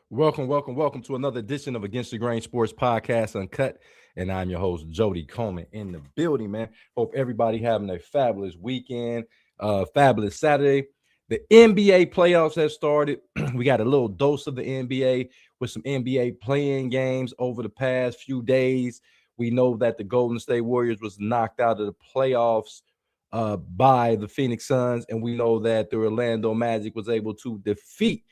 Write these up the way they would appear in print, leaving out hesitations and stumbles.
Welcome to another edition of Against the Grain Sports Podcast Uncut. And I'm your host, Jody Coleman, in the building, man. Hope everybody having a fabulous weekend, fabulous Saturday. The NBA playoffs have started. We got a little dose of the NBA with some NBA playing games over the past few days. We know that the Golden State Warriors was knocked out of the playoffs by the Phoenix Suns, and we know that the Orlando Magic was able to defeat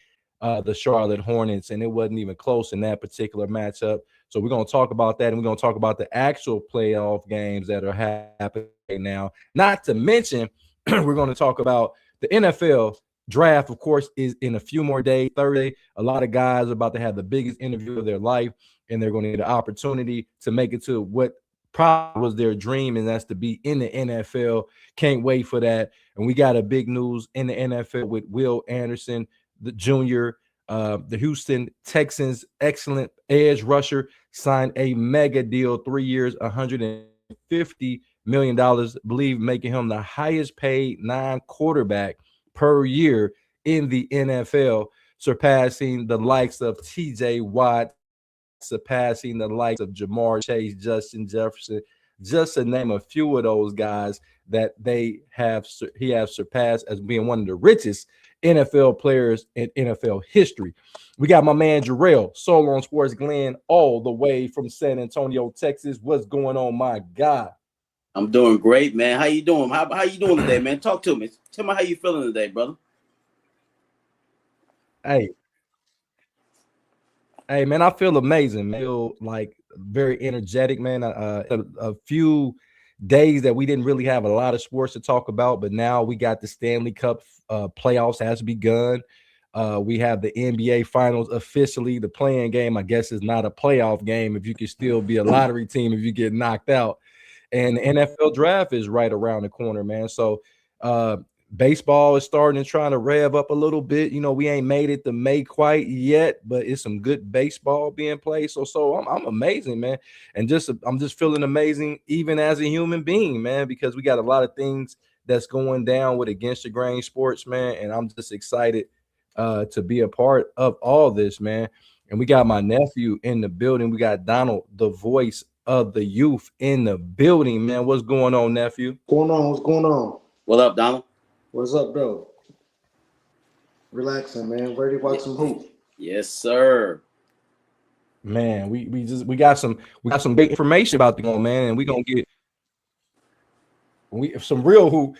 the Charlotte Hornets, and it wasn't even close in that particular matchup. So we're going to talk about that, and we're going to talk about the actual playoff games that are happening now. Not to mention, we're going to talk about the NFL draft, of course, is in a few more days, Thursday. A lot of guys are about to have the biggest interview of their life, and they're going to get an opportunity to make it to what probably was their dream, and that's to be in the NFL. Can't wait for that. And we got a big news in the NFL with Will Anderson, the junior, the Houston Texans excellent edge rusher, signed a mega deal, 3 years, $150 million, believe making him the highest paid non-quarterback per year in the NFL, surpassing the likes of TJ Watt, surpassing the likes of Jamar Chase, Justin Jefferson, just to name a few of those guys that he has surpassed as being one of the richest NFL players in NFL history. We got my man Jarrell, Solo on Sports Glenn, all the way from San Antonio, Texas. What's going on, my guy? I'm doing great, man. How you doing? How you doing today, man? Talk to me. Tell me how you feeling today, brother. Hey, man, I feel amazing. Man. I feel like very energetic, man. A few days that we didn't really have a lot of sports to talk about, but now we got the Stanley Cup playoffs has begun. We have the NBA Finals officially. The playing game, I guess, is not a playoff game if you can still be a lottery team if you get knocked out. And the NFL draft is right around the corner, man. So baseball is starting to try to rev up a little bit. You know, we ain't made it to May quite yet, but it's some good baseball being played. So I'm amazing, man. And I'm just feeling amazing even as a human being, man, because we got a lot of things that's going down with Against the Grain Sports, man. And I'm just excited to be a part of all this, man. And we got my nephew in the building. We got Donald, the voice of the youth, in the building, man. What's going on, nephew? What's going on? What up, Donald? What's up, bro? Relaxing, man. Ready to watch some hoop. Yes, sir. Man, we got some great information about the game, man, and we're gonna get some real hoop.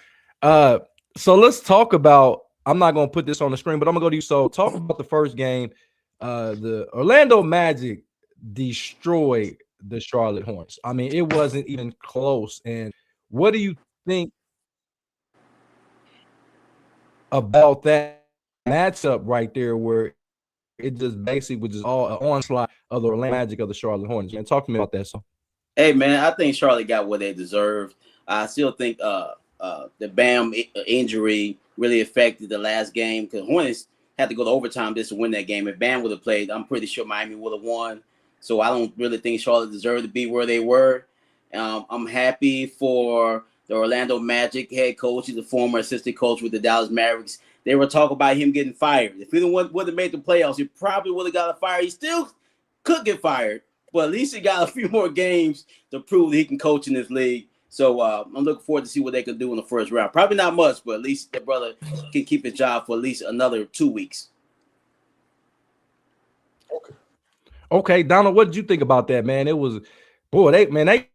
So let's talk about. I'm not gonna put this on the screen, but I'm gonna go to you. So talk about the first game. The Orlando Magic destroyed the Charlotte Hornets. I mean, it wasn't even close. And what do you think about that matchup right there, where it just basically was just all an onslaught of the Orlando Magic of the Charlotte Hornets? Man, talk to me about that. So, hey, man, I think Charlotte got what they deserved. I still think the Bam injury really affected the last game because Hornets had to go to overtime just to win that game. If Bam would have played, I'm pretty sure Miami would have won. So I don't really think Charlotte deserved to be where they were. I'm happy for the Orlando Magic head coach. He's a former assistant coach with the Dallas Mavericks. They were talking about him getting fired. If he would have made the playoffs, he probably would have got fired. He still could get fired, but at least he got a few more games to prove that he can coach in this league. So I'm looking forward to see what they can do in the first round. Probably not much, but at least the brother can keep his job for at least another 2 weeks. Okay, Donald, what did you think about that, man? It was, boy, they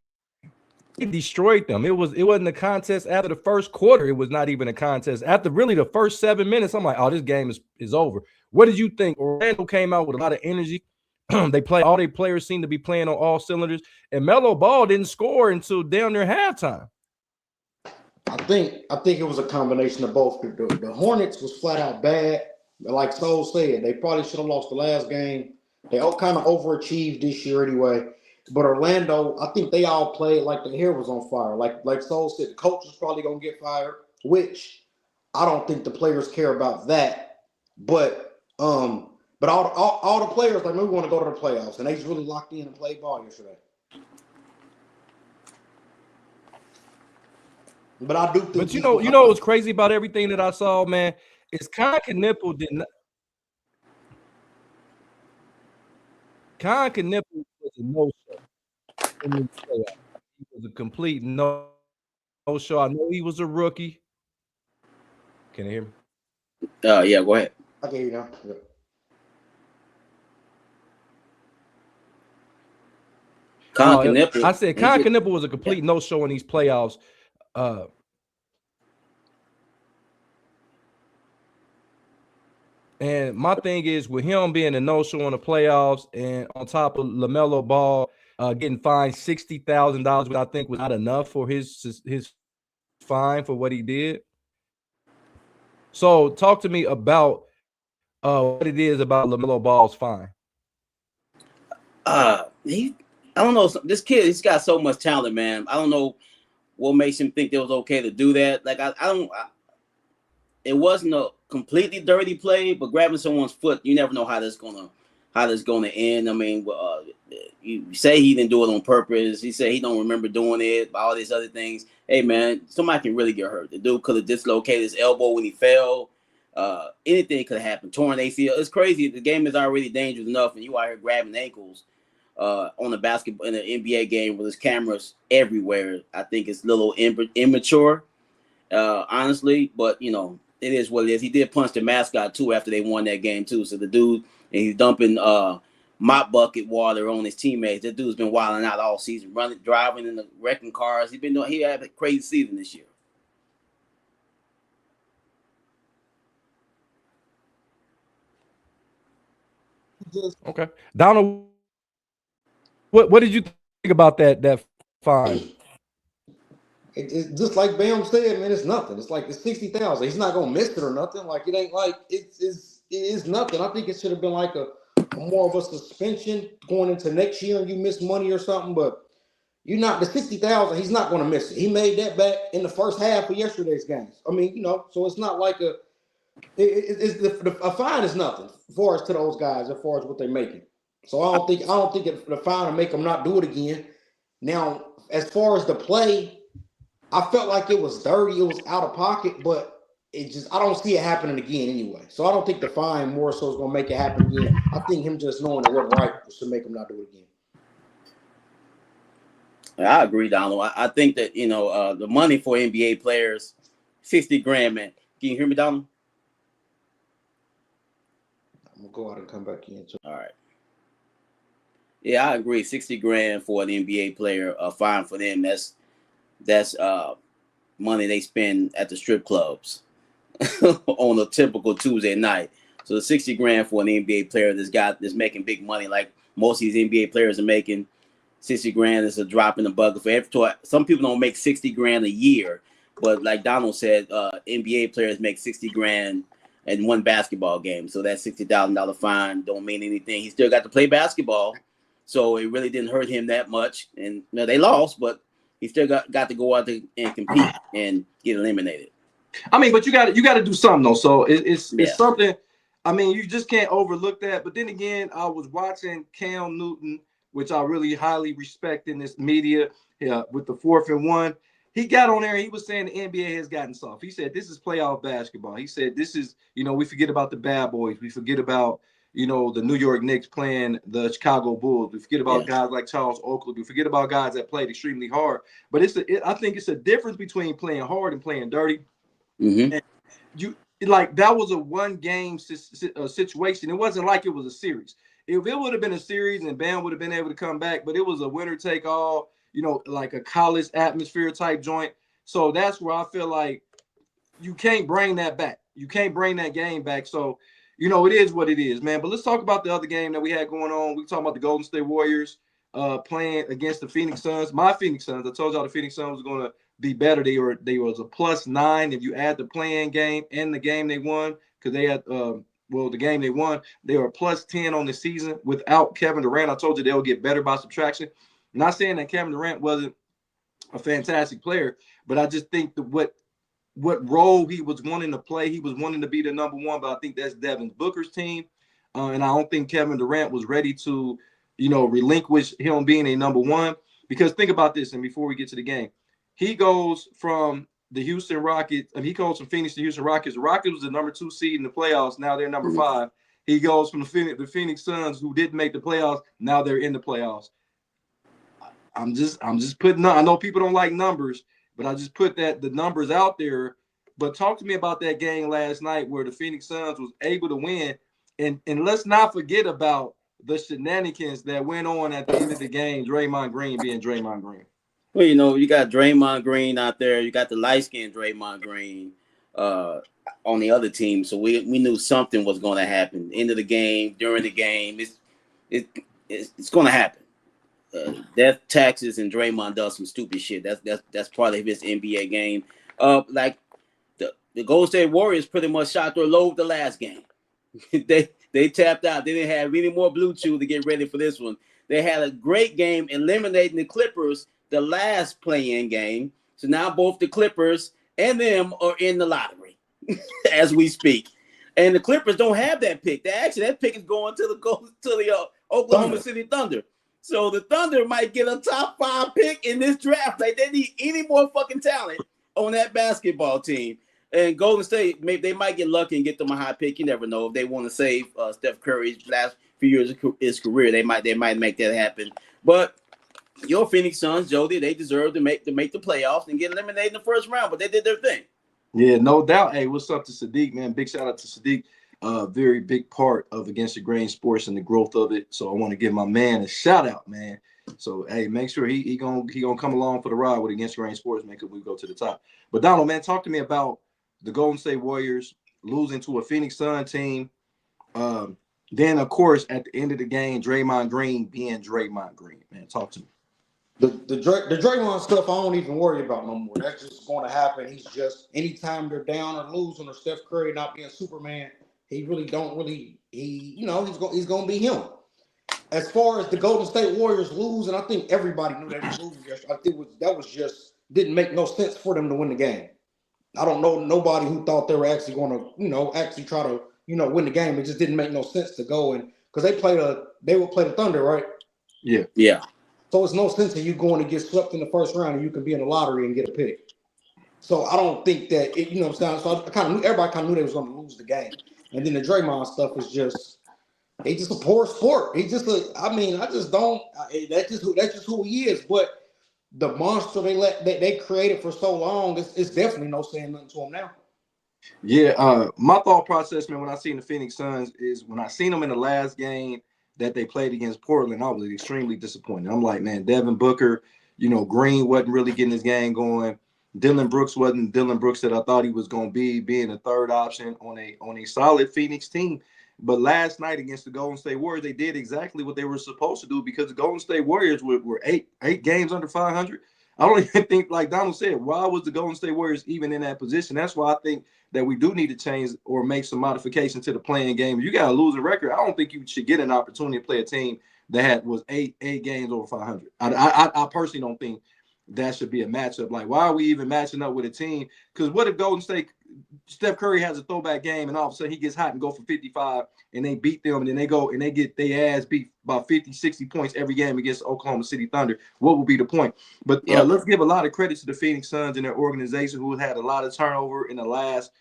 destroyed them. It wasn't a contest after the first quarter. It was not even a contest after really the first 7 minutes. I'm like, oh, this game is over. What did you think? Orlando came out with a lot of energy. All their players seemed to be playing on all cylinders, and Melo Ball didn't score until down near halftime. I think it was a combination of both. The Hornets was flat out bad. Like Soul said, they probably should have lost the last game. They all kind of overachieved this year anyway. But Orlando, I think they all played like the hair was on fire. Like Soul said, the coach is probably going to get fired, which I don't think the players care about that. But all the players, like, we want to go to the playoffs, and they just really locked in and played ball yesterday. But I do think. But you know what's crazy about everything that I saw, man? It's Kai Knippel did not. Con Knippel was a no-show in the playoffs. He was a complete no-show. I know he was a rookie. Can you hear me? Yeah, go ahead. Okay, you know. Yeah. Con Knippel. I said Con Knippel was a complete no-show in these playoffs. And my thing is, with him being a no-show in the playoffs, and on top of LaMelo Ball getting fined $60,000, which I think was not enough for his fine for what he did. So, talk to me about what it is about LaMelo Ball's fine. I don't know. This kid, he's got so much talent, man. I don't know what makes him think it was okay to do that. Like it wasn't a completely dirty play, but grabbing someone's foot, you never know how that's gonna end. I mean, you say he didn't do it on purpose. He said he don't remember doing it. All these other things. Hey, man, somebody can really get hurt. The dude could have dislocated his elbow when he fell. Anything could have happened. Torn ACL. It's crazy. The game is already dangerous enough, and you out here grabbing ankles on the basketball in an NBA game with there's cameras everywhere. I think it's a little immature, honestly. But you know, it is what it is. He did punch the mascot too after they won that game too. So the dude, and he's dumping mop bucket water on his teammates. That dude's been wilding out all season, driving in the wrecking cars. He had a crazy season this year. Okay, Donald, what did you think about that fine? It's just like Bam said, man. It's nothing. It's like it's 60,000. He's not gonna miss it or nothing. Like it ain't like it is nothing. I think it should have been like a more of a suspension going into next year, and you miss money or something. But you're not the 60,000. He's not gonna miss it. He made that back in the first half of yesterday's games. I mean, you know, so it's not like a fine is nothing as far as to those guys, as far as what they're making. So I don't think the fine will make them not do it again. Now, as far as the play, I felt like it was dirty, it was out of pocket, but I don't see it happening again anyway. So I don't think the fine more so is going to make it happen again. I think him just knowing it wasn't right should make him not do it again. I agree, Donald. I think that, you know, the money for NBA players, $60,000, man. Can you hear me, Donald? I'm going to go out and come back in. All right. Yeah, I agree. $60,000 for an NBA player, fine for them. That's money they spend at the strip clubs on a typical Tuesday night. So the $60,000 for an NBA player that's making big money, like most of these NBA players are making, $60,000 is a drop in the bucket for every. Some people don't make $60,000 a year, but like Donald said, NBA players make $60,000 in one basketball game. So that $60,000 fine don't mean anything. He still got to play basketball, so it really didn't hurt him that much. And you know, they lost, but he still got to go out there and compete and get eliminated. I mean, but you got to do something though. So it's something. I mean, you just can't overlook that. But then again, I was watching Cam Newton, which I really highly respect in this media, with the 4th and 1. He got on there and he was saying the NBA has gotten soft. He said this is playoff basketball. He said this is, you know, we forget about the bad boys. We forget about, you know, the New York Knicks playing the Chicago Bulls. We forget about guys like Charles Oakley. We forget about guys that played extremely hard. But I think it's a difference between playing hard and playing dirty. Mm-hmm. And that was a one-game situation. It wasn't like it was a series. If it would have been a series and Bam would have been able to come back, but it was a winner-take-all, you know, like a college atmosphere type joint. So that's where I feel like you can't bring that back. You can't bring that game back. So, you know, it is what it is, man. But let's talk about the other game that we had going on. We talking about the Golden State Warriors playing against the Phoenix Suns. My Phoenix Suns. I told y'all the Phoenix Suns was going to be better. They was a +9 if you add the playing game and the game they won, because they had the game they won, they were +10 on the season without Kevin Durant. I told you they'll get better by subtraction. I'm not saying that Kevin Durant wasn't a fantastic player, but I just think that what role he was wanting to play, he was wanting to be the number one, but I think that's Devin Booker's team. And I don't think Kevin Durant was ready to, you know, relinquish him being a number one. Because think about this, and before we get to the game, he goes from the Houston Rockets, and he goes from Phoenix to Houston Rockets. The Rockets was the number 2 seed in the playoffs. Now they're number 5. he goes from the Phoenix Suns, who didn't make the playoffs. Now they're in the playoffs. I'm just putting. I know people don't like numbers, but I just put the numbers out there. But talk to me about that game last night where the Phoenix Suns was able to win, and let's not forget about the shenanigans that went on at the end of the game. Draymond Green being Draymond Green. Well, you got Draymond Green out there. You got the light-skinned Draymond Green on the other team. So we knew something was going to happen. End of the game, during the game, it's going to happen. Death, taxes, and Draymond does some stupid shit. That's part of his NBA game. Like the Golden State Warriors pretty much shot their load the last game. they tapped out. They didn't have any more blue chew to get ready for this one. They had a great game eliminating the Clippers the last play-in game. So now both the Clippers and them are in the lottery as we speak. And the Clippers don't have that pick. That pick is going to the Oklahoma City Thunder. So the Thunder might get a top 5 pick in this draft. Like, they need any more fucking talent on that basketball team. And Golden State, maybe they might get lucky and get them a high pick. You never know. If they want to save Steph Curry's last few years of his career, they might make that happen. But your Phoenix Suns, Jody, they deserve to make the playoffs and get eliminated in the first round. But they did their thing. Yeah, no doubt. Hey, what's up to Sadiq, man? Big shout out to Sadiq. Very big part of Against the Grain Sports and the growth of it. So I want to give my man a shout out, man. So hey, make sure he gonna come along for the ride with Against the Grain Sports, man, because we go to the top. But Donald, man, talk to me about the Golden State Warriors losing to a Phoenix Sun team. Then of course at the end of the game, Draymond Green being Draymond Green, man. Talk to me. The Draymond stuff I don't even worry about no more. That's just going to happen. He's just, anytime they're down or losing, or Steph Curry not being Superman, he's going to be him. As far as the Golden State Warriors losing, I think everybody knew they were losing yesterday. I think that was just didn't make no sense for them to win the game. I don't know nobody who thought they were actually going to actually try to win the game. It just didn't make no sense to go in, because they would play the Thunder, right? Yeah. So it's no sense in you going to get swept in the first round and you can be in the lottery and get a pick. So I don't think that So I kind of knew, everybody kind of knew they was going to lose the game. And then the Draymond stuff is just, he's just a poor sport. He's just that's just who he is. But the monster they created for so long, it's definitely no saying nothing to him now. Yeah, my thought process, man, when I seen the Phoenix Suns is when I seen them in the last game that they played against Portland, I was extremely disappointed. I'm like, man, Devin Booker, Green wasn't really getting his game going. Dylan Brooks wasn't Dylan Brooks that I thought he was going to be, being a third option on a solid Phoenix team. But last night against the Golden State Warriors, they did exactly what they were supposed to do, because the Golden State Warriors were eight games under 500. I don't even think, like Donald said, why was the Golden State Warriors even in that position? That's why I think that we do need to change or make some modifications to the playing game. If you got a losing record, I don't think you should get an opportunity to play a team that was eight games over 500. I personally don't think that should be a matchup. Like, why are we even matching up with a team? Because what if Golden State, Steph Curry has a throwback game and all of a sudden he gets hot and go for 55 and they beat them, and then they go and they get their ass beat by 50, 60 points every game against Oklahoma City Thunder? What will be the point? But let's give a lot of credit to the Phoenix Suns and their organization, who had a lot of turnover in the last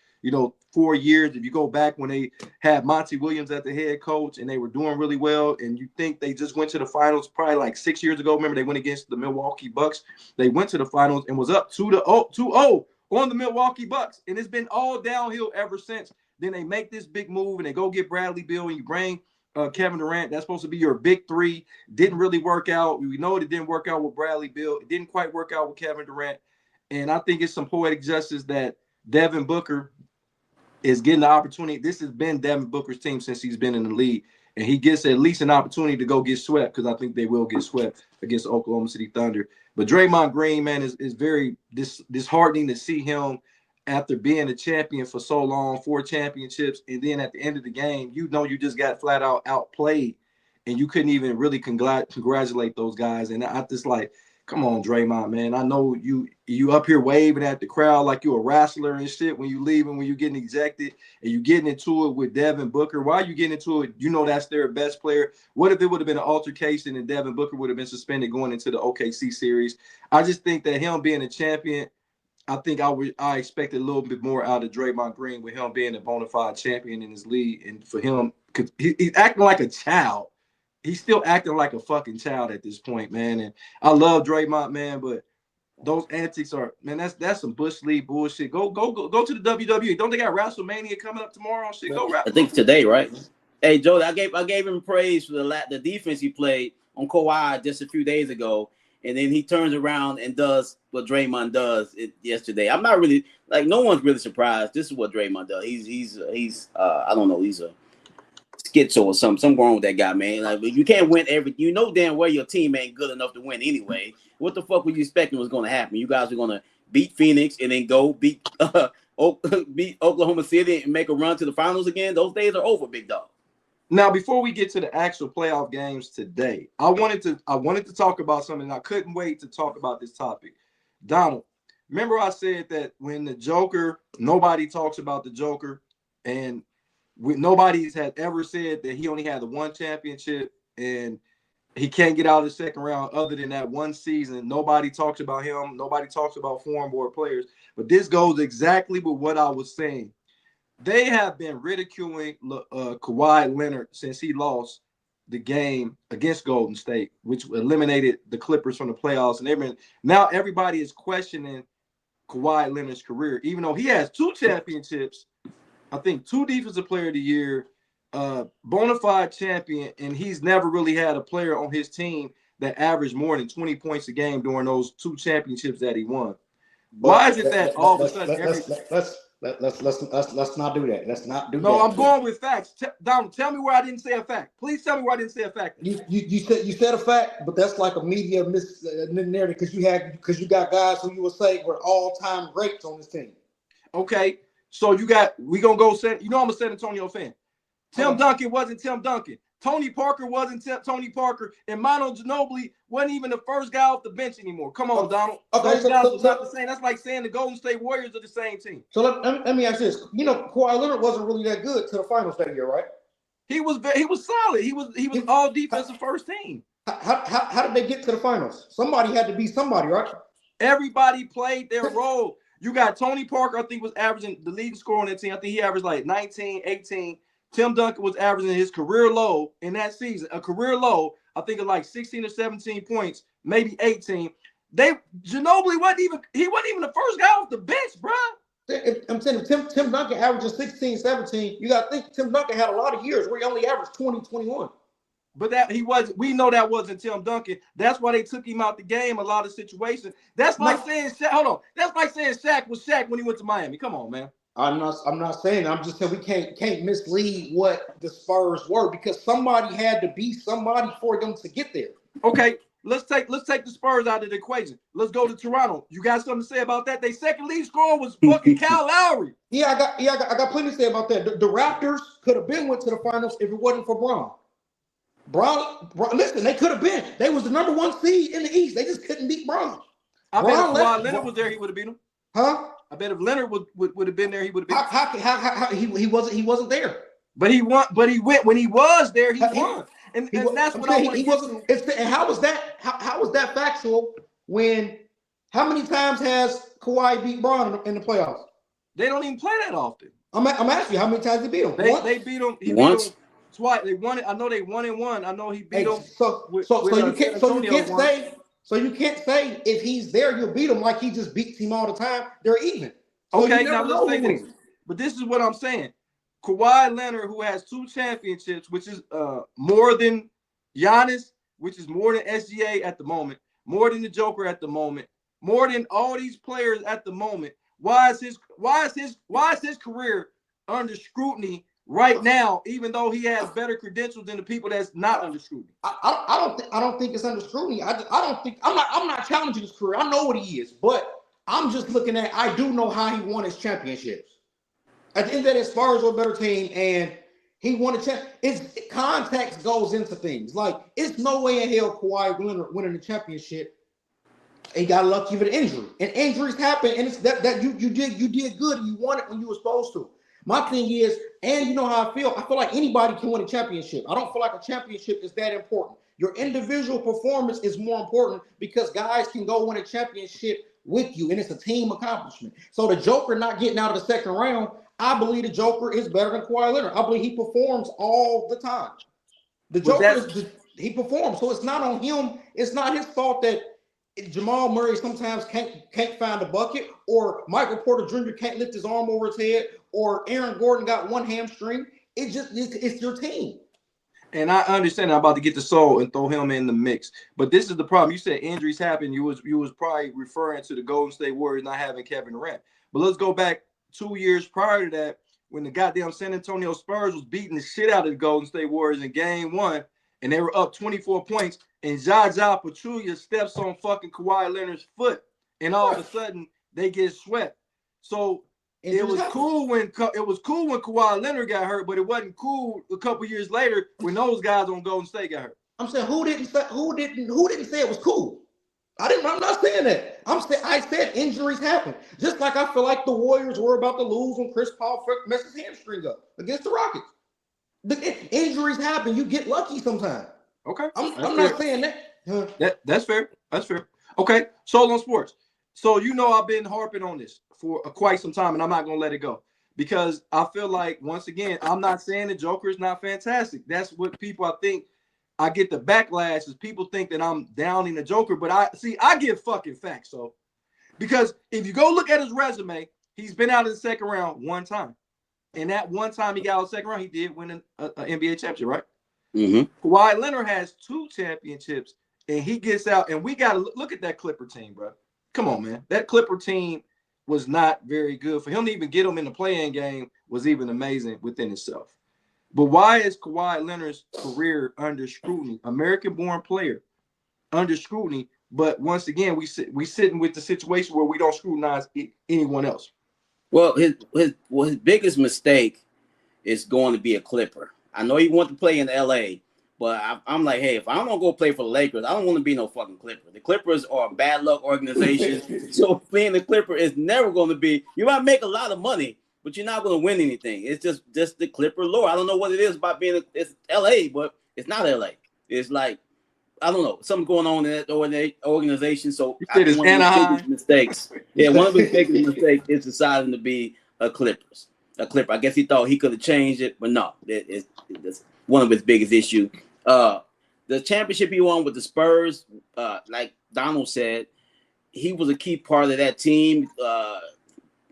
4 years. If you go back when they had Monty Williams at the head coach and they were doing really well, and you think they just went to the finals probably like 6 years ago. Remember, they went against the Milwaukee Bucks. They went to the finals and was up 2-0 on the Milwaukee Bucks, and it's been all downhill ever since. Then they make this big move and they go get Bradley Beal, and you bring Kevin Durant. That's supposed to be your big three. Didn't really work out. We know it didn't work out with Bradley Beal. It didn't quite work out with Kevin Durant. And I think it's some poetic justice that Devin Booker is getting the opportunity. This has been Devin Booker's team since he's been in the league, and he gets at least an opportunity to go get swept, because I think they will get swept against Oklahoma City Thunder. But Draymond Green, man, is very disheartening to see him after being a champion for so long, 4 championships, and then at the end of the game, you just got flat out outplayed, and you couldn't even really congratulate those guys. And I just like, come on, Draymond, man. I know you up here waving at the crowd like you're a wrestler and shit when you leaving, when you getting ejected, and you getting into it with Devin Booker. Why are you getting into it? That's their best player. What if it would have been an altercation and Devin Booker would have been suspended going into the OKC series? I just think that him being a champion, I think I expected a little bit more out of Draymond Green with him being a bona fide champion in his league, and for him He's acting like a child. He's still acting like a fucking child at this point, man. And I love Draymond, man, but those antics are, man, that's some Bush League bullshit. Go to the WWE. Don't they got WrestleMania coming up tomorrow? Shit, go rap. I think today, right? Hey, Joe, I gave him praise for the defense he played on Kawhi just a few days ago, and then he turns around and does what Draymond does yesterday. I'm not really like no one's really surprised. This is what Draymond does. He's I don't know. He's a schizo or something wrong with that guy, man. Like you can't win you know damn well your team ain't good enough to win anyway. What the fuck were you expecting was going to happen? You guys are going to beat Phoenix and then go beat Oklahoma City and make a run to the finals again. Those days are over, big dog. Now, before we get to the actual playoff games today, I wanted to talk about something. I couldn't wait to talk about this topic. Donald, remember I said that when the Joker, nobody talks about the Joker, and nobody had ever said that he only had the one championship and he can't get out of the second round other than that one season. Nobody talks about him. Nobody talks about foreign board players. But this goes exactly with what I was saying. They have been ridiculing Kawhi Leonard since he lost the game against Golden State, which eliminated the Clippers from the playoffs. And now everybody is questioning Kawhi Leonard's career, even though he has 2 championships, I think 2 Defensive Player of the Year, bona fide champion, and he's never really had a player on his team that averaged more than 20 points a game during those 2 championships that he won. Why is it that all of a sudden let's not do that. Let's not do that. No, I'm going with facts. Donald, tell me where I didn't say a fact. Please tell me where I didn't say a fact. You said a fact, but that's like a media narrative because you got guys who you would say were all-time greats on this team. Okay, so we gonna go I'm a San Antonio fan. Tim Duncan wasn't Tim Duncan. Tony Parker wasn't Tony Parker, and Manu Ginobili wasn't even the first guy off the bench anymore. Come on, Donald. Okay, those guys are not the same. That's like saying the Golden State Warriors are the same team. So let me ask this. Kawhi Leonard wasn't really that good to the finals that year, right? He was solid. He was all defensive first team. How did they get to the finals? Somebody had to be somebody, right? Everybody played their role. You got Tony Parker, I think, was averaging the leading scorer on that team. I think he averaged like 19, 18. Tim Duncan was averaging his career low in that season. A career low, I think, of like 16 or 17 points, maybe 18. Ginobili wasn't even the first guy off the bench, bro. I'm saying Tim Duncan averages 16, 17. You got to think Tim Duncan had a lot of years where he only averaged 20, 21. But we know that wasn't Tim Duncan. That's why they took him out the game a lot of situations. That's like saying Shaq. Hold on. That's like saying Shaq was Shaq when he went to Miami. Come on, man. I'm not saying. I'm just saying we can't mislead what the Spurs were because somebody had to be somebody for them to get there. Okay, let's take the Spurs out of the equation. Let's go to Toronto. You got something to say about that? They second lead scorer was fucking Kyle Lowry. I got plenty to say about that. The Raptors could have went to the finals if it wasn't for Braun. Braun, listen, they could have been. They was the number 1 seed in the East. They just couldn't beat Braun. I bet if Kawhi Leonard was there, he would have beat him. Huh? I bet if Leonard would have been there, he would have been. How he wasn't there. But he won. But he went when he was there. He won, and that's what I want to get to. And how was that? How was that factual? When how many times has Kawhi beat Braun in the playoffs? They don't even play that often. I'm asking you, how many times they beat him? They beat him. He once. Beat him twice. They won it. I know they 1-1. I know he beat him. So you can't say if he's there, you'll beat him like he just beats him all the time. They're even. So okay, now let's say this. But this is what I'm saying. Kawhi Leonard, who has 2 championships, which is more than Giannis, which is more than SGA at the moment, more than the Joker at the moment, more than all these players at the moment. Why is his career under scrutiny right now, even though he has better credentials than the people that's not under scrutiny? I don't think it's under scrutiny. I'm not challenging his career. I know what he is, but I'm just looking at. I do know how he won his championships. At the end of that, as far as a better team, and he won a champ. Context goes into things. Like it's no way in hell Kawhi Leonard winning the championship. He got lucky with an injury, and injuries happen, and it's that you did good, and you won it when you were supposed to. My thing is, and you know how I feel like anybody can win a championship. I don't feel like a championship is that important. Your individual performance is more important because guys can go win a championship with you, and it's a team accomplishment. So the Joker not getting out of the second round, I believe the Joker is better than Kawhi Leonard. I believe he performs all the time. The Joker he performs, so it's not on him. It's not his fault that Jamal Murray sometimes can't find a bucket, or Michael Porter Jr. can't lift his arm over his head, or Aaron Gordon got one hamstring. It's your team. And I understand I'm about to get the soul and throw him in the mix. But this is the problem. You said injuries happen. You was probably referring to the Golden State Warriors not having Kevin Durant. But let's go back 2 years prior to that when the goddamn San Antonio Spurs was beating the shit out of the Golden State Warriors in game 1, and they were up 24 points, and Zaza Pachulia steps on fucking Kawhi Leonard's foot, and all of a sudden they get swept. So it was cool when Kawhi Leonard got hurt, but it wasn't cool a couple years later when those guys on Golden State got hurt. I'm saying who didn't say it was cool? I'm not saying that. I said injuries happen. Just like I feel like the Warriors were about to lose when Chris Paul messed his hamstring up against the Rockets. The injuries happen. You get lucky sometimes. Okay. I'm not saying that. That's fair. That's fair. Okay. Soul on Sports. So I've been harping on this for quite some time, and I'm not going to let it go because I feel like, once again, I'm not saying the Joker is not fantastic. That's what people, I think, I get the backlash is people think that I'm downing the Joker, but I give fucking facts. So, because if you go look at his resume, he's been out of the second round one time. And that one time he got out of the second round, he did win an NBA championship, right? Mm-hmm. Kawhi Leonard has 2 championships, and he gets out, and we got to look at that Clipper team, bro. Come on, man. That Clipper team was not very good. For him to even get them in the play-in game was even amazing within itself. But why is Kawhi Leonard's career under scrutiny? American-born player under scrutiny, but once again, we sitting with the situation where we don't scrutinize anyone else. Well, his biggest mistake is going to be a Clipper. I know he wanted to play in LA, but I'm like, hey, if I'm gonna go play for the Lakers, I don't want to be no fucking Clipper. The Clippers are a bad luck organization, so playing the Clipper is never going to be. You might make a lot of money, but you're not going to win anything. It's just the Clipper lore. I don't know what it is about it's LA, but it's not LA. It's like, I don't know, something going on in that organization. So one of his biggest mistakes. Yeah, one of his biggest mistakes is deciding to be a Clipper. I guess he thought he could have changed it, but no, it's one of his biggest issues. The championship he won with the Spurs, like Donald said, he was a key part of that team.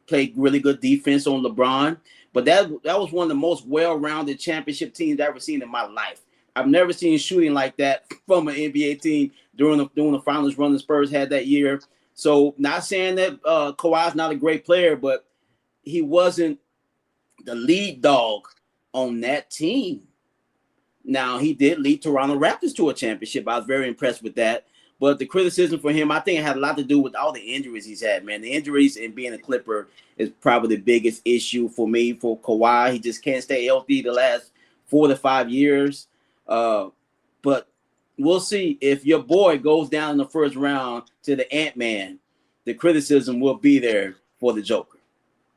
Played really good defense on LeBron, but that was one of the most well-rounded championship teams I've ever seen in my life. I've never seen shooting like that from an NBA team during the finals run the Spurs had that year. So, not saying that Kawhi's not a great player, but he wasn't the lead dog on that team. Now, he did lead Toronto Raptors to a championship. I was very impressed with that. But the criticism for him, I think it had a lot to do with all the injuries he's had, man. The injuries and being a Clipper is probably the biggest issue for me, for Kawhi. He just can't stay healthy the last 4 to 5 years. But we'll see if your boy goes down in the first round to the Ant-Man, the criticism will be there for the Joker.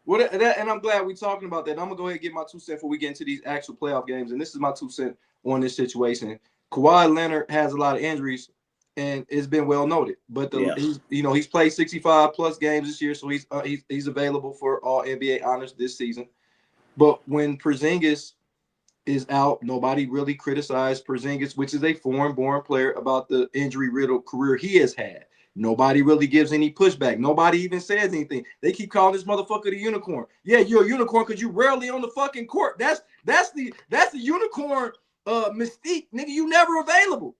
Well, and I'm glad we're talking about that. I'm going to go ahead and get my 2 cents before we get into these actual playoff games. And this is my 2 cents on this situation. Kawhi Leonard has a lot of injuries, and it's been well noted. But he's played 65 plus games this year, so he's available for all NBA honors this season. But when Porzingis is out, nobody really criticized Porzingis, which is a foreign-born player, about the injury-riddled career he has had. Nobody really gives any pushback. Nobody even says anything. They keep calling this motherfucker the unicorn. Yeah, you're a unicorn because you're rarely on the fucking court. That's the unicorn mystique, nigga. You never available.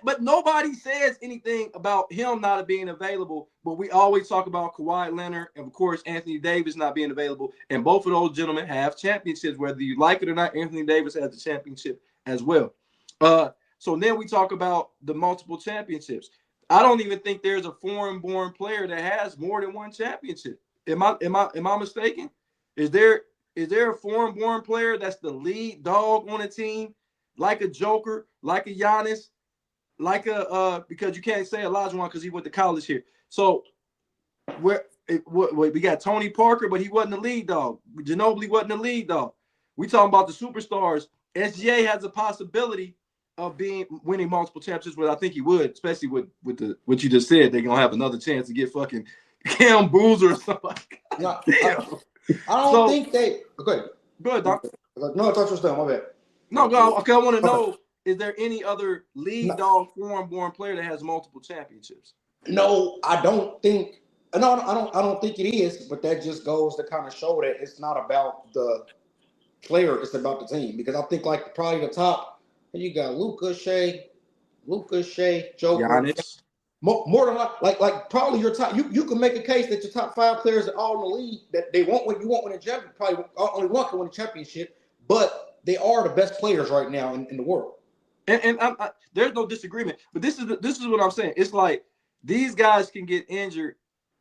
But nobody says anything about him not being available. But we always talk about Kawhi Leonard and, of course, Anthony Davis not being available. And both of those gentlemen have championships. Whether you like it or not, Anthony Davis has the championship as well. So then we talk about the multiple championships. I don't even think there's a foreign-born player that has more than one championship. Am I mistaken? Is there a foreign-born player that's the lead dog on a team, like a Joker, like a Giannis, like because you can't say Olajuwon because he went to college here. So we got Tony Parker, but he wasn't the lead dog. Ginobili wasn't the lead dog. We talking about the superstars. SGA has a possibility of winning multiple championships, but I think he would, especially with what you just said. They're gonna have another chance to get fucking Cam Boozer or something. No, I don't think they. Go ahead. Go ahead, Doc. No, I thought you was done. My bad. No, go. Okay, I want to Okay. know: is there any other lead dog foreign-born player that has multiple championships? No, I don't think. No, I don't think it is. But that just goes to kind of show that it's not about the player; it's about the team. Because I think like probably the top, you got Luka, Shea, Joker. Giannis. More than like probably your top. You can make a case that your top 5 players are all in the league that they won't win. You won't win a championship. Probably only one can win a championship, but they are the best players right now in the world. And there's no disagreement. But this is what I'm saying. It's like these guys can get injured.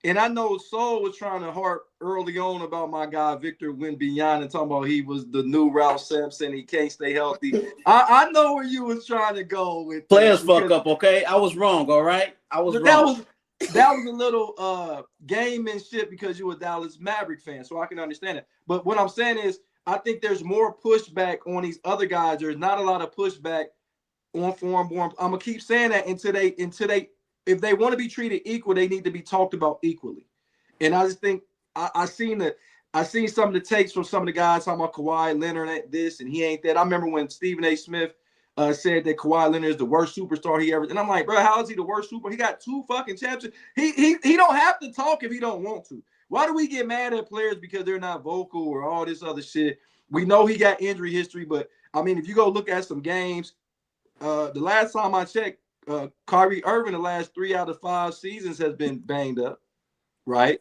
And I know Soul was trying to harp early on about my guy Victor Wembanyama and talking about he was the new Ralph Sampson. He can't stay healthy. I know where you was trying to go with players fuck up. Okay, I was wrong. All right, I was wrong. That was a little gamemanship because you're a Dallas Maverick fan, so I can understand it. But what I'm saying is, I think there's more pushback on these other guys. There's not a lot of pushback on foreign-born. I'm gonna keep saying that until they. If they want to be treated equal, they need to be talked about equally. And I just think I seen some of the takes from some of the guys talking about Kawhi Leonard at this and he ain't that. I remember when Stephen A. Smith said that Kawhi Leonard is the worst superstar he ever. And I'm like, bro, how is he the worst super? He got 2 fucking championships. He don't have to talk if he don't want to. Why do we get mad at players because they're not vocal or all this other shit? We know he got injury history, but I mean, if you go look at some games, the last time I checked, Kyrie Irving the last 3 out of 5 seasons has been banged up, right?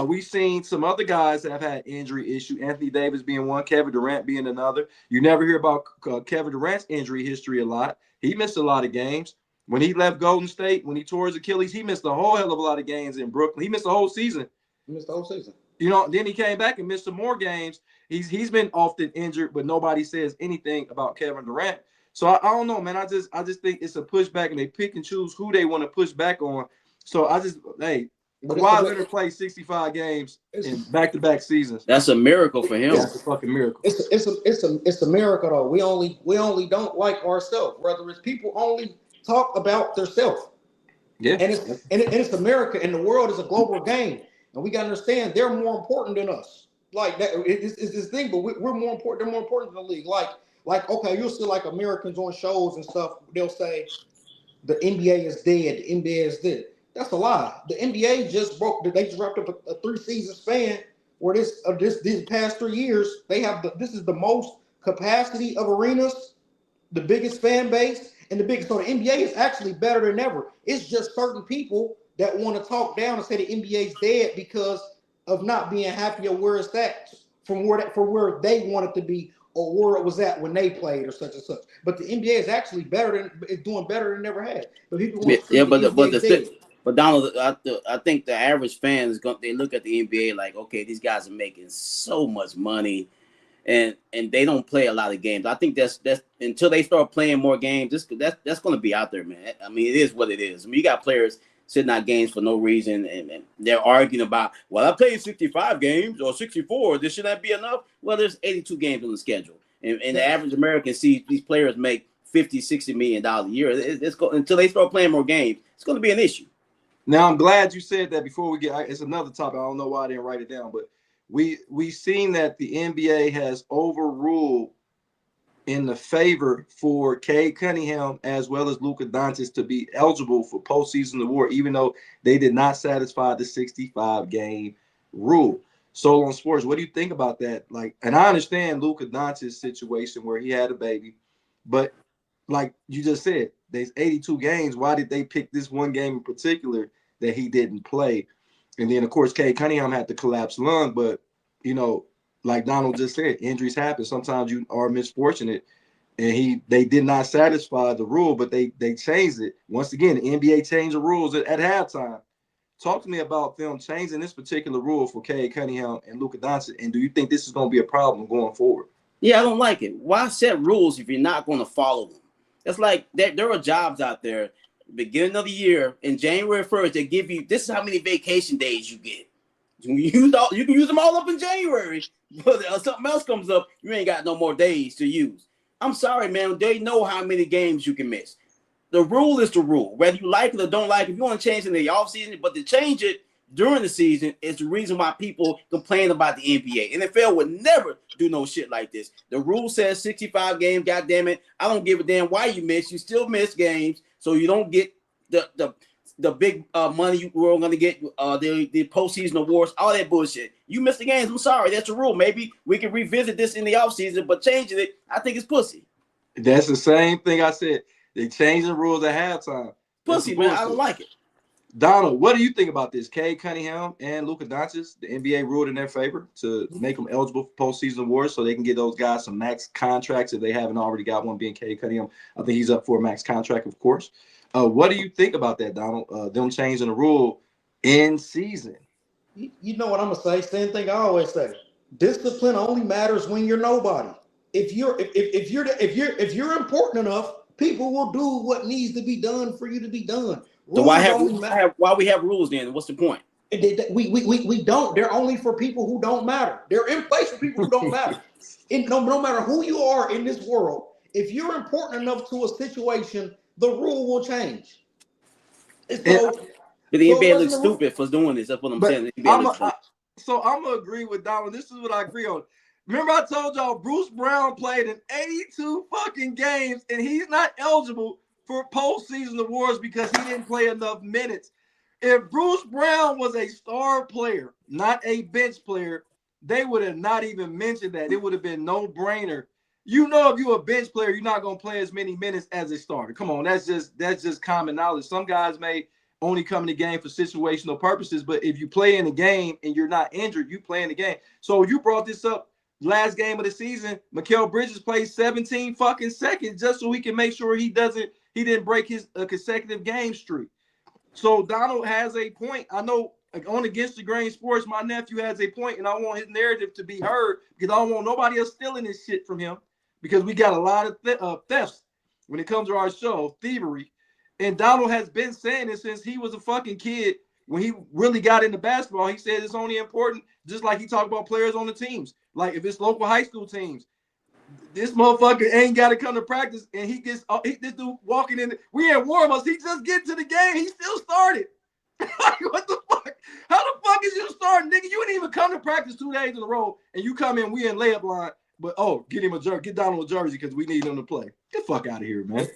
We've seen some other guys that have had injury issue. Anthony Davis being one, Kevin Durant being another. You never hear about Kevin Durant's injury history a lot. He missed a lot of games. When he left Golden State, when he tore his Achilles, he missed a whole hell of a lot of games in Brooklyn. He missed the whole season. You know, then he came back and missed some more games. He's been often injured, but nobody says anything about Kevin Durant. So I don't know, man. I just think it's a pushback, and they pick and choose who they want to push back on. So Kawhi Leonard played 65 games in back-to-back seasons. That's a miracle for him. That's a fucking miracle. It's a miracle though. We only don't like ourselves. Whether it's people only talk about themselves. Yeah. And it's America, and the world is a global game, and we gotta understand they're more important than us. Like that, it's this thing, but we're more important. They're more important than the league. Like, okay, you'll see like Americans on shows and stuff. They'll say the NBA is dead. The NBA is dead. That's a lie. The NBA just they just wrapped up a 3-season span where these past 3 years they have this is the most capacity of arenas, the biggest fan base, and the biggest. So the NBA is actually better than ever. It's just certain people that want to talk down and say the NBA is dead because of not being happy of where it's at from where they want it to be, or where it was at when they played, or such and such. But the NBA is actually doing better than it never had. But people but Donald, I think the average fan is they look at the NBA like, okay, these guys are making so much money, and they don't play a lot of games. I think that's until they start playing more games, that's going to be out there, man. I mean, it is what it is. I mean, you got players sitting out games for no reason, and they're arguing about, well, I played 65 games or 64. This should not be enough. Well, there's 82 games on the schedule, and the average American sees these players make $50-60 million a year. Until they start playing more games, it's going to be an issue. Now, I'm glad you said that before we get – it's another topic. I don't know why I didn't write it down, but we've seen that the NBA has overruled in the favor for Cade Cunningham as well as Luka Doncic to be eligible for postseason award, even though they did not satisfy the 65-game rule. Soul on Sports, what do you think about that? Like, and I understand Luka Doncic's situation where he had a baby, but like you just said, there's 82 games. Why did they pick this one game in particular that he didn't play? And then, of course, Cade Cunningham had the collapsed lung, but, you know, like Donald just said, injuries happen. Sometimes you are misfortunate, and they did not satisfy the rule, but they changed it. Once again, the NBA changed the rules at halftime. Talk to me about them changing this particular rule for Cade Cunningham and Luka Doncic, and do you think this is going to be a problem going forward? Yeah, I don't like it. Why set rules if you're not going to follow them? It's like there are jobs out there, beginning of the year, in January 1st, they give you, this is how many vacation days you get. You can use them all up in January, but something else comes up, you ain't got no more days to use. I'm sorry, man. They know how many games you can miss. The rule is the rule. Whether you like it or don't like it, if you want to change it in the offseason, but to change it during the season is the reason why people complain about the NBA. NFL would never do no shit like this. The rule says 65 games. God damn it, I don't give a damn why you miss. You still miss games, so you don't get the big money we're going to get, the postseason awards, all that bullshit. You miss the games. I'm sorry, that's the rule. Maybe we can revisit this in the offseason, but changing it, I think it's pussy. That's the same thing I said. They changed the rules at halftime. Pussy, man. I don't like it. Donald, what do you think about this? Cade Cunningham and Luka Doncic, the NBA ruled in their favor to make them eligible for postseason awards so they can get those guys some max contracts if they haven't already got one, being Cade Cunningham. I think he's up for a max contract, of course. What do you think about that, Donald? Them changing the rule in season? You know what I'm gonna say? Same thing I always say. Discipline only matters when you're nobody. If you're important enough, people will do what needs to be done for you to be done. So why we have rules then? What's the point? We don't. They're only for people who don't matter. They're in place for people who don't matter. No matter who you are in this world, if you're important enough to a situation, the rule will change. But the NBA looks stupid for doing this. That's what I'm saying. So I'm gonna agree with Donald. This is what I agree on. Remember, I told y'all Bruce Brown played in 82 fucking games, and he's not eligible for postseason awards because he didn't play enough minutes. If Bruce Brown was a star player, not a bench player, they would have not even mentioned that. It would have been no-brainer. You know, if you're a bench player, you're not gonna play as many minutes as a starter. Come on, that's just common knowledge. Some guys may only come in the game for situational purposes, but if you play in the game and you're not injured, you play in the game. So you brought this up. Last game of the season, Mikal Bridges played 17 fucking seconds just so he can make sure he didn't break his consecutive game streak. So Donald has a point. I know on Against the Grain Sports, my nephew has a point, and I want his narrative to be heard because I don't want nobody else stealing this shit from him because we got a lot of thefts when it comes to our show, thievery. And Donald has been saying it since he was a fucking kid. When he really got into basketball, he said it's only important, just like he talked about players on the teams. Like if it's local high school teams, this motherfucker ain't got to come to practice, and this dude walking in. We ain't warm-ups. He just get to the game. He still started. Like, what the fuck? How the fuck is you starting, nigga? You didn't even come to practice 2 days in a row, and you come in, we in layup line. But get him a jersey, get Donald a jersey because we need him to play. Get the fuck out of here, man.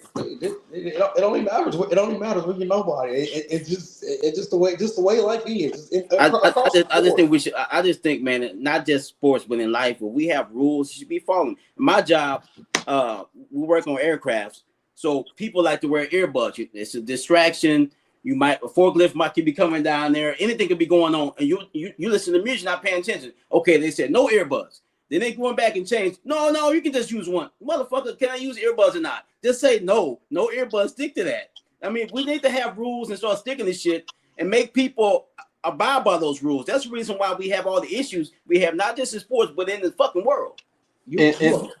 It only matters. It only matters when you're nobody. It's just the way life is. I just think we should. I just think, man, not just sports, but in life, where we have rules, you should be following. My job, we work on aircrafts, so people like to wear earbuds. It's a distraction. A forklift might be coming down there. Anything could be going on, and you listen to music, not paying attention. Okay, they said no earbuds. Then they going back and change. No, you can just use one. Motherfucker, can I use earbuds or not? Just say no earbuds. Stick to that. I mean, we need to have rules and start sticking to shit and make people abide by those rules. That's the reason why we have all the issues we have, not just in sports, but in the fucking world. You're 100%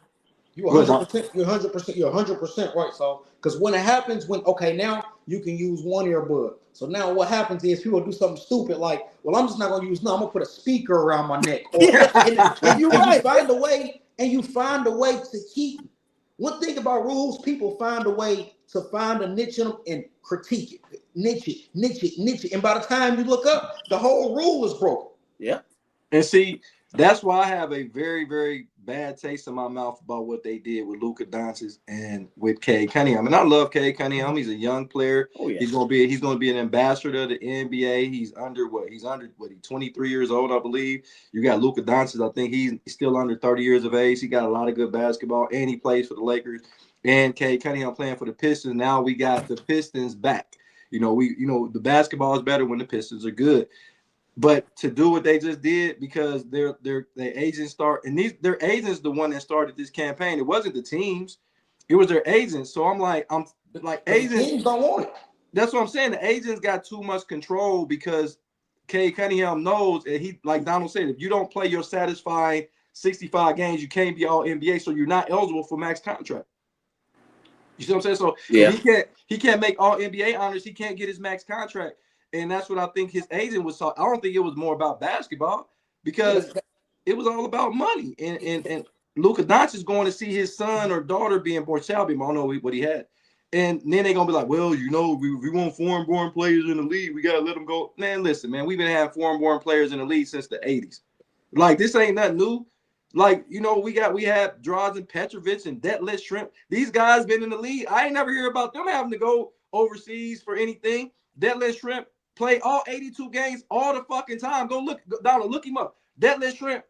right. So, because when it happens, now you can use one earbud. So now what happens is people do something stupid like, well, I'm just not gonna use. No, I'm gonna put a speaker around my neck. And you find a way to keep. One thing about rules, people find a way to find a niche in them and critique it, niche it, and by the time you look up, the whole rule is broken. Yeah, and see. That's why I have a very, very bad taste in my mouth about what they did with Luka Doncic and with Cade Cunningham. And I love Cade Cunningham. He's a young player. Oh, yeah. He's gonna be an ambassador to the NBA. He's 23 years old, I believe. You got Luka Doncic. I think he's still under 30 years of age. He got a lot of good basketball, and he plays for the Lakers. And Cade Cunningham playing for the Pistons. Now we got the Pistons back. The basketball is better when the Pistons are good. But to do what they just did because their agents their agents the one that started this campaign. It wasn't the teams, it was their agents. So I'm like agents teams don't want it. That's what I'm saying. The agents got too much control because Cade Cunningham knows, and he, like Donald said, if you don't play your satisfying 65 games, you can't be all NBA. So you're not eligible for max contract. You see what I'm saying? So yeah, he can't make all NBA honors. He can't get his max contract. And that's what I think his agent was talking. I don't think it was more about basketball because it was all about money. And Luka Doncic is going to see his son or daughter being born, child being, I don't know what he had. And then they're gonna be like, well, we want foreign-born players in the league. We gotta let them go. Man, listen, man, we've been having foreign-born players in the league since the 80s. Like, this ain't nothing new. Like, we have Drazen Petrovic and Detlef Shrimp. These guys been in the league. I ain't never hear about them having to go overseas for anything. Detlef Shrimp play all 82 games all the fucking time. Go Donald, look him up. Detlef Shrimp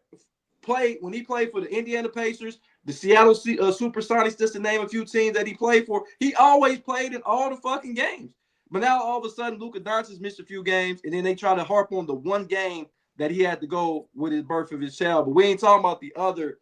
when he played for the Indiana Pacers, the Seattle Supersonics, just to name a few teams that he played for. He always played in all the fucking games. But now all of a sudden, Luka Doncic missed a few games, and then they try to harp on the one game that he had to go with his birth of his child. But we ain't talking about the other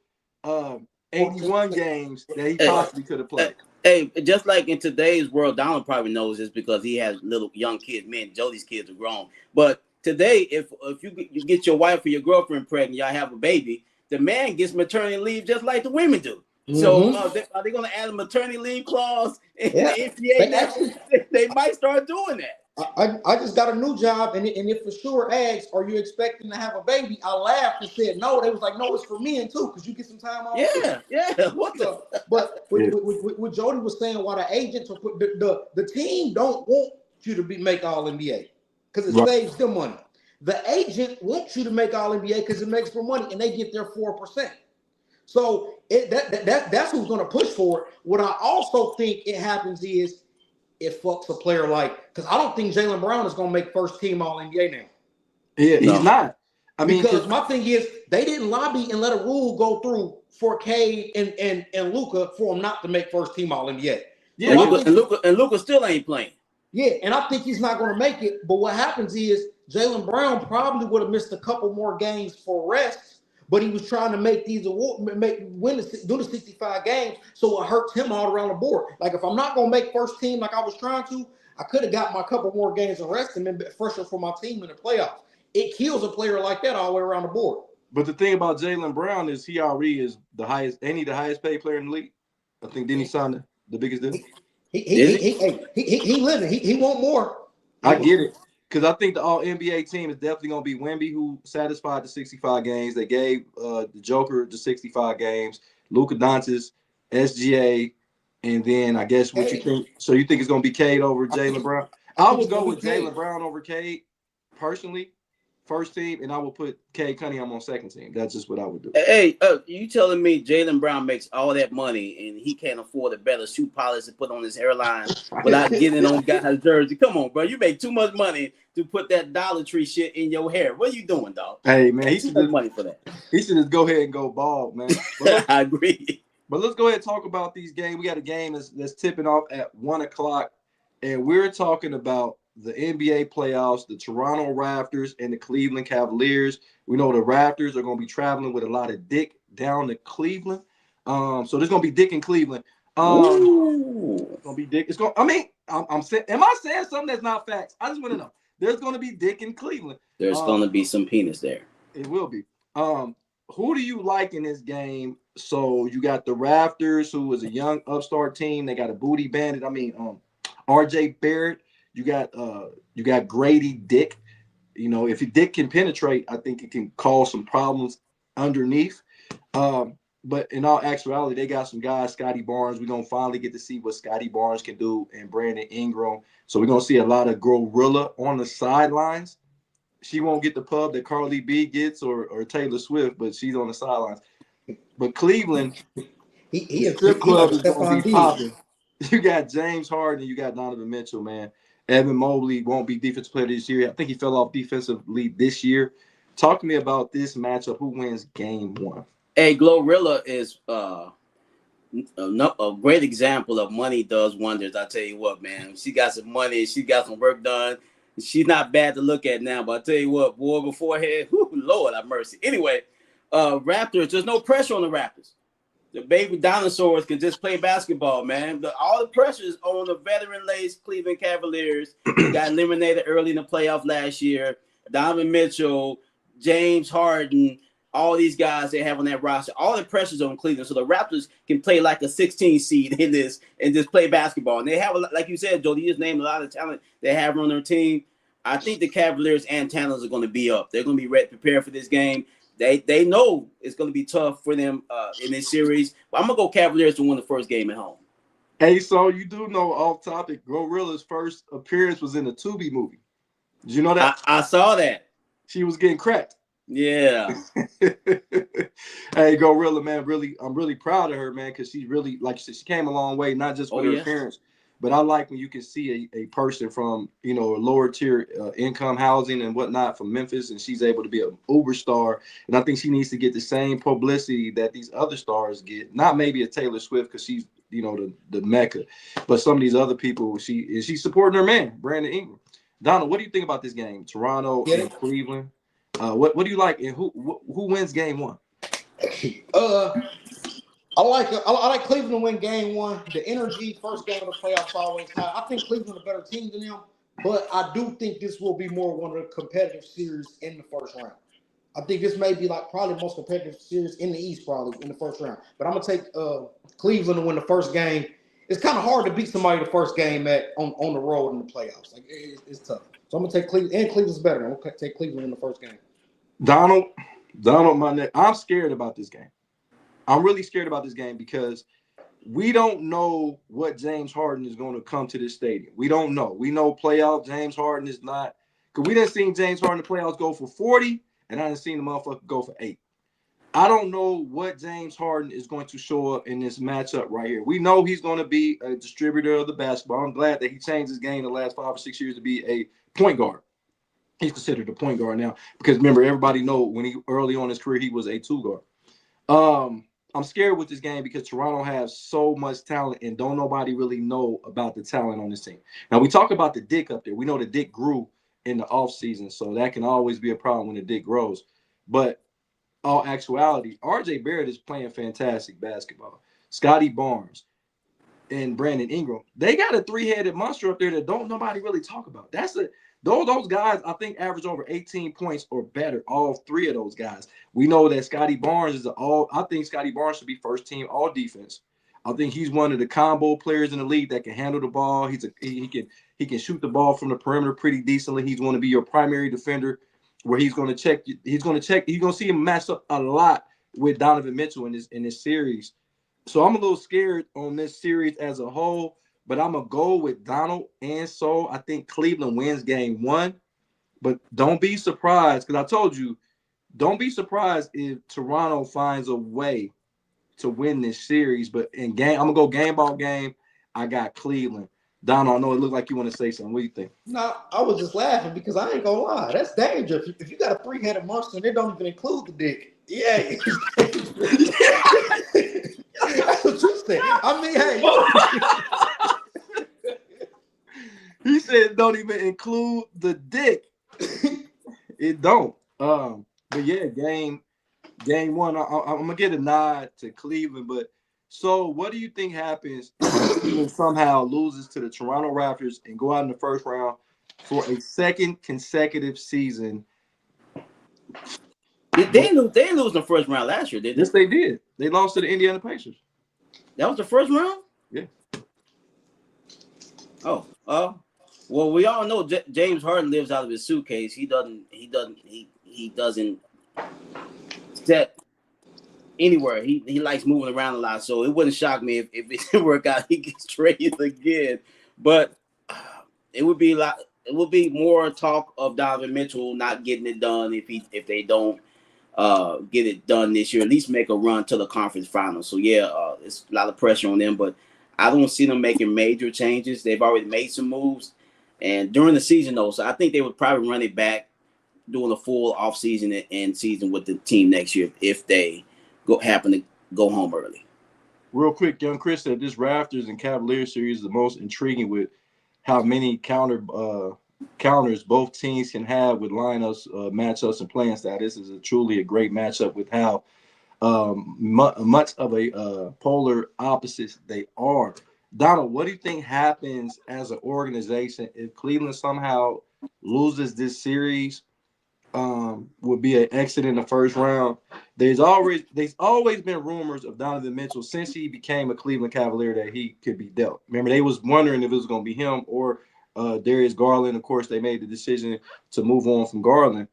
81 games that he possibly could have played. Hey, just like in today's world, Donald probably knows this because he has little young kids. Me and Jody's kids are grown. But today, if you get your wife or your girlfriend pregnant, y'all have a baby, the man gets maternity leave just like the women do. Mm-hmm. So are they going to add a maternity leave clause in the NBA? They might start doing that. I just got a new job, and if for sure asked, are you expecting to have a baby? I laughed and said no. They was like, no, it's for men too, because you get some time off. Yeah. But what Jody was saying, why the agents are the team don't want you to make All NBA because it saves them money. The agent wants you to make All NBA because it makes more money, and they get their 4%. So that's who's going to push for it. What I also think it happens is it fucks a player because I don't think Jaylen Brown is going to make first team All NBA now. Yeah, he's not. Because my thing is they didn't lobby and let a rule go through for Cade and Luka for him not to make first team All NBA. Yeah, and Luka still ain't playing. Yeah, and I think he's not going to make it. But what happens is Jaylen Brown probably would have missed a couple more games for rest. But he was trying to make these do the 65 games, so it hurts him all around the board. Like if I'm not gonna make first team like I was trying to, I could have got my couple more games of rest and been fresher for my team in the playoffs. It kills a player like that all the way around the board. But the thing about Jaylen Brown is he already is the highest paid player in the league. I think didn't he sign the biggest deal? He living. He want more. I get it. Because I think the All-NBA team is definitely going to be Wemby, who satisfied the 65 games. They gave the Joker the 65 games, Luka Doncic, SGA, and then I guess what you think. So you think it's going to be Cade over Jaylen Brown? I would go with Jaylen Brown over Cade, personally, first team, and I would put Cade Cunningham on second team. That's just what I would do. Hey, you telling me Jaylen Brown makes all that money and he can't afford a better shoe polish to put on his hairline without getting on guy's jersey? Come on, bro. You make too much money to put that Dollar Tree shit in your hair. What are you doing, dog? Hey, man, he should have money for that. He should just go ahead and go bald, man. I agree. But let's go ahead and talk about these games. We got a game that's tipping off at 1 o'clock, and we're talking about the NBA playoffs, the Toronto Raptors and the Cleveland Cavaliers. We know the Raptors are going to be traveling with a lot of dick down to Cleveland. So there's going to be dick in Cleveland. It's going to be dick. I'm saying, am I saying something that's not facts? I just want to know. There's going to be dick in Cleveland. There's going to be some penis there. It will be. Who do you like in this game? So you got the Raptors, who is a young upstart team. They got a booty bandit. RJ Barrett. You got Grady Dick. If Dick can penetrate, I think it can cause some problems underneath. But in all actuality, they got some guys, Scotty Barnes. We're going to finally get to see what Scotty Barnes can do, and Brandon Ingram. So we're going to see a lot of Gorilla on the sidelines. She won't get the pub that Carly B gets or Taylor Swift, but she's on the sidelines. But Cleveland, the strip club is going to be popping. You got James Harden, you got Donovan Mitchell, man. Evan Mobley won't be defensive player this year. I think he fell off defensively this year. Talk to me about this matchup. Who wins game 1? Hey, Glorilla is a great example of money does wonders. I tell you what, man. She got some money. She got some work done. She's not bad to look at now, but I tell you what, boy, beforehand, Lord have mercy. Anyway, Raptors, there's no pressure on the Raptors. The baby dinosaurs can just play basketball, man. All the pressure is on the veteran-laced Cleveland Cavaliers. They got eliminated early in the playoff last year. Donovan Mitchell, James Harden, all these guys they have on that roster. All the pressure's on Cleveland. So the Raptors can play like a 16 seed in this and just play basketball. And they have, like you said, Jody, you just named a lot of talent they have on their team. I think the Cavaliers and Tanners are going to be up. They're going to be ready, prepared for this game. They know it's going to be tough for them in this series. But I'm going to go Cavaliers to win the first game at home. Hey, so you do know off topic, Gorilla's first appearance was in the Tubi movie. Did you know that? I saw that. She was getting cracked. Yeah. Hey, Gorilla, man, I'm really proud of her, man, because she really, like you said, she came a long way, not just with her appearance, but I like when you can see a person from, a lower tier income housing and whatnot from Memphis, and she's able to be an Uber star. And I think she needs to get the same publicity that these other stars get. Not maybe a Taylor Swift because she's, the Mecca, but some of these other people, she's supporting her man, Brandon Ingram. Donald, what do you think about this game, Toronto and Cleveland? What do you like, and who wins game one? I like Cleveland to win game one. The energy, first game of the playoffs, always high. I think Cleveland a better team than them, but I do think this will be more one of the competitive series in the first round. I think this may be like probably the most competitive series in the East, probably in the first round. But I'm gonna take Cleveland to win the first game. It's kind of hard to beat somebody the first game on the road in the playoffs. Like it's tough. So I'm gonna take Cleveland, and Cleveland's better. I'm gonna take Cleveland in the first game. Donald, my neck. I'm scared about this game. I'm really scared about this game because we don't know what James Harden is going to come to this stadium. We don't know. We know playoff James Harden is not, because we done seen James Harden in the playoffs go for 40, and I done seen the motherfucker go for 8. I don't know what James Harden is going to show up in this matchup right here. We know he's going to be a distributor of the basketball. I'm glad that he changed his game the last 5 or 6 years to be a point guard. He's considered a point guard now because remember, everybody know when he early on in his career he was a 2 guard. I'm scared with this game because Toronto has so much talent and don't nobody really know about the talent on this team. Now we talk about the dick up there. We know the dick grew in the offseason, so that can always be a problem when the dick grows. But all actuality, RJ Barrett is playing fantastic basketball. Scotty Barnes and Brandon Ingram, they got a 3-headed monster up there that don't nobody really talk about. Those guys, I think, average over 18 points or better. All 3 of those guys. We know that Scotty Barnes I think Scotty Barnes should be first team all defense. I think he's one of the combo players in the league that can handle the ball. He can shoot the ball from the perimeter pretty decently. He's going to be your primary defender, where he's going to check. You're going to see him match up a lot with Donovan Mitchell in this series. So I'm a little scared on this series as a whole. But I'm going to go with Donald and Sol. I think Cleveland wins game one. But don't be surprised, because I told you, don't be surprised if Toronto finds a way to win this series. But I'm going to go game ball game. I got Cleveland. Donald, I know it looked like you want to say something. What do you think? No, I was just laughing because I ain't going to lie. That's dangerous. If you got a 3-headed monster and it don't even include the dick. Yeah. That's what you said. I mean, hey. He said it don't even include the dick. It don't. But yeah, game one, I'm gonna get a nod to Cleveland. But so, what do you think happens if Cleveland somehow loses to the Toronto Raptors and go out in the first round for a second consecutive season? They lose the first round last year, didn't they? Yes, they did. They lost to the Indiana Pacers. That was the first round? Yeah. Oh, well, we all know James Harden lives out of his suitcase. He doesn't step anywhere. He likes moving around a lot. So it wouldn't shock me if it didn't work out. He gets traded again. But it would be more talk of Donovan Mitchell not getting it done if they don't get it done this year. At least make a run to the conference finals. So yeah, it's a lot of pressure on them, but I don't see them making major changes. They've already made some moves. And during the season, though, so I think they would probably run it back, doing a full offseason and season with the team next year if they happen to go home early. Real quick, Young Chris said this Raptors and Cavaliers series is the most intriguing with how many counters both teams can have with lineups, matchups, and playing style. This is truly a great matchup with how much of a polar opposites they are. Donald, what do you think happens as an organization if Cleveland somehow loses this series? Would be an exit in the first round. There's always been rumors of Donovan Mitchell since he became a Cleveland Cavalier that he could be dealt. Remember, they was wondering if it was going to be him or Darius Garland. Of course, they made the decision to move on from Garland.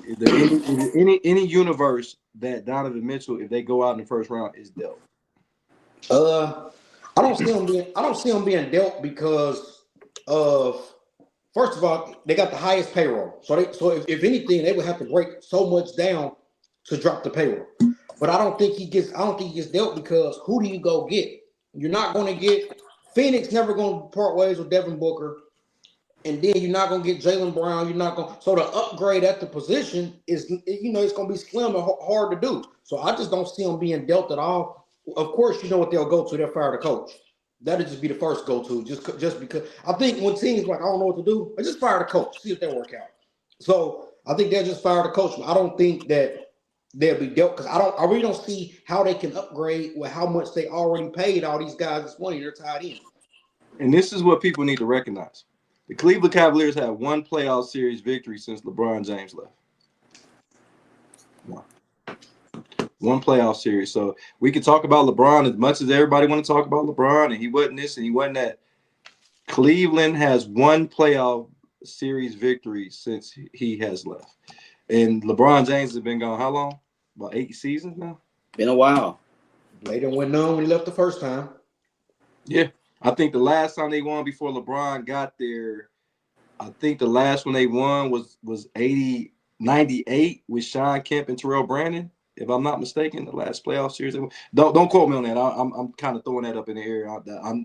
Is there any universe that Donovan Mitchell, if they go out in the first round, is dealt? I don't see them being dealt because of, first of all, they got the highest payroll. So if anything, they would have to break so much down to drop the payroll. But I don't think he gets dealt because who do you go get? You're not going to get Phoenix. Never going to part ways with Devin Booker, and then you're not going to get Jaylen Brown. You're not going. So the upgrade at the position is, it's going to be slim and hard to do. So I just don't see them being dealt at all. Of course, you know what they'll go to. They'll fire the coach. That'll just be the first go-to, just because I think when teams like I don't know what to do, I just fire the coach, see if they work out. So I think they'll just fire the coach. I don't think that they'll be dealt because I really don't see how they can upgrade with how much they already paid all these guys this money. They're tied in. And this is what people need to recognize: the Cleveland Cavaliers have one playoff series victory since LeBron James left. One playoff series. So we can talk about LeBron as much as everybody want to talk about LeBron, and he wasn't this and he wasn't that. Cleveland has one playoff series victory since he has left. And LeBron James has been gone how long? About 8 seasons now? Been a while. They didn't win none when he left the first time. Yeah. I think the last time they won before LeBron got there, I think the last one they won was 98 with Sean Kemp and Terrell Brandon. If I'm not mistaken, the last playoff series. Don't quote me on that. I'm kind of throwing that up in the air.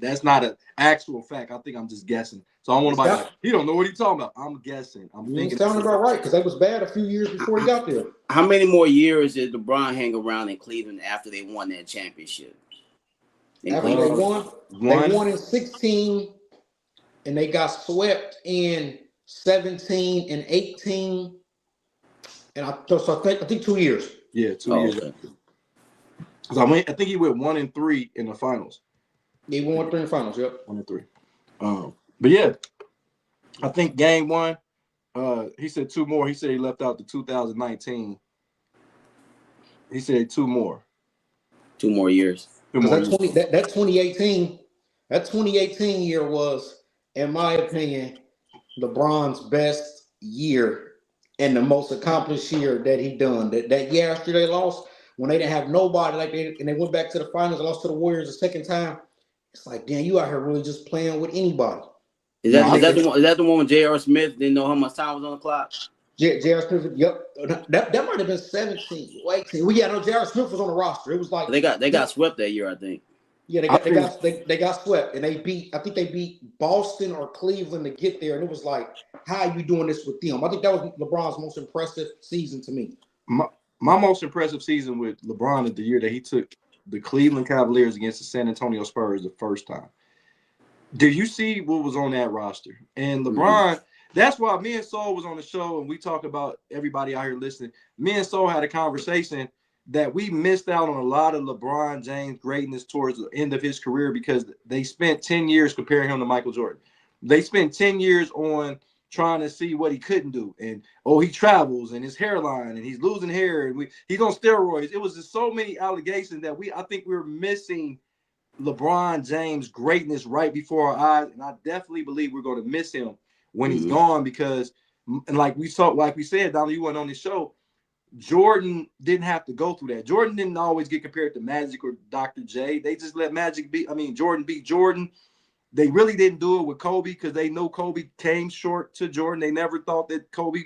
That's not an actual fact. I think I'm just guessing. So I don't want to he don't know what he's talking about. I'm guessing. I'm thinking. Sounding about right because that was bad a few years before he got there. How many more years did LeBron hang around in Cleveland after they won that championship? After they won in 16, and they got swept in 17 and 18, and I think 2 years. Yeah, 2 years. Okay. I think he went 1 and 3 in the finals. He won 1 and 3 in the finals. Yep, 1 and 3. But yeah, I think game one. He said 2 more. He said he left out the 2019. He said 2 more. 2 more years. That 2018 year was, in my opinion, LeBron's best year and the most accomplished year that he done. That year after they lost, when they didn't have nobody, and they went back to the finals and lost to the Warriors the second time, it's like, damn, you out here really just playing with anybody. Is that the one when J.R. Smith didn't know how much time was on the clock? J.R. Smith, yep. That might have been 17 or 18. Well, yeah, no, J.R. Smith was on the roster. It was like they got swept that year, I think. Yeah, they got swept, and they beat Boston or Cleveland to get there, and it was like, how are you doing this with them? I think that was LeBron's most impressive season to me. My most impressive season with LeBron is the year that he took the Cleveland Cavaliers against the San Antonio Spurs the first time. Did you see what was on that roster? And LeBron, that's why me and Saul was on the show, and we talk about everybody out here listening. Me and Saul had a conversation that we missed out on a lot of LeBron James' greatness towards the end of his career because they spent 10 years comparing him to Michael Jordan. They spent 10 years on trying to see what he couldn't do. And, he travels and his hairline and he's losing hair and he's on steroids. It was just so many allegations that I think we were missing LeBron James' greatness right before our eyes. And I definitely believe we're going to miss him when he's gone because, and like we said, Donald, you weren't on the show, Jordan didn't have to go through that. Jordan didn't always get compared to Magic or Dr. J. They just let Jordan beat Jordan. They really didn't do it with Kobe because they know Kobe came short to Jordan. They never thought that Kobe,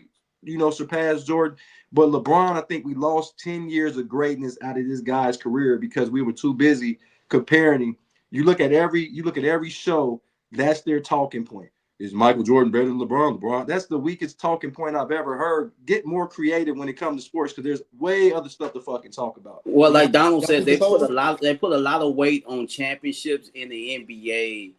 surpassed Jordan. But LeBron, I think we lost 10 years of greatness out of this guy's career because we were too busy comparing him. You look at every show, that's their talking point. Is Michael Jordan better than LeBron? LeBron, that's the weakest talking point I've ever heard. Get more creative when it comes to sports because there's way other stuff to fucking talk about. Well, like Donald said, they put a lot of weight on championships in the NBA.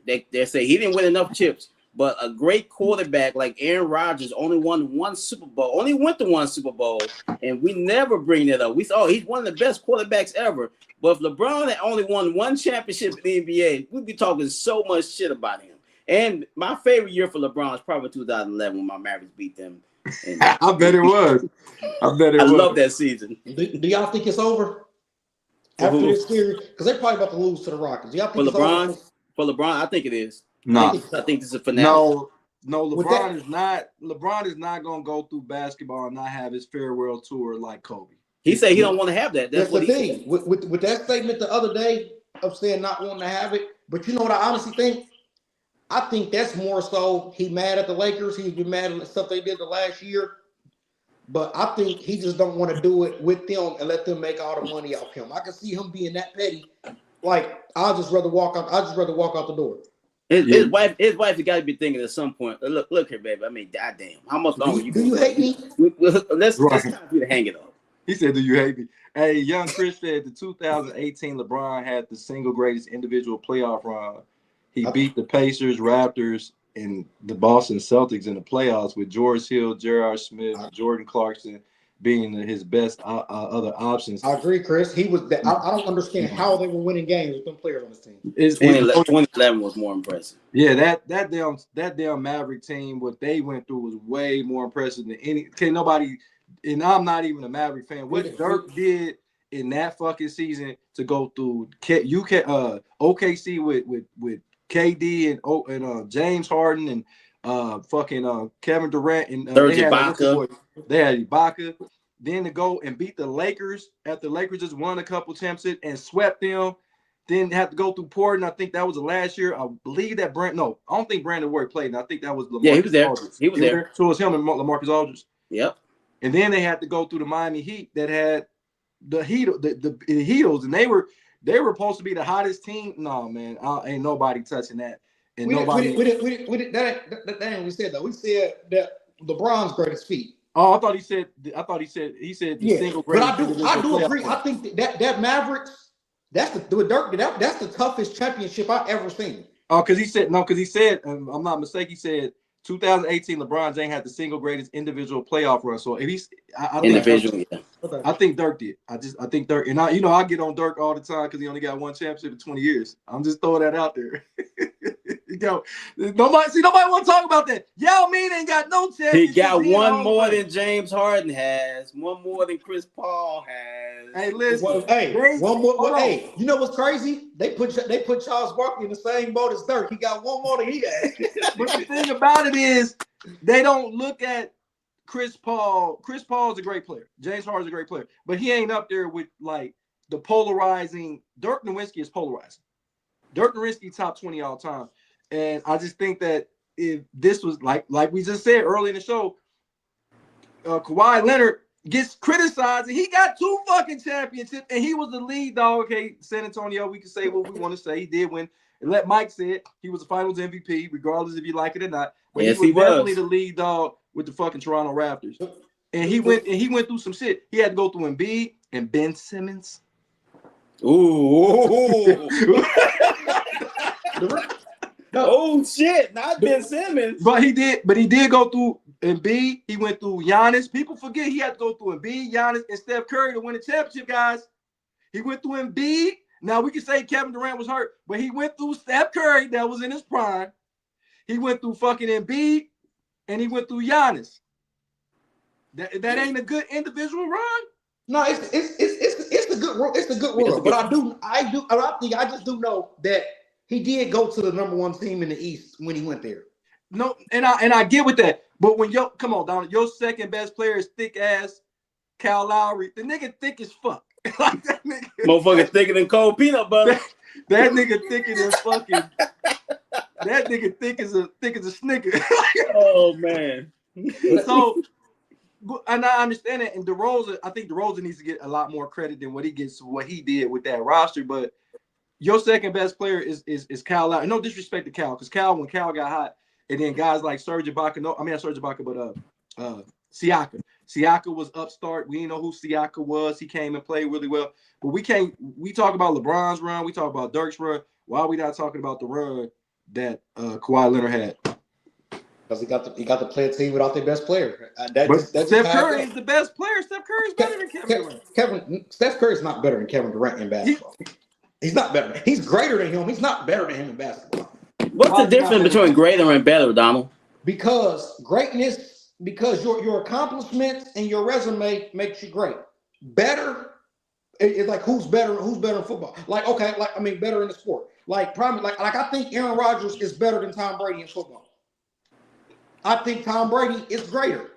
They say he didn't win enough chips, but a great quarterback like Aaron Rodgers only won 1 Super Bowl, only went to 1 Super Bowl, and we never bring that up. We say, he's one of the best quarterbacks ever. But if LeBron had only won 1 championship in the NBA, we'd be talking so much shit about him. And my favorite year for LeBron is probably 2011 when my Mavericks beat them. And I bet it was. I love that season. Do y'all think it's over after this series? Because they're probably about to lose to the Rockets. Do y'all think for LeBron, I think it is. No, I think this is a finale. No, LeBron is not. LeBron is not going to go through basketball and not have his farewell tour like Kobe. He said he don't want to have that. That's what the thing. With that statement the other day, upset not wanting to have it. But you know what I honestly think? I think that's more so he mad at the Lakers. He's been mad at the stuff they did the last year. But I think he just don't want to do it with them and let them make all the money off him. I can see him being that petty. Like, I'd just rather walk out the door. His wife has got to be thinking at some point. Look here, baby. I mean, goddamn, how much longer Do you hate me? Let's time for you to hang it up. He said, "Do you hate me?" Hey, young Chris said the 2018 LeBron had the single greatest individual playoff run. He beat the Pacers, Raptors, and the Boston Celtics in the playoffs with George Hill, J.R. Smith, Jordan Clarkson being his best other options. I agree, Chris. He was. I don't understand how they were winning games with them players on this team. 2011 was more impressive. Yeah, that damn Maverick team, what they went through was way more impressive than any. Can nobody? And I'm not even a Maverick fan. What Dirk did in that fucking season to go through OKC with KD and James Harden and Kevin Durant and they had Ibaka. Then to go and beat the Lakers after the Lakers just won a couple championships and swept them. Then have to go through Portland. I think that was the last year. I believe that I don't think Brandon Ward played. And I think that was LaMarcus he was there. Aldridge. He was there. So it was him and LaMarcus Aldridge. Yep. And then they had to go through the Miami Heat that had the Heatles, and they were supposed to be the hottest team. No, man, ain't nobody touching that. And we said that. We said that LeBron's greatest feat. Oh, I thought he said the single greatest. But I do agree. I think that Mavericks, that's the toughest championship I ever seen. Oh, because he said, I'm not mistaken, he said 2018 LeBron James had the single greatest individual playoff run. So if he's I think Dirk did. I think Dirk, and I get on Dirk all the time because he only got one championship in 20 years. I'm just throwing that out there. Nobody want to talk about that. Yao Ming ain't got no championship. He got one more than James Harden has, one more than Chris Paul has. Hey, listen. One more. Hey, you know what's crazy? They put Charles Barkley in the same boat as Dirk. He got one more than he has. But the thing about it is, they don't look at Chris Paul. Chris Paul is a great player. James Harden is a great player, but he ain't up there with like the polarizing. Dirk Nowitzki is polarizing. Dirk Nowitzki top 20 all time. And I just think that if this was like we just said early in the show, Kawhi Leonard gets criticized and he got 2 fucking championships and he was the lead dog. Okay, San Antonio, we can say what we want to say. He did win. And let Mike say it, he was the finals MVP, regardless if you like it or not. But yes, he was definitely the lead dog with the fucking Toronto Raptors. And he went through some shit. He had to go through Embiid and Ben Simmons. Ooh. Oh shit, not Ben Simmons. But he did go through Embiid. He went through Giannis. People forget he had to go through Embiid, Giannis, and Steph Curry to win the championship, guys. He went through Embiid. Now we can say Kevin Durant was hurt, but he went through Steph Curry that was in his prime. He went through fucking Embiid, and he went through Giannis. That ain't a good individual run. No, it's a good run. It's a good run. But I just do know that he did go to the number 1 team in the East when he went there. No, and I get with that. But when come on, Donald, your second best player is thick ass Kyle Lowry. The nigga thick as fuck. Like that nigga, motherfucker thicker than cold peanut butter. That nigga thicker than fucking. That nigga thick as a Snicker. Oh man. So, and I understand it. And DeRozan, I think DeRozan needs to get a lot more credit than what he gets for what he did with that roster. But your second best player is Kyle Lowry. No disrespect to Cal, because when Cal got hot, and then guys like Serge Ibaka, but Siaka was upstart. We didn't know who Siaka was. He came and played really well. But we talk about LeBron's run, we talk about Dirk's run. Why are we not talking about the run that Kawhi Leonard had? Because he got to play a team without their best player. Steph Curry is the best player. Steph Curry is better than Kevin Durant. Steph Curry is not better than Kevin Durant in basketball. He's not better. He's greater than him. He's not better than him in basketball. What's the difference between greater and better, Donald? Because greatness, your accomplishments and your resume makes you great. Better is like who's better in football. Better in the sport. I think Aaron Rodgers is better than Tom Brady in football. I think Tom Brady is greater.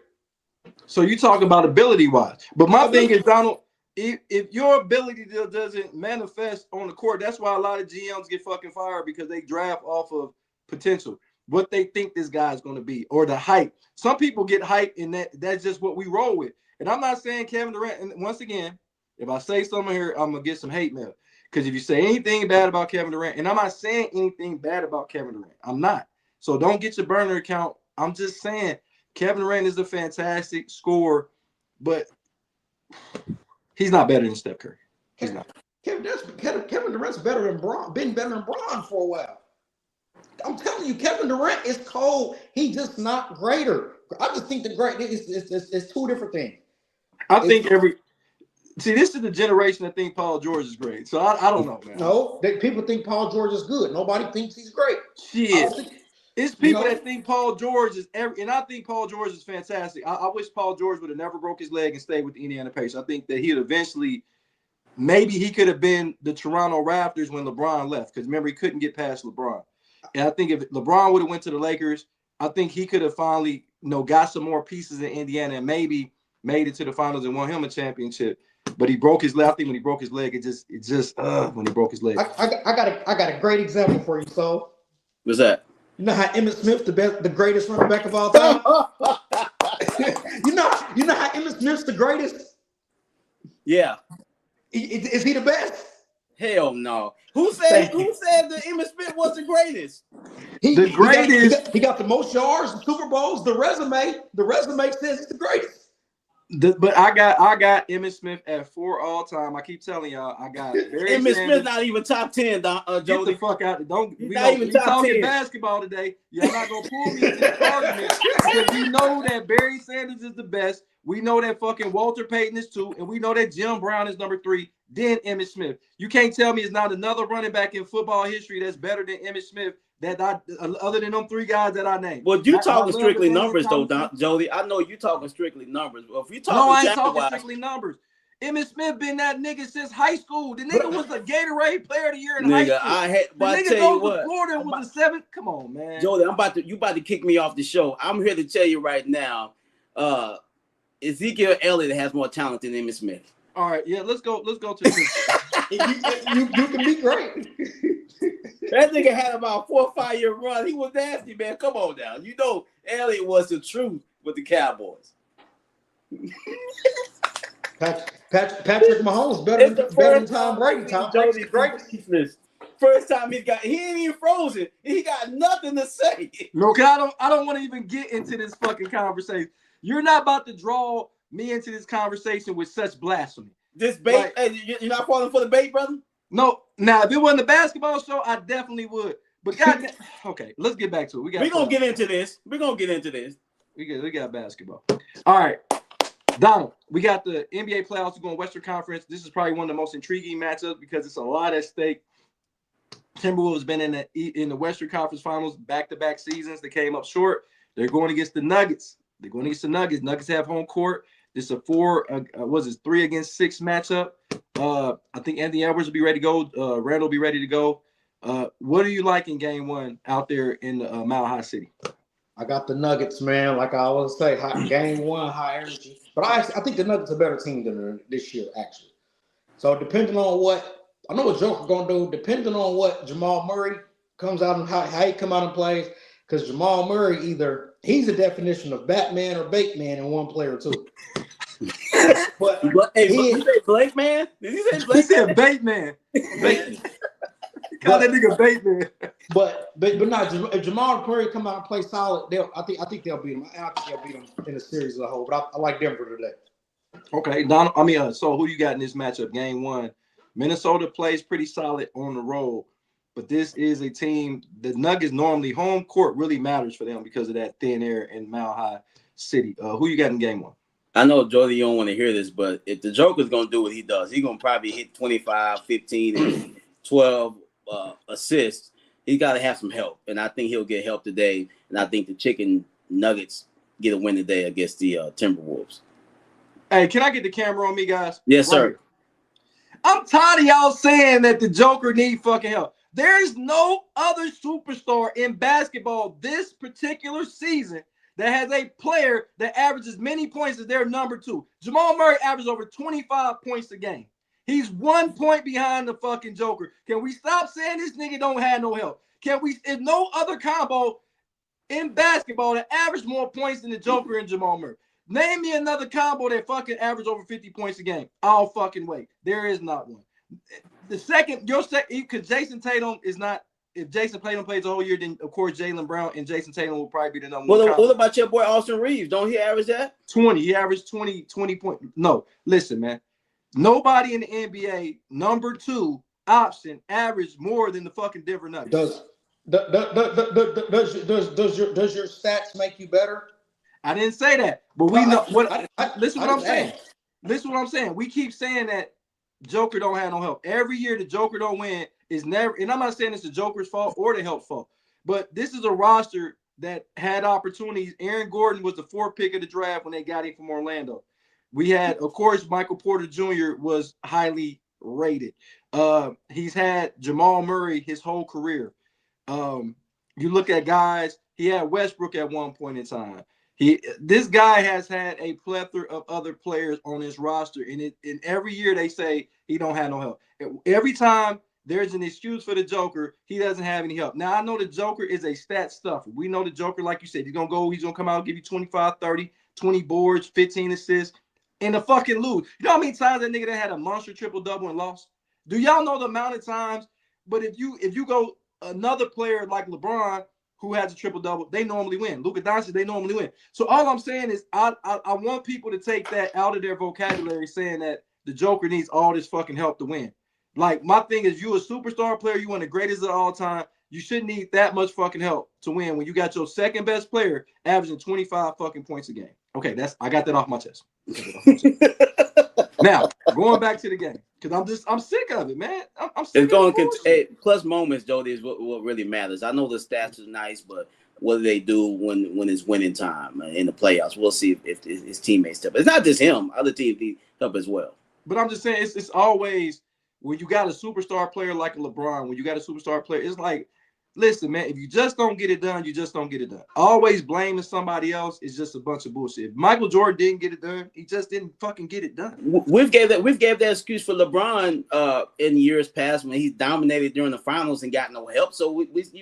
So you talk about ability wise, but my thing is, Donald, if your ability doesn't manifest on the court, that's why a lot of GMs get fucking fired because they draft off of potential, what they think this guy's going to be, or the hype. Some people get hype, and that's just what we roll with. And I'm not saying Kevin Durant. And once again, if I say something here, I'm gonna get some hate mail. Because if you say anything bad about Kevin Durant, and I'm not saying anything bad about Kevin Durant, I'm not. So don't get your burner account. I'm just saying Kevin Durant is a fantastic scorer, but he's not better than Steph Curry. He's not. Kevin Durant's better than Bron. Been better than Bron for a while. I'm telling you, Kevin Durant is cold. He's just not greater. I just think the great it's two different things. This is the generation that think Paul George is great. So I don't know, man. No, people think Paul George is good. Nobody thinks he's great. Shit. It's people that think Paul George is and I think Paul George is fantastic. I wish Paul George would have never broke his leg and stayed with the Indiana Pacers. I think that he'd eventually, maybe he could have been the Toronto Raptors when LeBron left. Because remember, he couldn't get past LeBron. And I think if LeBron would have went to the Lakers, I think he could have finally, got some more pieces in Indiana and maybe made it to the finals and won him a championship. But he broke his leg. I think when he broke his leg, when he broke his leg. I got a great example for you, so. What's that? You know how Emmitt Smith, the greatest running back of all time? you know how Emmitt Smith's the greatest? Yeah. Is he the best? Hell no. Who said that Emmitt Smith was the greatest? He got the most yards, the Super Bowls, the resume says he's the greatest. But I got Emmitt Smith at 4 all time. I keep telling y'all, I got Emmitt Smith not even top 10. Get the fuck out! We talking basketball today. Y'all not gonna pull me into this argument because we know that Barry Sanders is the best. We know that fucking Walter Payton is 2, and we know that Jim Brown is number 3. Then Emmitt Smith. You can't tell me it's not another running back in football history that's better than Emmitt Smith. Other than them 3 guys that I named. Well, you talking strictly numbers though, Jody. I know you talking strictly numbers. Well, if you talking, I ain't talking strictly numbers. Emmitt Smith been that nigga since high school. The nigga was a Gatorade Player of the Year in high school. The nigga goes to Florida and was the 7th. Come on, man. Jody, you about to kick me off the show. I'm here to tell you right now. Ezekiel Elliott has more talent than Emmitt Smith. All right, yeah, let's go to this. you can be great. That nigga had about 4 or 5 year run. He was nasty, man. Come on now. You know Elliott was the truth with the Cowboys. Patrick Mahomes better than Tom Brady. Tom Brady's great. First time he ain't even frozen. He got nothing to say. No, cause I don't want to even get into this fucking conversation. You're not about to draw me into this conversation with such blasphemy. This bait, you're not falling for the bait, brother? No. Now, if it wasn't a basketball show, I definitely would. But goddamn, okay, let's get back to it. We're gonna get into this. We got basketball. All right, Donald, we got the NBA playoffs going Western Conference. This is probably one of the most intriguing matchups because it's a lot at stake. Timberwolves been in the Western Conference Finals back-to-back seasons. They came up short. They're going against the Nuggets. Nuggets have home court. This is a 3 against 6 matchup. I think Anthony Edwards will be ready to go. Randall will be ready to go. What do you like in game 1 out there in Mile High City? I got the Nuggets, man. Like I always say, game 1, high energy. But I think the Nuggets are a better team than this year, actually. So depending on what – I know what Joker going to do. Depending on what Jamal Murray comes out and how he come out and plays, because Jamal Murray he's the definition of Batman or Bateman in one player too. But did you say Blake man? Did you say Blake? He said Bateman. Call that nigga Bateman. But not if Jamal Murray come out and play solid, I think they'll beat him. I think they'll beat him in the series as a whole. But I like Denver today. Okay, so who you got in this matchup? Game 1, Minnesota plays pretty solid on the road. But this is a team, the Nuggets normally home court really matters for them because of that thin air in Mile High City. Who you got in game 1? I know, Jody, you don't want to hear this, but if the Joker's going to do what he does, he's going to probably hit 25, 15, and 12 assists. He's got to have some help, and I think he'll get help today. And I think the Chicken Nuggets get a win today against the Timberwolves. Hey, can I get the camera on me, guys? Yes, sir. Right. I'm tired of y'all saying that the Joker need fucking help. There's no other superstar in basketball this particular season that has a player that averages many points as their number 2. Jamal Murray averages over 25 points a game. He's 1 point behind the fucking Joker. Can we stop saying this nigga don't have no help? Can we? If no other combo in basketball that average more points than the Joker and Jamal Murray. Name me another combo that fucking average over 50 points a game. I'll fucking wait. There is not one. The second, because Jason Tatum is not. If Jason Tatum plays the whole year, then of course Jaylen Brown and Jason Tatum will probably be the number one. What about your boy Austin Reeves? Don't he average that? 20. He averaged 20 points. No, listen, man. Nobody in the NBA number 2 option averaged more than the fucking Denver Nuggets. Does your stats make you better? I didn't say that, but we know what. Listen what I'm saying. Listen what I'm saying. We keep saying that Joker don't have no help. Every year the Joker don't win is never. And I'm not saying it's the Joker's fault or the help fault, but this is a roster that had opportunities. Aaron Gordon was the 4th pick of the draft when they got him from Orlando. We had, of course, Michael Porter Jr. was highly rated. He's had Jamal Murray his whole career. You look at guys, he had Westbrook at one point in time. This guy has had a plethora of other players on his roster, and every year they say he don't have no help. Every time there's an excuse for the Joker, he doesn't have any help. Now, I know the Joker is a stat stuffer. We know the Joker, like you said, he's going to come out and give you 25, 30, 20 boards, 15 assists, and the fucking lose. You know how many times that nigga that had a monster triple-double and lost? Do y'all know the amount of times? But if you go another player like LeBron, who has a triple-double, they normally win. Luka Doncic, they normally win. So all I'm saying is I want people to take that out of their vocabulary, saying that the Joker needs all this fucking help to win. Like, my thing is, you a superstar player, you one of the greatest of all time, you shouldn't need that much fucking help to win when you got your second best player averaging 25 fucking points a game. Okay, I got that off my chest. Now, going back to the game, because I'm sick of it, man. I'm sick of it. Plus moments, Jody, is what really matters. I know the stats are nice, but what do they do when it's winning time in the playoffs? We'll see if his teammates step. It's not just him; other teams need help as well. But I'm just saying, it's always when you got a superstar player like a LeBron, when you got a superstar player, it's like, listen, man, if you just don't get it done, you just don't get it done. Always blaming somebody else is just a bunch of bullshit. If Michael Jordan didn't get it done, he just didn't fucking get it done. We've gave that excuse for LeBron in years past when he's dominated during the finals and got no help. So it's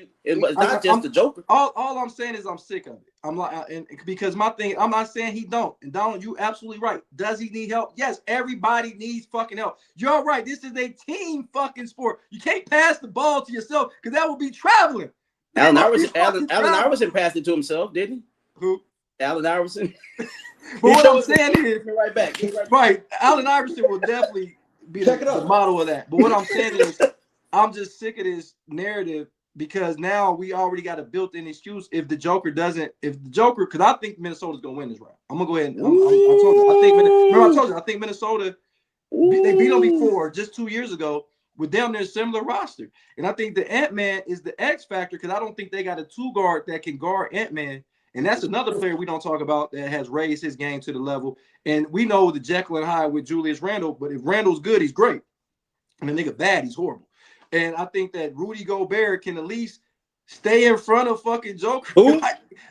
not just the Joker. All I'm saying is I'm sick of it. I'm like, and because my thing, I'm not saying he don't. And Donald, you absolutely right. Does he need help? Yes, everybody needs fucking help. You're right. This is a team fucking sport. You can't pass the ball to yourself because that would be traveling. Allen Iverson passed it to himself, didn't he? Who? Allen Iverson. But what I'm saying is, right back. Right. Allen Iverson will definitely be the model of that. But what I'm saying is, I'm just sick of this narrative because now we already got a built-in excuse if the Joker, because I think Minnesota's gonna win this round. I'm gonna go ahead and I think Minnesota. They beat them before just 2 years ago with them. They're a similar roster, and I think the Ant-Man is the X factor because I don't think they got a 2-guard that can guard Ant-Man. And that's another player we don't talk about that has raised his game to the level. And we know the Jekyll and Hyde with Julius Randle, but if Randle's good, he's great. And the nigga bad, he's horrible. And I think that Rudy Gobert can at least stay in front of fucking Joker. Who?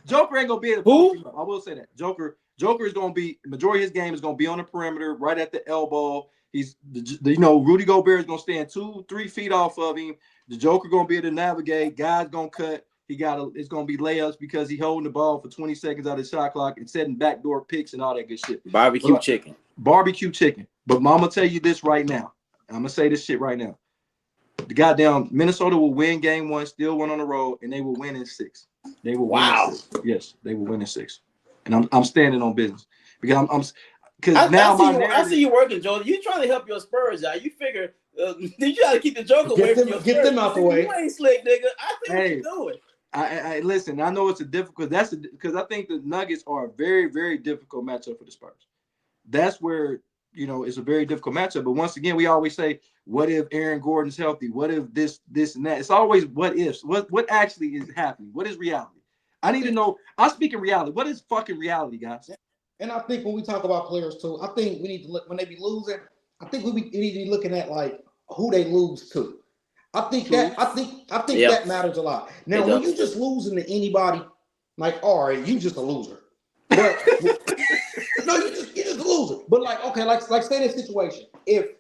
Joker ain't gonna be able to post him up. I will say that. Joker is gonna be majority of his game is gonna be on the perimeter, right at the elbow. He's Rudy Gobert is gonna stand 2-3 feet off of him. The Joker gonna be able to navigate. Guys gonna cut. It's gonna be layups because he holding the ball for 20 seconds out of the shot clock and setting backdoor picks and all that good shit. Barbecue chicken. But I'm gonna tell you this right now. I'm gonna say this shit right now. The goddamn Minnesota will win game 1, still win on the road, and they will win in 6. They will win in 6. Yes, they will win in 6. And I'm standing on business because I see you working, Joe. You trying to help your Spurs out. You figure you try to keep the Joker away from your Spurs. Get them out the way. You ain't slick, nigga. I think what you're doing. I listen. I know it's a difficult. Because I think the Nuggets are a very, very difficult matchup for the Spurs. That's where it's a very difficult matchup. But once again, we always say, "What if Aaron Gordon's healthy? What if this, and that?" It's always what ifs. What actually is happening? What is reality? I need to know. I speak in reality. What is fucking reality, guys? And I think when we talk about players too, I think we need to look when they be losing. I think we need to be looking at like who they lose to. I think that matters a lot. Now, when you just losing to anybody, Like, all right, you just a loser. But no, you just a loser. But like, okay, like say this situation. If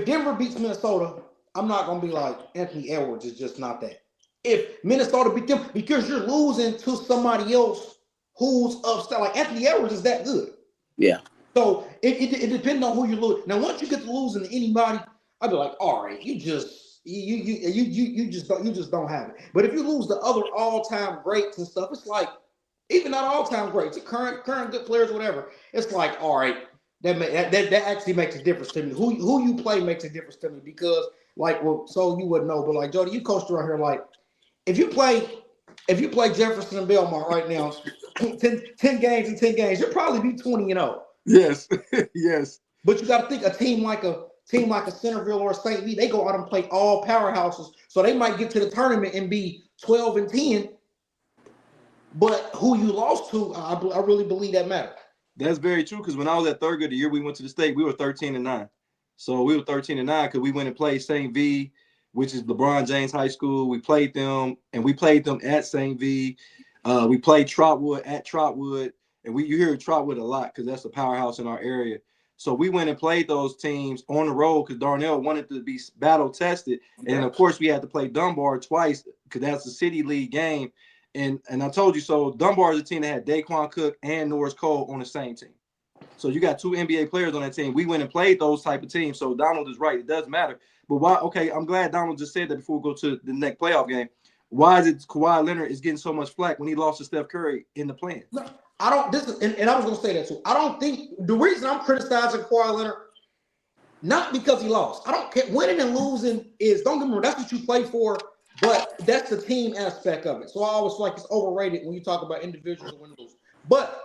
Denver beats Minnesota, I'm not gonna be like Anthony Edwards is just not that. If Minnesota beat them, because you're losing to somebody else who's upset, like Anthony Edwards is that good. Yeah. So it depends on who you lose. Now, once you get to losing to anybody, I'd be like, all right, you just don't have it. But if you lose the other all-time greats and stuff, it's like even not all-time greats, current good players, whatever. It's like, all right, that actually makes a difference to me. Who you play makes a difference to me because, like, well, so you wouldn't know, but like Jody, you coached around here. Like, if you play Jefferson and Belmont right now, 10 games in 10 games, you'll probably be 20-0. Yes, yes. But you got to think a team like a Centerville or a St. V, they go out and play all powerhouses, so they might get to the tournament and be 12-10. But who you lost to, I really believe that matters. That's very true. Because when I was at third grade, the year we went to the state, we were 13-9. So we were 13-9 because we went and played St. V, which is LeBron James High School. We played them, and we played them at St. V. We played Trotwood at Trotwood. And you hear Trotwood a lot because that's a powerhouse in our area. So we went and played those teams on the road because Darnell wanted to be battle tested. And of course, we had to play Dunbar twice because that's a city league game. And I told you so. Dunbar is a team that had Daquan Cook and Norris Cole on the same team. So you got 2 NBA players on that team. We went and played those type of teams. So Donald is right. It does matter. But why? Okay, I'm glad Donald just said that before we go to the next playoff game. Why is it Kawhi Leonard is getting so much flack when he lost to Steph Curry in the play-in? No, I don't. And I was going to say that too. I don't think the reason I'm criticizing Kawhi Leonard, not because he lost. I don't care. Winning and losing is, don't get me wrong, that's what you play for, but that's the team aspect of it. So I always feel like it's overrated when you talk about individuals win and lose. But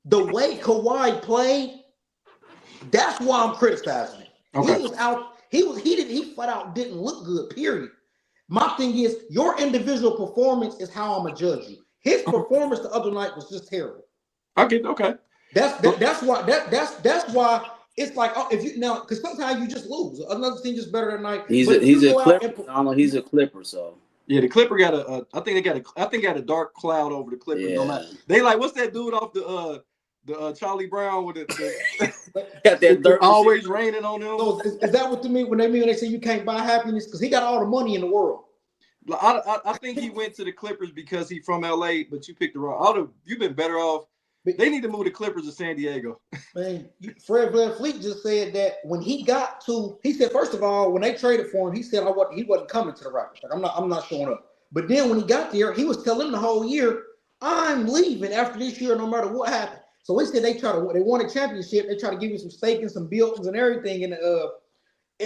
the way Kawhi played, that's why I'm criticizing him. Okay. He was out. He flat out didn't look good. Period. My thing is, your individual performance is how I'm gonna judge you. His performance the other night was just terrible. Okay. That's why it's like, oh, if you now, because sometimes you just lose. Another team just better than night. He's a Clipper. I don't know. He's a Clipper, so. Yeah, the Clipper got I think got a dark cloud over the Clippers. Yeah. They like, what's that dude off the Charlie Brown with the got that dirt always raining on him? So is that what they mean when they say you can't buy happiness? Because he got all the money in the world. I think he went to the Clippers because he's from LA, but you picked the wrong. You've been better off. They need to move the Clippers to San Diego. Man, Fred VanVleet just said that when he said, first of all, when they traded for him, he said he wasn't coming to the Raptors. Like, I'm not showing up. But then when he got there, he was telling them the whole year, I'm leaving after this year, no matter what happened. So he said they won a championship. They try to give you some steak and some buildings and everything in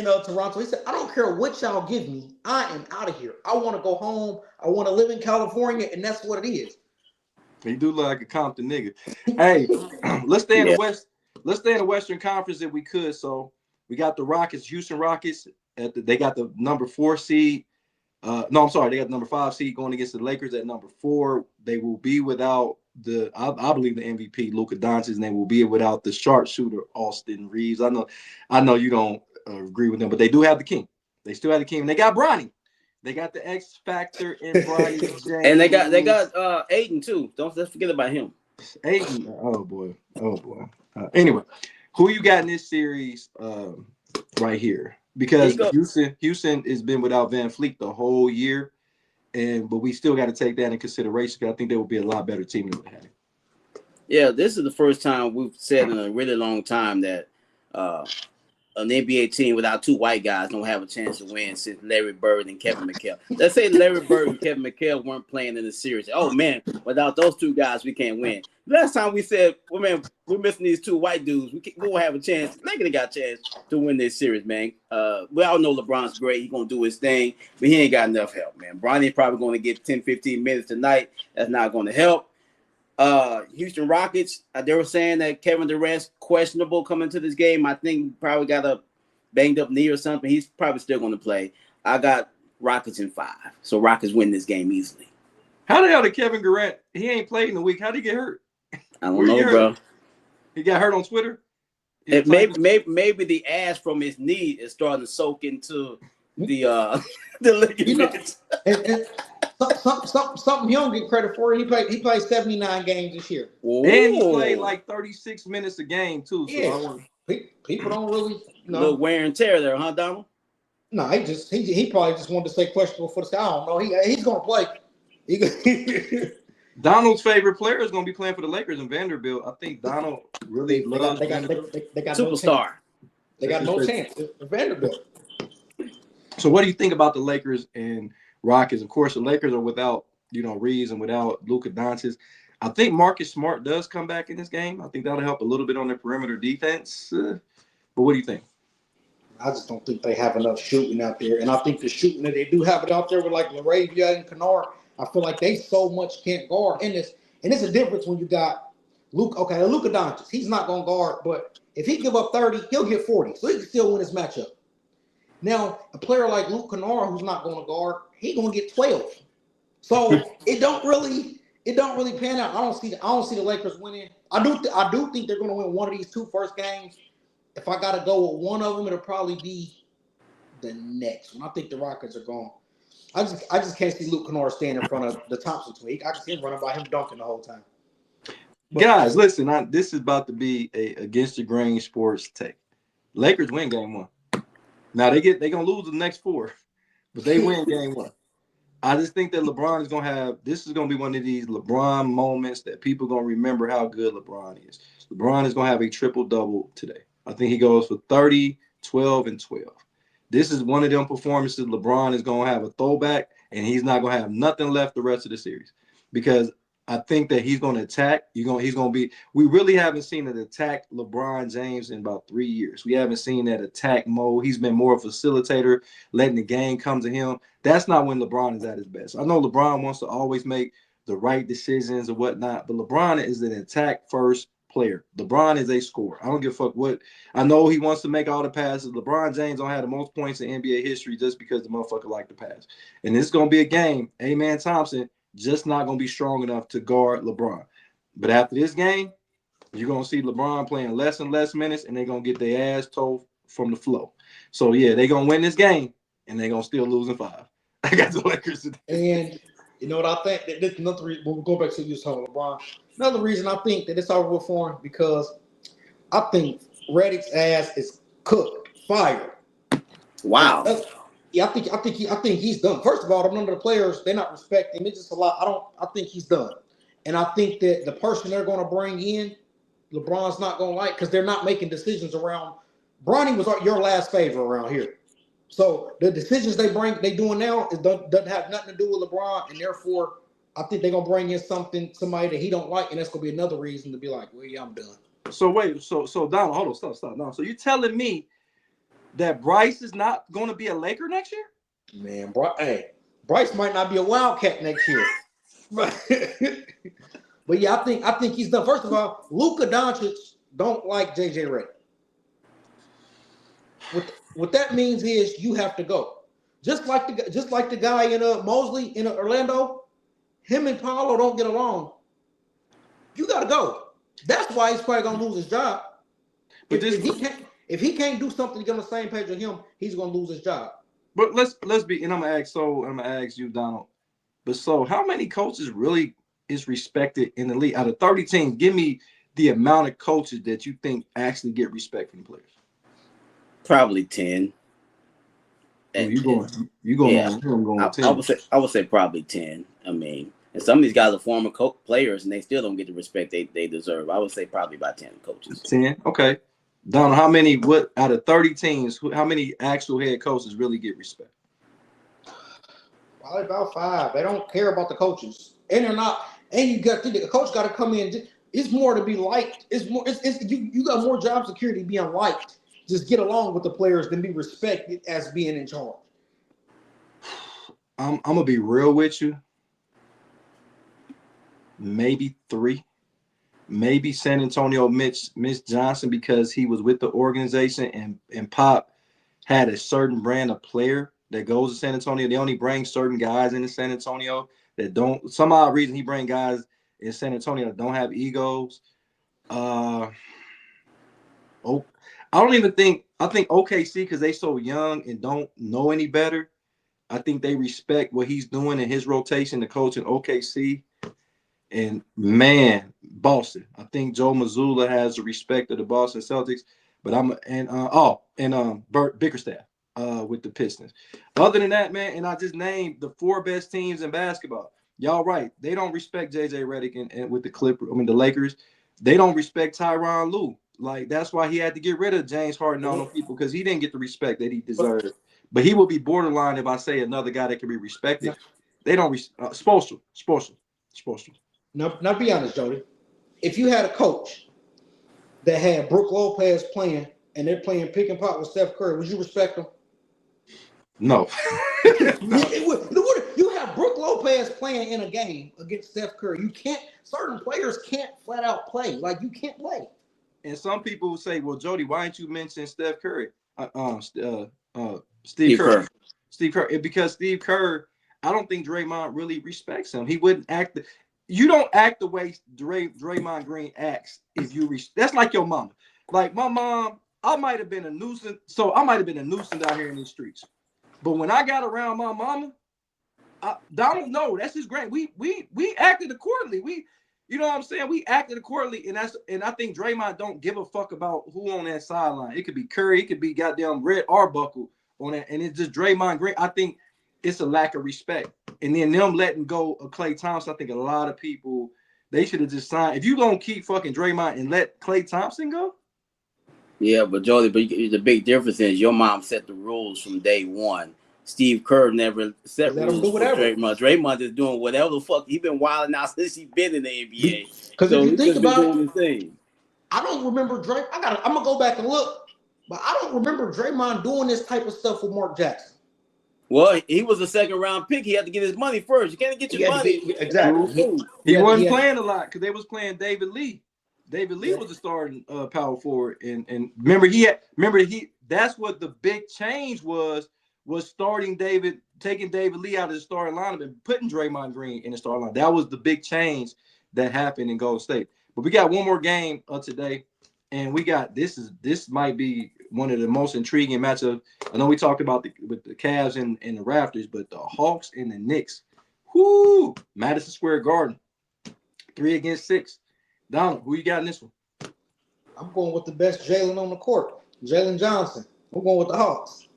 Toronto. He said, I don't care what y'all give me. I am out of here. I want to go home. I want to live in California, and that's what it is. He do look like a Compton nigga. Hey, let's stay in the West. Let's stay in the Western Conference if we could. So we got the Rockets, Houston Rockets. They got the number 4 seed. They got the number 5 seed going against the Lakers at number 4. They will be without I believe the MVP, Luka Doncic, and they will be without the sharpshooter, Austin Reeves. I know you don't agree with them, but they do have the king. They still have the king. And they got Bronny. They got the X factor in Bronny James. And they got Aiden too. Don't forget about him. Aiden. Oh boy. Anyway, who you got in this series right here? Because Houston has been without Van Fleet the whole year, but we still got to take that in consideration because I think they will be a lot better team than we had. Yeah, this is the first time we've said in a really long time that an NBA team without 2 white guys don't have a chance to win since Larry Bird and Kevin McHale. Let's say Larry Bird and Kevin McHale weren't playing in the series. Oh, man, without those 2 guys, we can't win. Last time we said, well, man, we're missing these 2 white dudes. We won't have a chance. They're going to got a chance to win this series, man. We all know LeBron's great. He's going to do his thing, but he ain't got enough help, man. Bronny's probably going to get 10, 15 minutes tonight. That's not going to help. Houston Rockets, they were saying that Kevin Durant's questionable coming to this game. I think he probably got a banged up knee or something. He's probably still going to play. I got Rockets in 5. So Rockets win this game easily. How the hell did Kevin Durant, he ain't played in a week. How did he get hurt? I don't know, bro. He got hurt on Twitter? Maybe the ash from his knee is starting to soak into the ligaments. Something he don't get credit for. He played 79 games this year. And he played like 36 minutes a game too. So yeah. People don't really little wear and tear there, huh, Donald? No, he probably just wanted to say questionable for the. I don't know. He's gonna play. Donald's favorite player is gonna be playing for the Lakers in Vanderbilt. I think Donald really loves Vanderbilt. They got superstar. They got no chance. Vanderbilt. So what do you think about the Lakers and Rockets? Of course, the Lakers are without, Reeves and without Luka Doncic. I think Marcus Smart does come back in this game. I think that'll help a little bit on their perimeter defense. But what do you think? I just don't think they have enough shooting out there. And I think the shooting that they do have it out there with like Laravia and Kennard, I feel like they so much can't guard. And it's a difference when you got Luka Doncic. He's not going to guard, but if he give up 30, he'll get 40. So he can still win his matchup. Now, a player like Luke Kennard, who's not going to guard, he's going to get 12. So it don't really pan out. I don't see the Lakers winning. I do think they're going to win one of these two first games. If I got to go with one of them, it'll probably be the next one. I think the Rockets are gone. I just can't see Luke Kennard staying in front of the Thompson twin. I can see him running by him dunking the whole time. But, guys, listen, this is about to be a against the grain sports take. Lakers win game one. Now they're gonna lose the next four, but they win game one. I just think that LeBron is this is gonna be one of these LeBron moments that people are gonna remember how good LeBron is. LeBron is gonna have a triple-double today. I think he goes for 30, 12, and 12. This is one of them performances LeBron is gonna have a throwback, and he's not gonna have nothing left the rest of the series because I think that he's going to attack. He's going to be. We really haven't seen an attack LeBron James in about 3 years. We haven't seen that attack mode. He's been more a facilitator, letting the game come to him. That's not when LeBron is at his best. I know LeBron wants to always make the right decisions and whatnot, but LeBron is an attack first player. LeBron is a scorer. I don't give a fuck what. I know he wants to make all the passes. LeBron James don't have the most points in NBA history just because the motherfucker like to pass. And this is going to be a game. Amen Thompson. Just not going to be strong enough to guard LeBron. But after this game, you're going to see LeBron playing less and less minutes, and they're going to get their ass told from the flow. So, yeah, they're going to win this game, and they're going to still lose in 5. I got the Lakers today. And you know what I think? That this is another reason. We'll go back to you talking LeBron. Another reason I think that it's over with for him because I think Redick's ass is cooked, fired. Wow. I think he's done. First of all, the number of the players, they're not respecting him. It's just a lot. I think he's done. And I think that the person they're going to bring in, LeBron's not going to like because they're not making decisions around. Bronny was your last favor around here. So the decisions they doing now doesn't have nothing to do with LeBron, and therefore I think they're gonna bring in somebody that he don't like, and that's gonna be another reason to be like, well, yeah, I'm done. So wait, so Donald, hold on, stop. No, so you're telling me that Bryce is not going to be a Laker next year? Man, Bryce might not be a Wildcat next year. But yeah, I think he's done. First of all, Luka Doncic don't like JJ Redick. What that means is you have to go. Just like the guy in Mosley in Orlando, him and Paolo don't get along. You got to go. That's why he's probably gonna lose his job. But if he can't do something to get on the same page with him, he's gonna lose his job. But let's be, and I'm gonna ask you, Donald. But so, how many coaches really is respected in the league? Out of 30 teams, give me the amount of coaches that you think actually get respect from the players. Probably 10. You going? Yeah. On 10. I would say probably 10. I mean, and some of these guys are former players, and they still don't get the respect they deserve. I would say probably about 10 coaches. 10, okay. Donald, how many? What out of 30 teams? How many actual head coaches really get respect? Probably about 5. They don't care about the coaches, and they're not. And you got the coach got to come in. It's more to be liked. It's more. You got more job security being liked. Just get along with the players than be respected as being in charge. I'm gonna be real with you. Maybe 3. Maybe San Antonio Mitch Johnson because he was with the organization and Pop had a certain brand of player that goes to San Antonio. They only bring certain guys into San Antonio that don't. Some odd reason he bring guys in San Antonio that don't have egos. I don't even think. I think OKC because they so young and don't know any better. I think they respect what he's doing in his rotation, the coach in OKC. And man, Boston. I think Joe Mazzulla has the respect of the Boston Celtics. But Bert Bickerstaff with the Pistons. Other than that, man, and I just named the 4 best teams in basketball. Y'all right. They don't respect JJ Redick and with the Lakers. They don't respect Tyronn Lue. Like, that's why he had to get rid of James Harden and all those people, because he didn't get the respect that he deserved. But he will be borderline if I say another guy that can be respected. They don't Spoelstra. Now, be honest, Jody. If you had a coach that had Brook Lopez playing and they're playing pick and pop with Steph Curry, would you respect him? No. You have Brook Lopez playing in a game against Steph Curry. Certain players can't flat out play. Like, you can't play. And some people will say, well, Jody, why didn't you mention Steph Curry? Steve Kerr. Steve Kerr. Because Steve Kerr, I don't think Draymond really respects him. He wouldn't act. You don't act the way Draymond Green acts if you that's like your mama. Like my mom, I might have been a nuisance. So I might have been a nuisance out here in these streets. But when I got around my mama, Donald, no, that's his grand. We acted accordingly. You know what I'm saying? We acted accordingly, and I think Draymond don't give a fuck about who on that sideline. It could be Curry, it could be goddamn Red Arbuckle on that, and it's just Draymond Green. I think it's a lack of respect. And then them letting go of Klay Thompson, I think a lot of people, they should have just signed. If you gonna keep fucking Draymond and let Klay Thompson go. Yeah, but Jody, the big difference is your mom set the rules from day one. Steve Kerr never set rules for Draymond. Draymond is doing whatever the fuck. He's been wilding out since he's been in the NBA. Because if you think about it, I don't remember Drake. I'm gonna go back and look, but I don't remember Draymond doing this type of stuff with Mark Jackson. Well, he was a second round pick. He had to get his money first. You can't get your money. Exactly. He wasn't playing a lot because they was playing David Lee. David Lee was the starting power forward, and remember that's what the big change was taking David Lee out of the starting lineup and putting Draymond Green in the starting lineup. That was the big change that happened in Golden State. But we got one more game today, and we got this might be one of the most intriguing matchups. I know we talked about with the Cavs and the Raptors, but the Hawks and the Knicks. Whoo! Madison Square Garden, 3 against 6. Donald, who you got in this one? I'm going with the best Jalen on the court, Jalen Johnson. I'm going with the Hawks.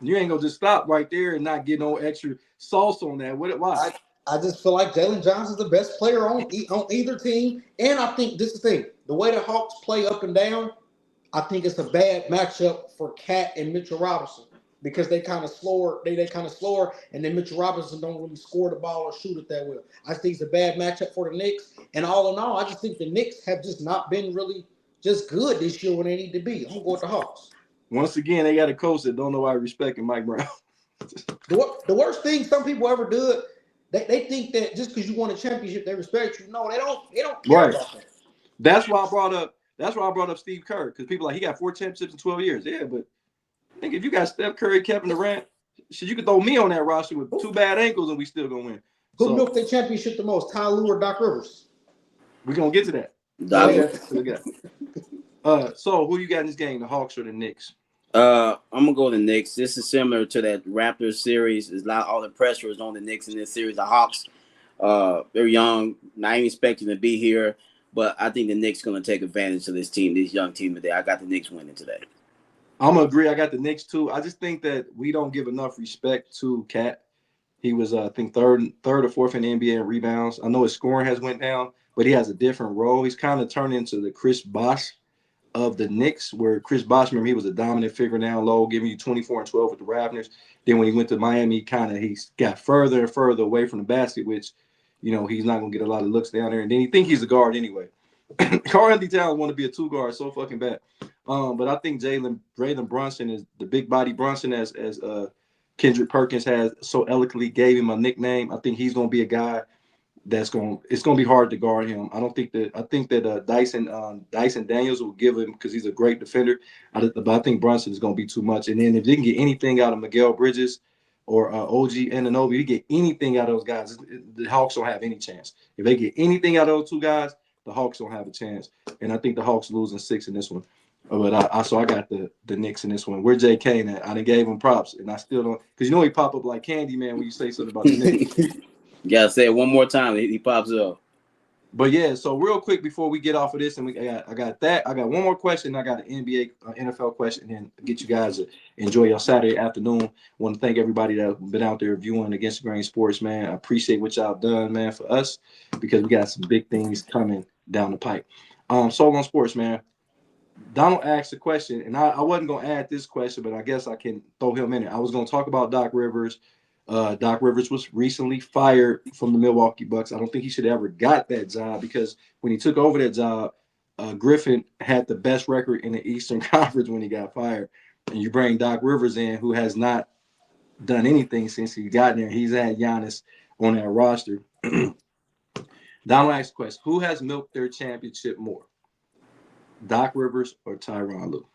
You ain't gonna just stop right there and not get no extra sauce on that. Why? I just feel like Jalen Johnson's the best player on either team, and I think this is the thing: the way the Hawks play up and down, I think it's a bad matchup for Cat and Mitchell Robinson because they kind of slower. They kind of slower, and then Mitchell Robinson don't really score the ball or shoot it that well. I think it's a bad matchup for the Knicks, and all in all, I just think the Knicks have just not been really just good this year when they need to be. I'm gonna go with the Hawks. Once again, they got a coach that don't know why respecting Mike Brown. The worst thing some people ever do, they think that just because you won a championship, they respect you. No, they don't care about that. That's why I brought up Steve Kerr, because people are like, he got 4 championships in 12 years. Yeah, but I think if you got Steph Curry, Kevin Durant, shit, you could throw me on that roster with 2 bad ankles and we still gonna win. Who milked the championship the most, Ty Lue or Doc Rivers? We're gonna get to that. So who you got in this game, the Hawks or the Knicks? I'm gonna go to the Knicks. This is similar to that Raptors series. It's all the pressure is on the Knicks in this series. The Hawks, they're young, not even expecting to be here, but I think the Knicks gonna take advantage of this young team today. I got the Knicks winning today. I'm gonna agree. I got the Knicks too. I just think that we don't give enough respect to Cat. He was, I think, third or fourth in the NBA in rebounds. I know his scoring has went down, but he has a different role. He's kind of turned into the Chris Bosh of the Knicks, where Chris Bosh, remember, he was a dominant figure down low, giving you 24 and 12 with the Raptors. Then when he went to Miami, he got further and further away from the basket, which, you know, he's not going to get a lot of looks down there. And then he think he's a guard anyway. Karl-Anthony Towns want to be a 2 guard so fucking bad. But I think Jalen Brunson is the big body Brunson, as Kendrick Perkins has so eloquently gave him a nickname. I think he's going to be a guy it's going to be hard to guard him. I think that Dyson Daniels will give him, because he's a great defender. But I think Brunson is going to be too much. And then if they can get anything out of Miguel Bridges or OG Anunoby, you get anything out of those guys, the Hawks don't have any chance. If they get anything out of those 2 guys, the Hawks don't have a chance. And I think the Hawks losing 6 in this one. But I got the Knicks in this one. Where J. Kane at? I done gave him props, and I still don't, because he pop up like Candyman when you say something about the Knicks. You gotta say it one more time. He pops up. But yeah, so real quick before we get off of this, and I got that. I got one more question. I got an NBA, NFL question, and get you guys to enjoy your Saturday afternoon. Want to thank everybody that's been out there viewing Against the Grain Sports, man. I appreciate what y'all done, man, for us, because we got some big things coming down the pipe. So on sports, man. Donald asked a question, and I wasn't going to add this question, but I guess I can throw him in it. I was going to talk about Doc Rivers. Doc Rivers was recently fired from the Milwaukee Bucks. I don't think he should have ever got that job, because when he took over that job, Griffin had the best record in the Eastern Conference when he got fired. And you bring Doc Rivers in, who has not done anything since he got there. He's had Giannis on that roster. Donald asked the question, who has milked their championship more? Doc Rivers or Tyronn Lue?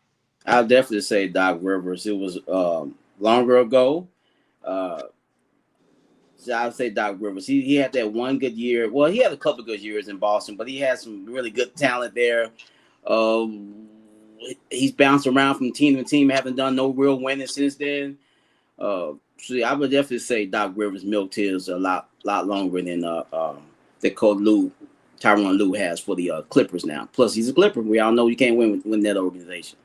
I'll definitely say Doc Rivers. It was longer ago. So I would say Doc Rivers. He had that one good year. Well, he had a couple of good years in Boston, but he had some really good talent there. He's bounced around from team to team, haven't done no real winning since then. So I would definitely say Doc Rivers milked his a lot longer than the coach Tyronn Lue has for the Clippers now. Plus, he's a Clipper. We all know you can't win that organization.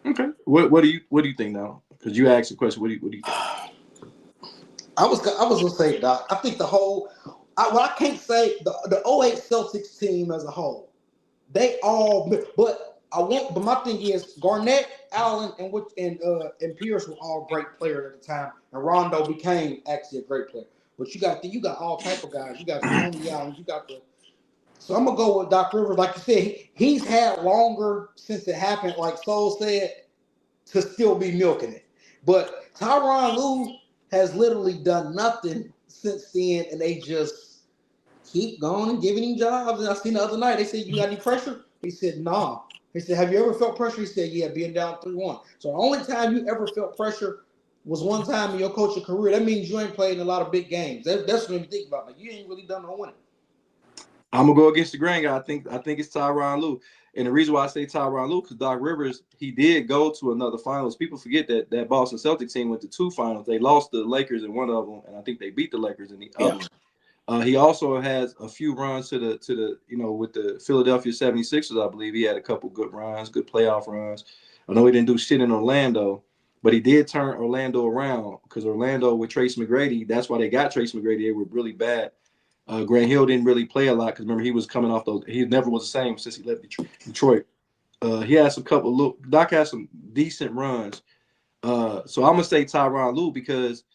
Okay. What do you think now? Because you asked the question. What do you think? I was gonna say Doc. I think I can't say the 08 Celtics team as a whole. They all, but my thing is Garnett, Allen, and Pierce were all great players at the time, and Rondo became actually a great player. But you got all type of guys. You got Tony Allen. So I'm gonna go with Doc Rivers. Like you said, he's had longer since it happened. Like Soul said, to still be milking it. But Tyronn Lue has literally done nothing since then, and they just keep going and giving him jobs. And I seen the other night, they said, "You got any pressure?" He said, "Nah." He said, "Have you ever felt pressure?" He said, "Yeah, being down 3-1." So the only time you ever felt pressure was one time in your coaching career. That means you ain't played in a lot of big games. That's what you think about. Like, you ain't really done no winning. I'm gonna go against the grain guy. I think it's Tyronn Lue, and the reason why I say Tyronn Lue, because Doc Rivers, he did go to another finals. People forget that Boston Celtics team went to 2 finals. They lost to the Lakers in one of them, and I think they beat the Lakers in the other. He also has a few runs to the with the Philadelphia 76ers. I believe he had a couple good runs, good playoff runs. I know he didn't do shit in Orlando, but he did turn Orlando around, because Orlando with Trace McGrady, that's why they got Trace McGrady. They were really bad. Grant Hill didn't really play a lot, because remember, he was coming off those. He never was the same since he left Detroit. He had Doc had some decent runs. So I'm gonna say Tyronn Lue, because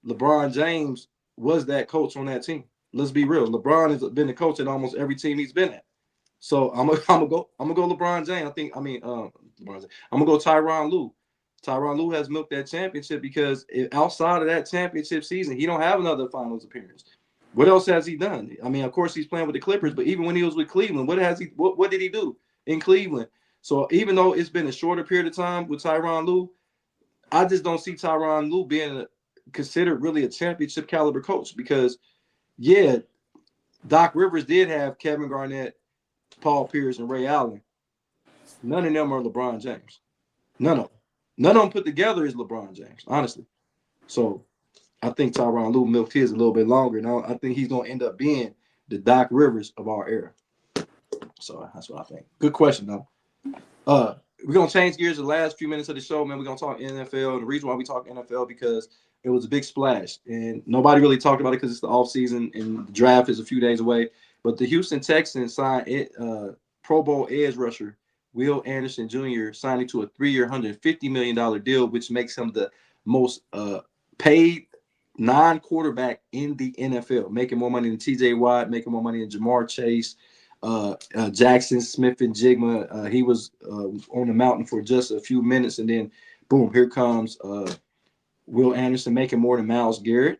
LeBron James was that coach on that team. Let's be real. LeBron has been the coach at almost every team he's been at. So I'm gonna go LeBron James. I'm gonna go Tyronn Lue. Tyronn Lue has milked that championship, because outside of that championship season, he don't have another finals appearance. What else has he done? I mean, of course, he's playing with the Clippers, but even when he was with Cleveland, what did he do in Cleveland? So even though it's been a shorter period of time with Tyronn Lue, I just don't see Tyronn Lue being considered really a championship caliber coach, because, yeah, Doc Rivers did have Kevin Garnett, Paul Pierce, and Ray Allen. None of them are LeBron James. None of them put together is LeBron James, honestly. So I think Tyronn Lue milked his a little bit longer. Now I think he's going to end up being the Doc Rivers of our era. So that's what I think. Good question, though. We're going to change gears the last few minutes of the show, man. We're going to talk NFL. And the reason why we talk NFL, because it was a big splash. And nobody really talked about it because it's the offseason and the draft is a few days away. But the Houston Texans signed Pro Bowl edge rusher Will Anderson Jr. signing to a 3-year, $150 million deal, which makes him the most paid non-quarterback in the NFL, making more money than TJ Watt, making more money than Jamar Chase, Jackson Smith and Jigma. He was on the mountain for just a few minutes, and then boom, here comes Will Anderson, making more than Myles Garrett.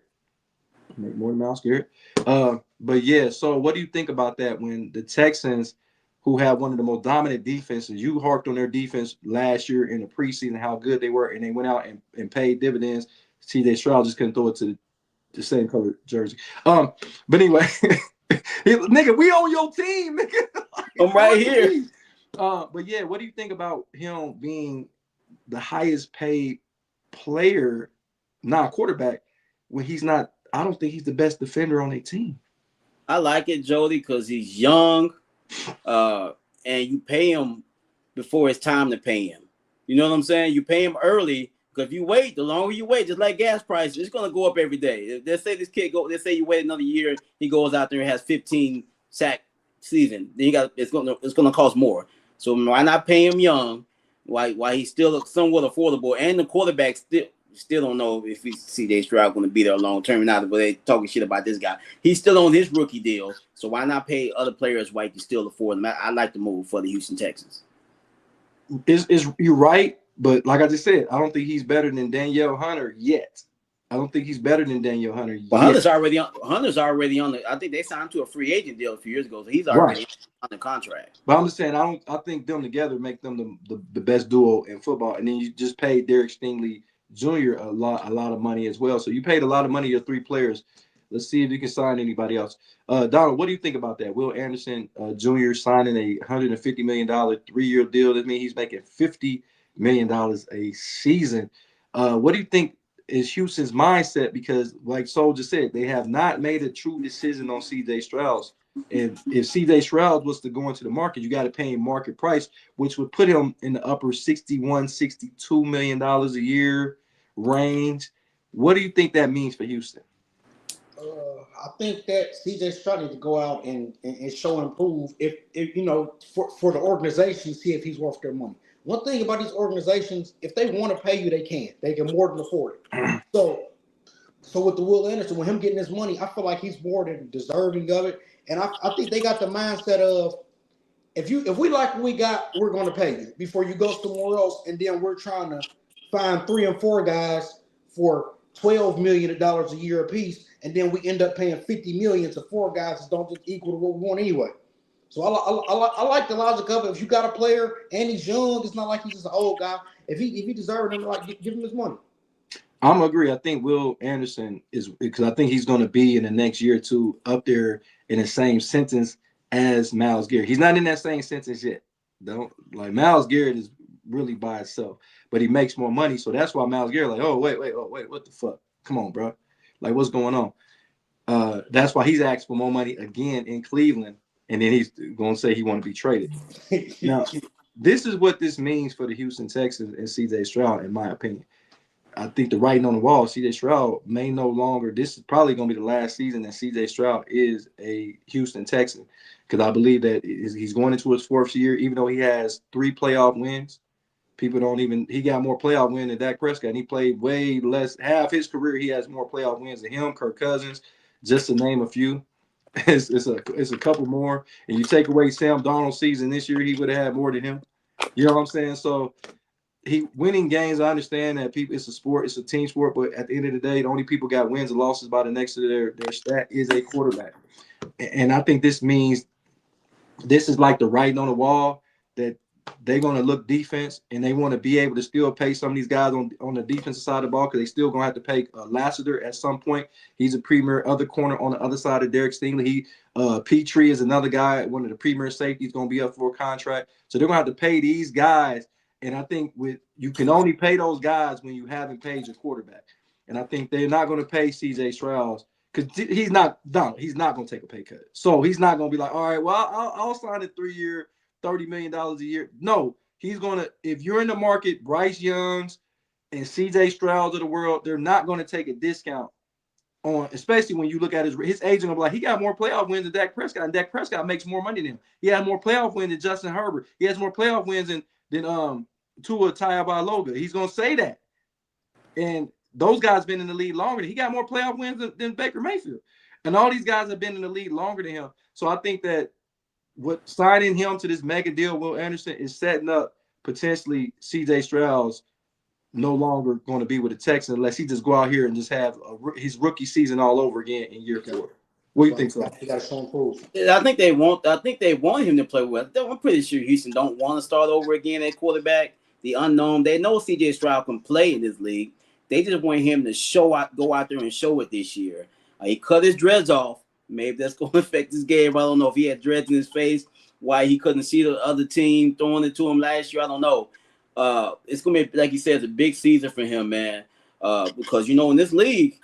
But yeah, so what do you think about that, when the Texans, who have one of the most dominant defenses, you harped on their defense last year in the preseason, how good they were, and they went out and paid dividends. CJ Stroud just couldn't throw it to the same color jersey. But anyway, nigga, we on your team, nigga. I'm right here. But yeah, what do you think about him being the highest paid player, not quarterback, when he's not? I don't think he's the best defender on their team. I like it, Jody, because he's young, and you pay him before it's time to pay him. You know what I'm saying? You pay him early, because if you wait, the longer you wait, just like gas prices, it's gonna go up every day. Let's say this kid let's say you wait another year, he goes out there and has 15 sack season. Then it's gonna cost more. So why not pay him young? Why he's still somewhat affordable, and the quarterback still don't know if CJ Stroud going to be there long term or not, but they talking shit about this guy. He's still on his rookie deal, so why not pay other players while you can still afford them? I like the move for the Houston Texans. Is you're right, but like I just said, I don't think he's better than Danielle Hunter yet. I don't think he's better than Danielle Hunter yet. But Hunter's already on the. I think they signed him to a free agent deal a few years ago, so he's already on the contract. But I'm just saying, I think them together make them the best duo in football, and then you just paid Derek Stingley Jr. a lot of money as well. So you paid a lot of money to your three players. Let's see if you can sign anybody else. Donald, what do you think about that? Will Anderson Jr. signing a $150 million 3-year deal. That means he's making $50 million a season. What do you think is Houston's mindset? Because like Sol just said, they have not made a true decision on CJ Stroud. And if CJ Stroud was to go into the market, you got to pay him market price, which would put him in the upper $61-62 million a year range. What do you think that means for Houston? I think that CJ Stroud needs to go out and show and prove if you know for the organization, see if he's worth their money. One thing about these organizations, if they want to pay you, they can more than afford it. So with the Will Anderson, with him getting his money, I feel like he's more than deserving of it. And I think they got the mindset of if we like what we got, we're going to pay you before you go somewhere else, and then we're trying to find 3 and 4 guys for $12 million a year apiece, and then we end up paying $50 million to 4 guys that don't just equal to what we want anyway. So I like the logic of it. If you got a player and he's young, it's not like he's just an old guy. If he deserves him, like give him his money. I'm agree. I think Will Anderson is because I think he's going to be in the next year or two up there in the same sentence as Myles Garrett. He's not in that same sentence yet. Myles Garrett is really by itself, but he makes more money. So that's why Myles Garrett wait, what the fuck? Come on, bro. Like, what's going on? That's why he's asked for more money again in Cleveland, and then he's going to say he want to be traded. Now, this is what this means for the Houston Texans and CJ Stroud, in my opinion. I think the writing on the wall, CJ Stroud may no longer, this is probably going to be the last season that CJ Stroud is a Houston Texan, because I believe that he's going into his 4th year, even though he has 3 playoff wins. People don't even, he got more playoff wins than Dak Prescott, and he played way less. Half his career, he has more playoff wins than him, Kirk Cousins, just to name a few. It's a couple more. And you take away Sam Darnold's season this year, he would have had more than him. You know what I'm saying? So, he winning games. I understand that people. It's a sport. It's a team sport. But at the end of the day, the only people got wins and losses by the next to their stat is a quarterback. And I think this means this is like the writing on the wall that they're going to look defense and they want to be able to still pay some of these guys on the defensive side of the ball, because they still going to have to pay Lassiter at some point. He's a premier other corner on the other side of Derek Stingley. Petrie is another guy, one of the premier safeties, going to be up for a contract. So they're going to have to pay these guys. And I think you can only pay those guys when you haven't paid your quarterback. And I think they're not going to pay CJ Stroud because he's not going to take a pay cut. So he's not going to be like, all right, well, I'll sign a 3-year, $30 million a year. No, he's going to, if you're in the market, Bryce Young's and CJ Stroud of the world, they're not going to take a discount on, especially when you look at his agent, will be like, he got more playoff wins than Dak Prescott, and Dak Prescott makes more money than him. He has more playoff wins than Justin Herbert. He has more playoff wins than Tua Tagovailoa. He's going to say that. And those guys been in the league longer. He got more playoff wins than Baker Mayfield. And all these guys have been in the league longer than him. So I think that what signing him to this mega deal, Will Anderson, is setting up potentially CJ Stroud's no longer going to be with the Texans unless he just go out here and just have his rookie season all over again in year 4. What do you think, so? He got to show and prove. I think they want him to play well. I'm pretty sure Houston don't want to start over again at quarterback. The unknown. They know CJ Stroud can play in this league. They just want him to go out there and show it this year. He cut his dreads off. Maybe that's going to affect his game. I don't know if he had dreads in his face. why he couldn't see the other team throwing it to him last year. I don't know. It's gonna be, like you said, it's a big season for him, man. Because in this league,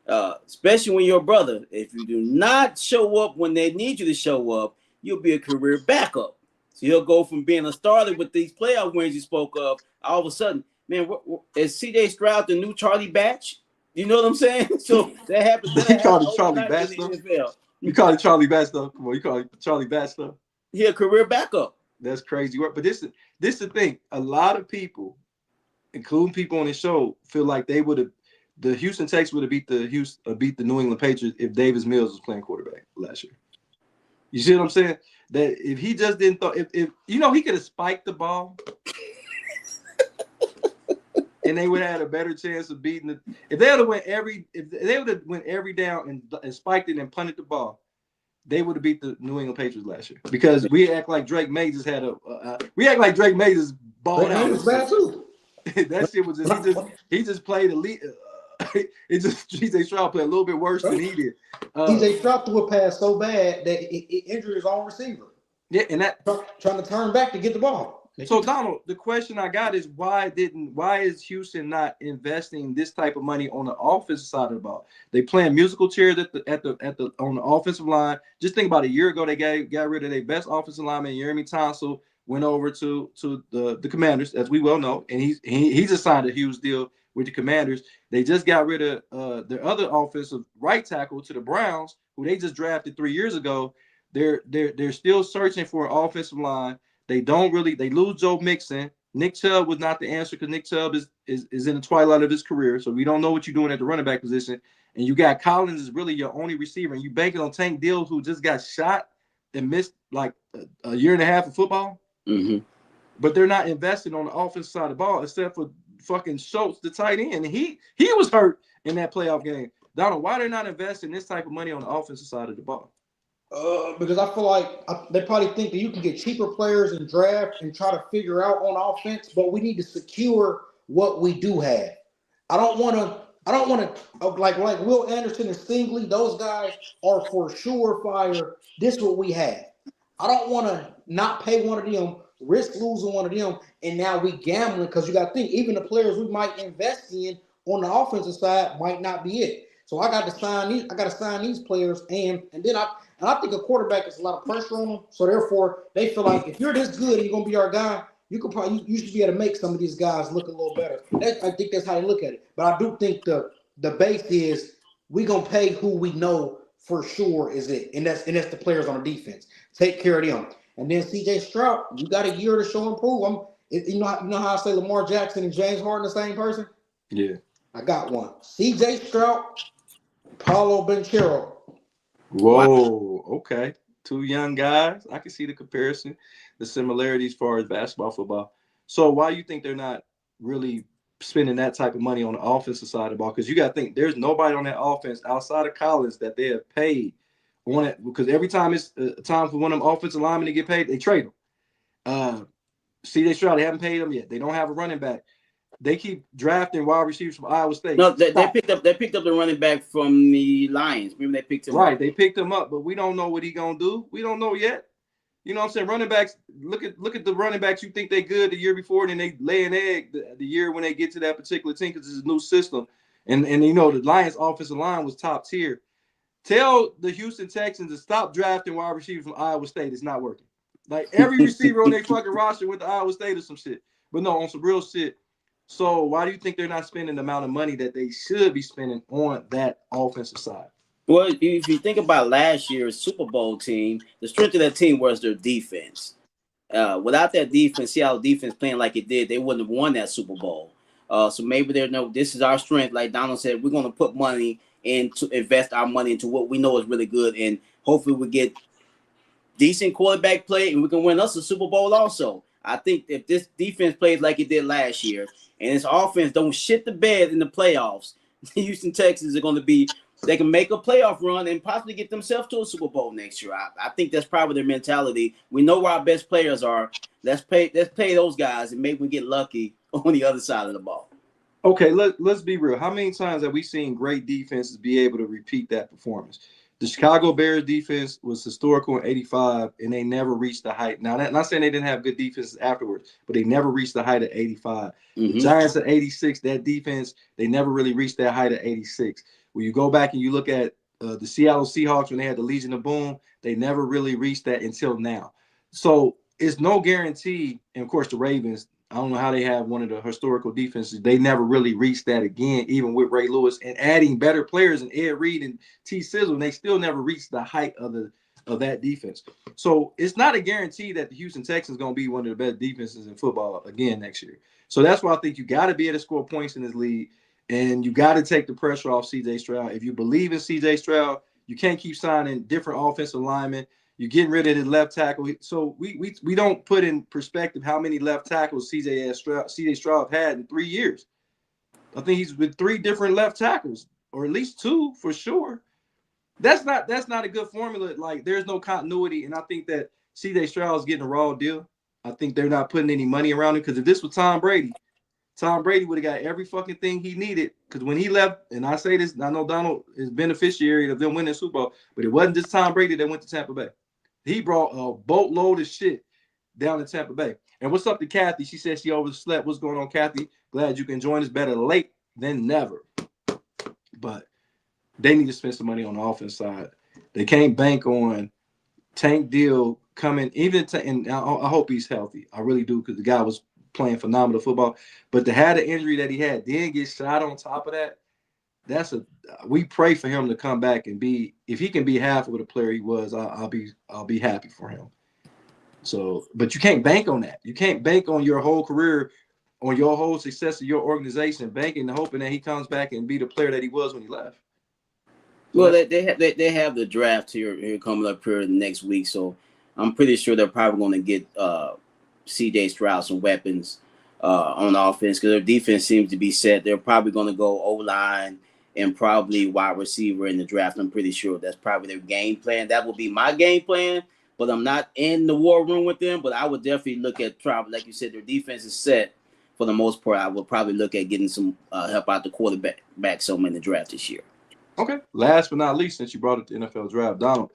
especially when you're a brother, if you do not show up when they need you to show up, you'll be a career backup. So he'll go from being a starter with these playoff wins you spoke of. All of a sudden, man, is C.J. Stroud the new Charlie Batch? You know what I'm saying? So that happens. You call it Charlie in Batch the though? NFL. You call it Charlie Batch though? Come on, you call it Charlie Batch though? He a career backup. That's crazy work. But this is the thing. A lot of people, including people on the show, feel like the Houston Texans would have beat the New England Patriots if Davis Mills was playing quarterback last year. You see what I'm saying? That if he just didn't if he could have spiked the ball and they would have had a better chance of beating it. If they would have went every down and spiked it and punted the ball, they would have beat the New England Patriots last year. Because we act like Drake May just had balled out. Was bad too. That shit was he just played elite. It's just CJ Stroud played a little bit worse than he did. CJ Stroud threw a pass so bad that it injured his own receiver. Yeah, and that trying to turn back to get the ball. So Donald, the question I got is why is Houston not investing this type of money on the offensive side of the ball? They playing musical chairs on the offensive line. Just think about a year ago, they got rid of their best offensive lineman, Jeremy Tonsel, went over to the Commanders, as we well know, and he's assigned a huge deal with the Commanders. They just got rid of their other offensive right tackle to the Browns, who they just drafted 3 years ago. They're still searching for an offensive line. They lose Joe Mixon. Nick Chubb was not the answer because Nick Chubb is in the twilight of his career. So we don't know what you're doing at the running back position. And you got Collins is really your only receiver. And you banking on Tank Dill, who just got shot and missed like a year and a half of football. Mm-hmm. But they're not investing on the offensive side of the ball except for fucking Schultz, the tight end. He was hurt in that playoff game. Donald, why they're not investing this type of money on the offensive side of the ball? Because I feel like they probably think that you can get cheaper players in draft and try to figure out on offense, but we need to secure what we do have. I don't want to like Will Anderson and Stingley. Those guys are for sure fire. This is what we have. I don't want to not pay one of them, risk losing one of them, and now we gambling because you got to think even the players we might invest in on the offensive side might not be it. So I got to sign these. I got to sign these players, and then I think a quarterback is a lot of pressure on them. So therefore, they feel like if you're this good and you're gonna be our guy, you should be able to make some of these guys look a little better. I think that's how they look at it. But I do think the base is we gonna pay who we know for sure is it, and that's the players on the defense. Take care of them, and then C.J. Stroud, you got a year to show and prove. You know how I say Lamar Jackson and James Harden the same person? Yeah, I got one. C.J. Stroud, Paulo Banchero. Whoa, okay. Two young guys. I can see the comparison, the similarities as far as basketball, football. So why do you think they're not really spending that type of money on the offensive side of the ball? Because you got to think there's nobody on that offense outside of Collins that they have paid on it. Because every time it's time for one of them offensive linemen to get paid, they trade them. C.J. Stroud, they haven't paid them yet. They don't have a running back. They keep drafting wide receivers from Iowa State. No, they picked up the running back from the Lions. Remember they picked him up. They picked him up, but we don't know what he's gonna do. We don't know yet. You know what I'm saying? Running backs, look at the running backs you think they good the year before, and then they lay an egg the year when they get to that particular team because it's a new system. And the Lions offensive line was top tier. Tell the Houston Texans to stop drafting wide receivers from Iowa State. It's not working. Like every receiver on their fucking roster went to Iowa State or some shit. But no, on some real shit. So why do you think they're not spending the amount of money that they should be spending on that offensive side? Well, if you think about last year's Super Bowl team, the strength of that team was their defense. Without that defense, Seattle defense playing like it did, they wouldn't have won that Super Bowl. So maybe this is our strength. Like Donald said, we're going to put money in to invest our money into what we know is really good, and hopefully we get decent quarterback play, and we can win us a Super Bowl also. I think if this defense plays like it did last year, and this offense don't shit the bed in the playoffs, the Houston Texans are going to be – they can make a playoff run and possibly get themselves to a Super Bowl next year. I think that's probably their mentality. We know where our best players are. Let's pay those guys and maybe we get lucky on the other side of the ball. Okay, let's be real. How many times have we seen great defenses be able to repeat that performance? The Chicago Bears defense was historical in 85, and they never reached the height. Now, not saying they didn't have good defenses afterwards, but they never reached the height of 85. The Giants at 86, that defense, they never really reached that height of 86. When you go back and you look at the Seattle Seahawks when they had the Legion of Boom, they never really reached that until now. So it's no guarantee, and of course the Ravens, I don't know how they have one of the historical defenses. They never really reached that again, even with Ray Lewis and adding better players and Ed Reed and T. Sizzle. They still never reached the height of that defense. So it's not a guarantee that the Houston Texans going to be one of the best defenses in football again next year. So that's why I think you got to be able to score points in this league, and you got to take the pressure off C.J. Stroud. If you believe in C.J. Stroud, you can't keep signing different offensive linemen. You're getting rid of his left tackle. So we don't put in perspective how many left tackles C.J. Stroud had in 3 years. I think he's with 3 different left tackles, or at least 2 for sure. That's not a good formula. Like, there's no continuity, and I think that C.J. Stroud is getting a raw deal. I think they're not putting any money around him, because if this was Tom Brady would have got every fucking thing he needed. Because when he left, and I say this, I know Donald is beneficiary of them winning the Super Bowl, but it wasn't just Tom Brady that went to Tampa Bay. He brought a boatload of shit down to Tampa Bay. And what's up to Kathy? She said she overslept. What's going on, Kathy? Glad you can join us. Better late than never. But they need to spend some money on the offense side. They can't bank on Tank Deal coming. And I hope he's healthy. I really do, because the guy was playing phenomenal football. But to have the injury that he had, then get shot on top of that, we pray for him to come back and be, if he can be half of the player he was, I'll be happy for him. So, but you can't bank on that. You can't bank on your whole career, on your whole success of your organization, banking and hoping that he comes back and be the player that he was when he left. So well, they have the draft here coming up here next week, so I'm pretty sure they're probably going to get C.J. Stroud some weapons on offense, because their defense seems to be set. They're probably going to go O-line and probably wide receiver in the draft. I'm pretty sure that's probably their game plan. That will be my game plan, but I'm not in the war room with them. But I would definitely look at Stroud. Like you said, their defense is set for the most part. I would probably look at getting some help out the quarterback some in the draft this year. Okay. Last but not least, since you brought up the NFL draft, Donald,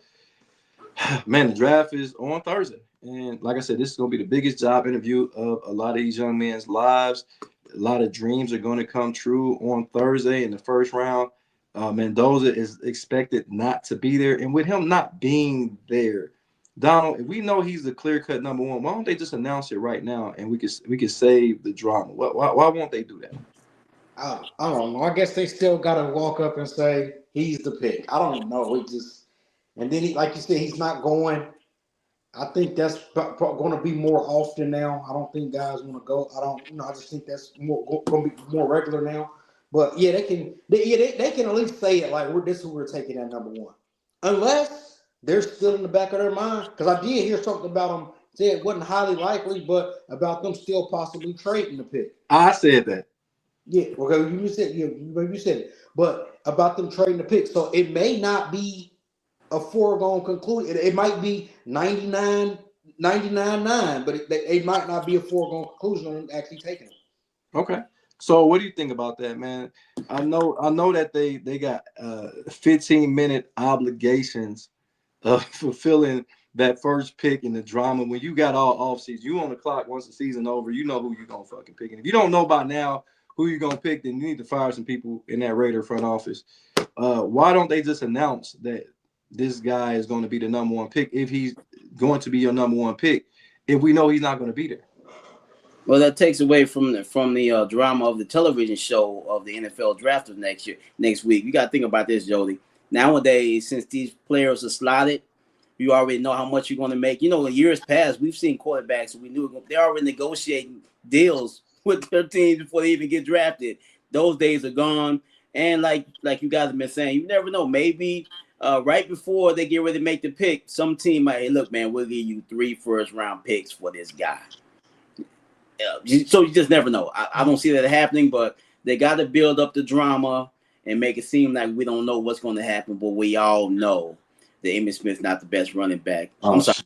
man, the draft is on Thursday. And like I said, this is going to be the biggest job interview of a lot of these young men's lives. A lot of dreams are going to come true on Thursday in the first round. Mendoza is expected not to be there. And with him not being there, Donald, if we know he's the clear-cut number one, why don't they just announce it right now and we could save the drama? Why won't they do that? I don't know. I guess they still got to walk up and say he's the pick. I don't know. And then like you said, he's not going. I think that's going to be more often now. I don't think guys want to go. I just think that's going to be more regular now. But yeah, they can at least say it like this is who we're taking at number one, unless they're still in the back of their mind. Because I did hear something about them saying it wasn't highly likely, but about them still possibly trading the pick. I said that. Yeah, well, you said it, but about them trading the pick, so it may not be a foregone conclusion. It might be 99.9, but it might not be a foregone conclusion on actually taking it. Okay. So what do you think about that, man? I know that they got 15-minute obligations of fulfilling that first pick in the drama. When you got all offseason, you on the clock once the season over, you know who you're going to fucking pick. And if you don't know by now who you're going to pick, then you need to fire some people in that Raider front office. Why don't they just announce that this guy is going to be the number one pick, if he's going to be your number one pick, if we know he's not going to be there? Well, that takes away from the drama of the television show of the NFL draft of next week. You got to think about this, Jody. Nowadays, since these players are slotted, you already know how much you're going to make. You know, in years past, we've seen quarterbacks, and we knew they're already negotiating deals with their teams before they even get drafted. Those days are gone. And like you guys have been saying, you never know. Maybe right before they get ready to make the pick, some team might, hey, look, man, we'll give you 3 first-round picks for this guy. So you just never know. I don't see that happening, but they got to build up the drama and make it seem like we don't know what's going to happen, but we all know that Emmitt Smith's not the best running back. I'm sorry,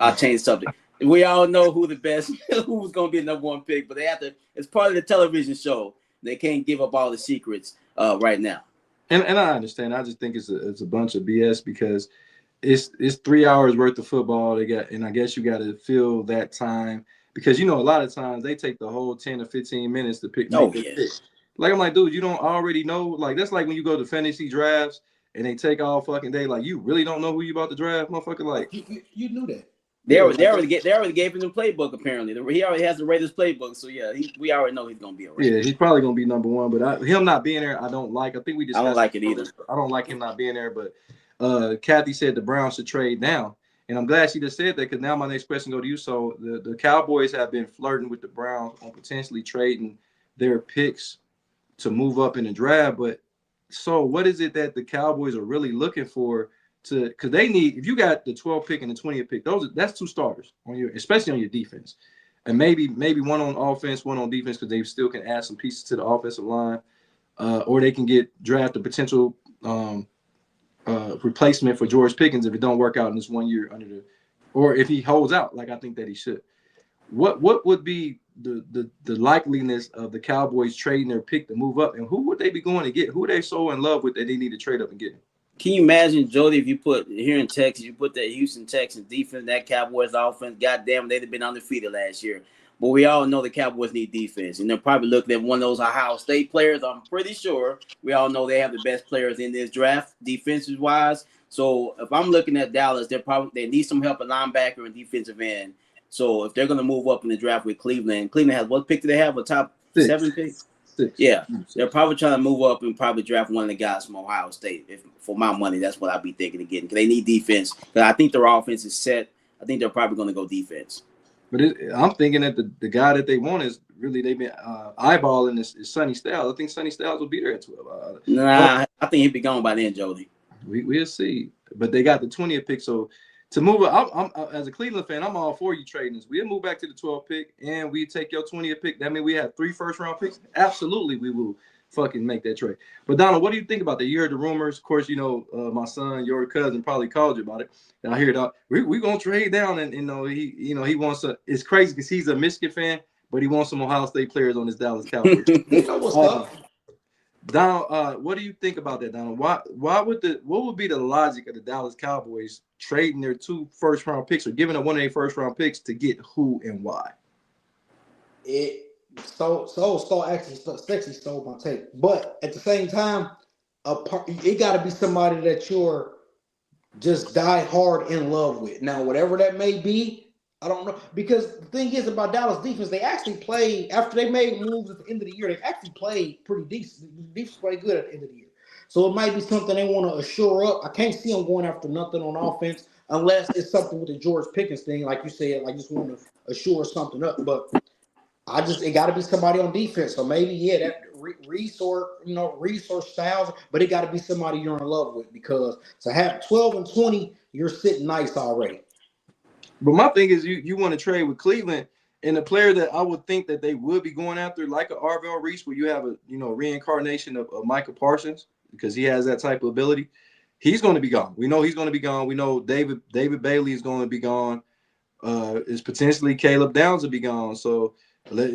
I'll change the subject. We all know who's going to be the number one pick, but they have to. It's part of the television show. They can't give up all the secrets right now. And I understand. I just think it's a bunch of BS because it's 3 hours worth of football. And I guess you got to fill that time because a lot of times they take the whole 10 or 15 minutes to pick. Pick. Like I'm like, dude, you don't already know. Like that's like when you go to fantasy drafts and they take all fucking day. Like you really don't know who you about to draft, motherfucker. Like you knew that. They already gave him the playbook. Apparently, he already has the Raiders playbook. So yeah, we already know he's gonna be a Raider. Yeah, he's probably gonna be number one. But him not being there, I don't like. I think we discussed. I don't like it either. I don't like him not being there. But Kathy said the Browns should trade now, and I'm glad she just said that because now my next question go to you. So the Cowboys have been flirting with the Browns on potentially trading their picks to move up in the draft. But so what is it that the Cowboys are really looking for? Because they need, if you got the 12th pick and the 20th pick, that's two starters on especially on your defense, and maybe one on offense, one on defense because they still can add some pieces to the offensive line, or they can draft a potential replacement for George Pickens if it don't work out in this 1 year or if he holds out like I think that he should. What would be the likeliness of the Cowboys trading their pick to move up, and who would they be going to get? Who are they so in love with that they need to trade up and get? Can you imagine, Jody, if you put here in Texas, you put that Houston Texans defense, that Cowboys offense, goddamn, they'd have been undefeated last year. But we all know the Cowboys need defense, and they're probably looking at one of those Ohio State players. I'm pretty sure we all know they have the best players in this draft, defensive-wise. So if I'm looking at Dallas, they need some help at linebacker and defensive end. So if they're going to move up in the draft with Cleveland has what pick do they have? A top 7 pick? 6. Yeah, they're probably trying to move up and probably draft one of the guys from Ohio State. If for my money, that's what I'd be thinking of getting because they need defense. Because I think their offense is set. I think they're probably going to go defense. But I'm thinking that the guy that they want is really they've been eyeballing is Sonny Styles. I think Sonny Styles will be there at 12. I think he'll be gone by then, Jody. We'll see. But they got the 20th pick, so. To move up, I'm as a Cleveland fan, I'm all for you trading this. We'll move back to the 12th pick, and we take your 20th pick. That means we have 3 first-round picks. Absolutely, we will fucking make that trade. But, Donald, what do you think about that? You heard the rumors. Of course, my son, your cousin, probably called you about it. And I hear that we're going to trade down, and, he wants – it's crazy because he's a Michigan fan, but he wants some Ohio State players on his Dallas Cowboys. What's up? Donald, what do you think about that, Donald? What would be the logic of the Dallas Cowboys trading their 2 first-round picks or giving up one of their first-round picks to get who and why? Sexy stole my take, but at the same time, it got to be somebody that you're just die hard in love with. Now, whatever that may be. I don't know, because the thing is about Dallas defense, they actually played after they made moves at the end of the year. They actually played pretty decent. The defense played good at the end of the year, so it might be something they want to assure up. I can't see them going after nothing on offense unless it's something with the George Pickens thing, like you said. I just want to assure something up, but it got to be somebody on defense. So maybe that resource styles, but it got to be somebody you're in love with because to have 12 and 20, you're sitting nice already. But my thing is you want to trade with Cleveland and a player that I would think that they would be going after, like a Arvell Reese, where you have a reincarnation of Micah Parsons because he has that type of ability. He's going to be gone. We know he's going to be gone. We know David Bailey is going to be gone. Is potentially Caleb Downs will be gone. So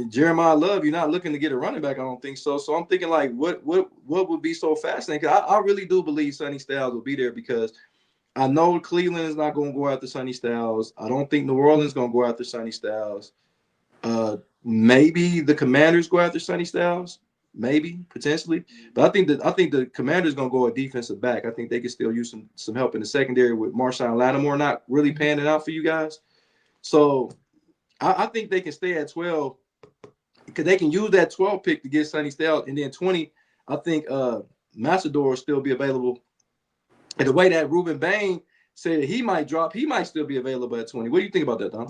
Jeremiah Love, you're not looking to get a running back. I don't think so. So I'm thinking like what would be so fascinating? Because I really do believe Sonny Styles will be there because I know Cleveland is not going to go after Sonny Styles. I don't think New Orleans is going to go after Sonny Styles. Maybe the Commanders go after Sonny Styles. Maybe, potentially. But I think the Commanders going to go a defensive back. I think they can still use some help in the secondary with Marshawn Lattimore not really panning out for you guys. So I think they can stay at 12 because they can use that 12 pick to get Sonny Styles. And then 20, I think Massador will still be available. And the way that Ruben Bain said he might drop, he might still be available at 20. What do you think about that, Don?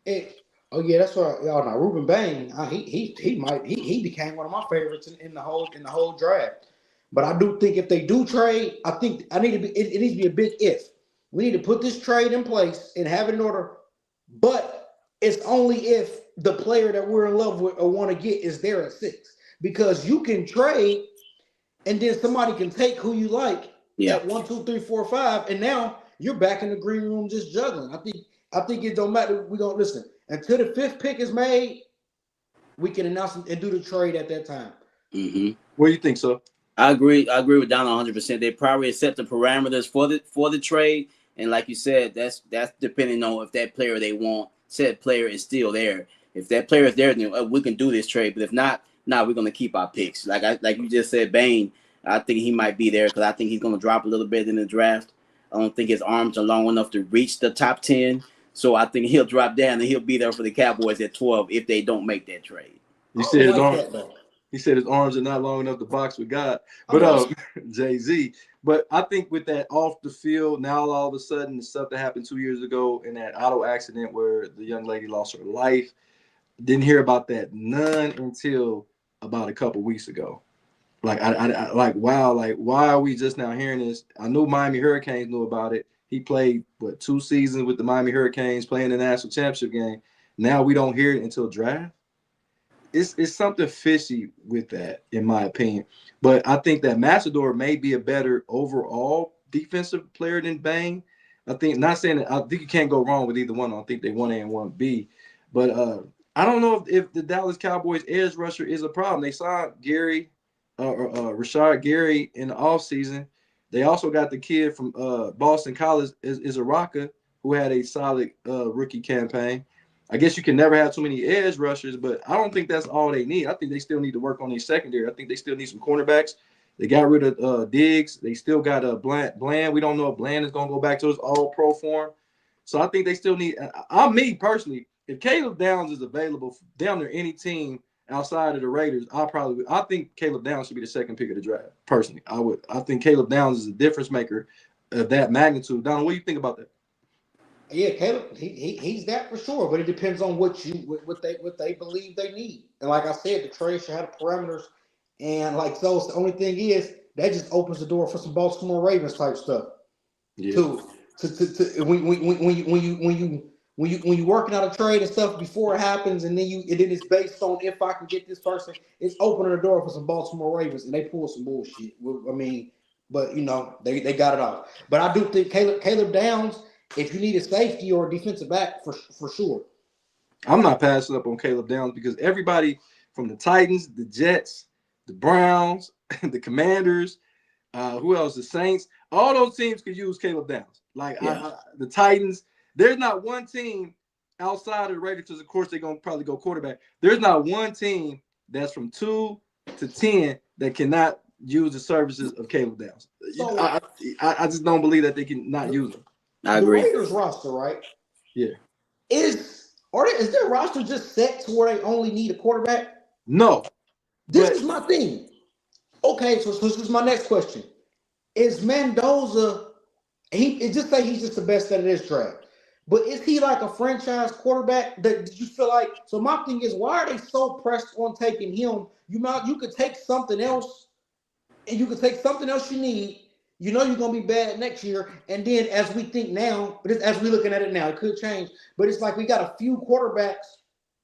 That's what y'all know. Ruben Bain, he became one of my favorites in the whole draft. But I do think if they do trade, I think it needs to be a big if. We need to put this trade in place and have it in order. But it's only if the player that we're in love with or want to get is there at 6. Because you can trade and then somebody can take who you like. Yeah. At 1, 2, 3, 4, 5, and now you're back in the green room just juggling. I think it don't matter. We're gonna listen until the 5th pick is made. We can announce and do the trade at that time. Mm-hmm. What do you think, sir? I agree. I agree with Don 100%. They probably set the parameters for the trade, and like you said, that's depending on if that player they want, said player is still there. If that player is there, then we can do this trade. But if not, we're gonna keep our picks. Like you just said, Bane. I think he might be there because I think he's gonna drop a little bit in the draft. I don't think his arms are long enough to reach the top 10. So I think he'll drop down and he'll be there for the Cowboys at 12 if they don't make that trade. You I said don't his like arm. that though. He said his arms are not long enough to box with God. I'm But like, Jay-Z. But I think with that off the field, now all of a sudden the stuff that happened 2 years ago in that auto accident where the young lady lost her life, didn't hear about that none until about a couple weeks ago. Like I like wow, like why are we just now hearing this? I knew Miami Hurricanes knew about it. He played 2 seasons with the Miami Hurricanes playing the national championship game. Now we don't hear it until draft. It's something fishy with that, in my opinion. But I think that Matador may be a better overall defensive player than Bang. I think not saying that I think you can't go wrong with either one. I think they 1A and 1B. But I don't know if the Dallas Cowboys edge rusher is a problem. They signed Rashard Gary in the offseason. They also got the kid from Boston College, is Araka, who had a solid rookie campaign. I guess you can never have too many edge rushers, but I don't think that's all they need. I think they still need to work on their secondary. I think they still need some cornerbacks. They got rid of Diggs. They still got Bland. We don't know if Bland is going to go back to his all-pro form. So I think they still need – me personally, if Caleb Downs is available down there any team outside of the Raiders, I think Caleb Downs should be the second pick of the draft. Personally, I think Caleb Downs is a difference maker of that magnitude. Don, what do you think about that? yeah, Caleb, he's that for sure. But it depends on what they believe they need. And like I said, the trade should have parameters. And like so, the only thing is that just opens the door for some Baltimore Ravens type stuff. Yeah. To when you working out a trade and stuff before it happens, and then it's based on if I can get this person, it's opening the door for some Baltimore Ravens, and they pull some bullshit. I mean, but they got it off. But I do think Caleb Downs, if you need a safety or a defensive back, for sure. I'm not passing up on Caleb Downs because everybody from the Titans, the Jets, the Browns, the Commanders, who else? The Saints. All those teams could use Caleb Downs. Like the Titans, there's not one team outside of the Raiders. Of course, they're gonna probably go quarterback. There's not one team that's from 2 to 10 that cannot use the services of Caleb Downs. So, I just don't believe that they can not use them. I agree. The Raiders roster, right? Yeah. Is their roster just set to where they only need a quarterback? No. This is my thing. Okay, so this is my next question. Is Mendoza? It just say he's just the best at this draft, but is he like a franchise quarterback? That you feel like? So my thing is, why are they so pressed on taking him? You could take something else, and you could take something else you need. You know you're gonna be bad next year, and then as we think now, but as we're looking at it now, it could change. But it's like we got a few quarterbacks,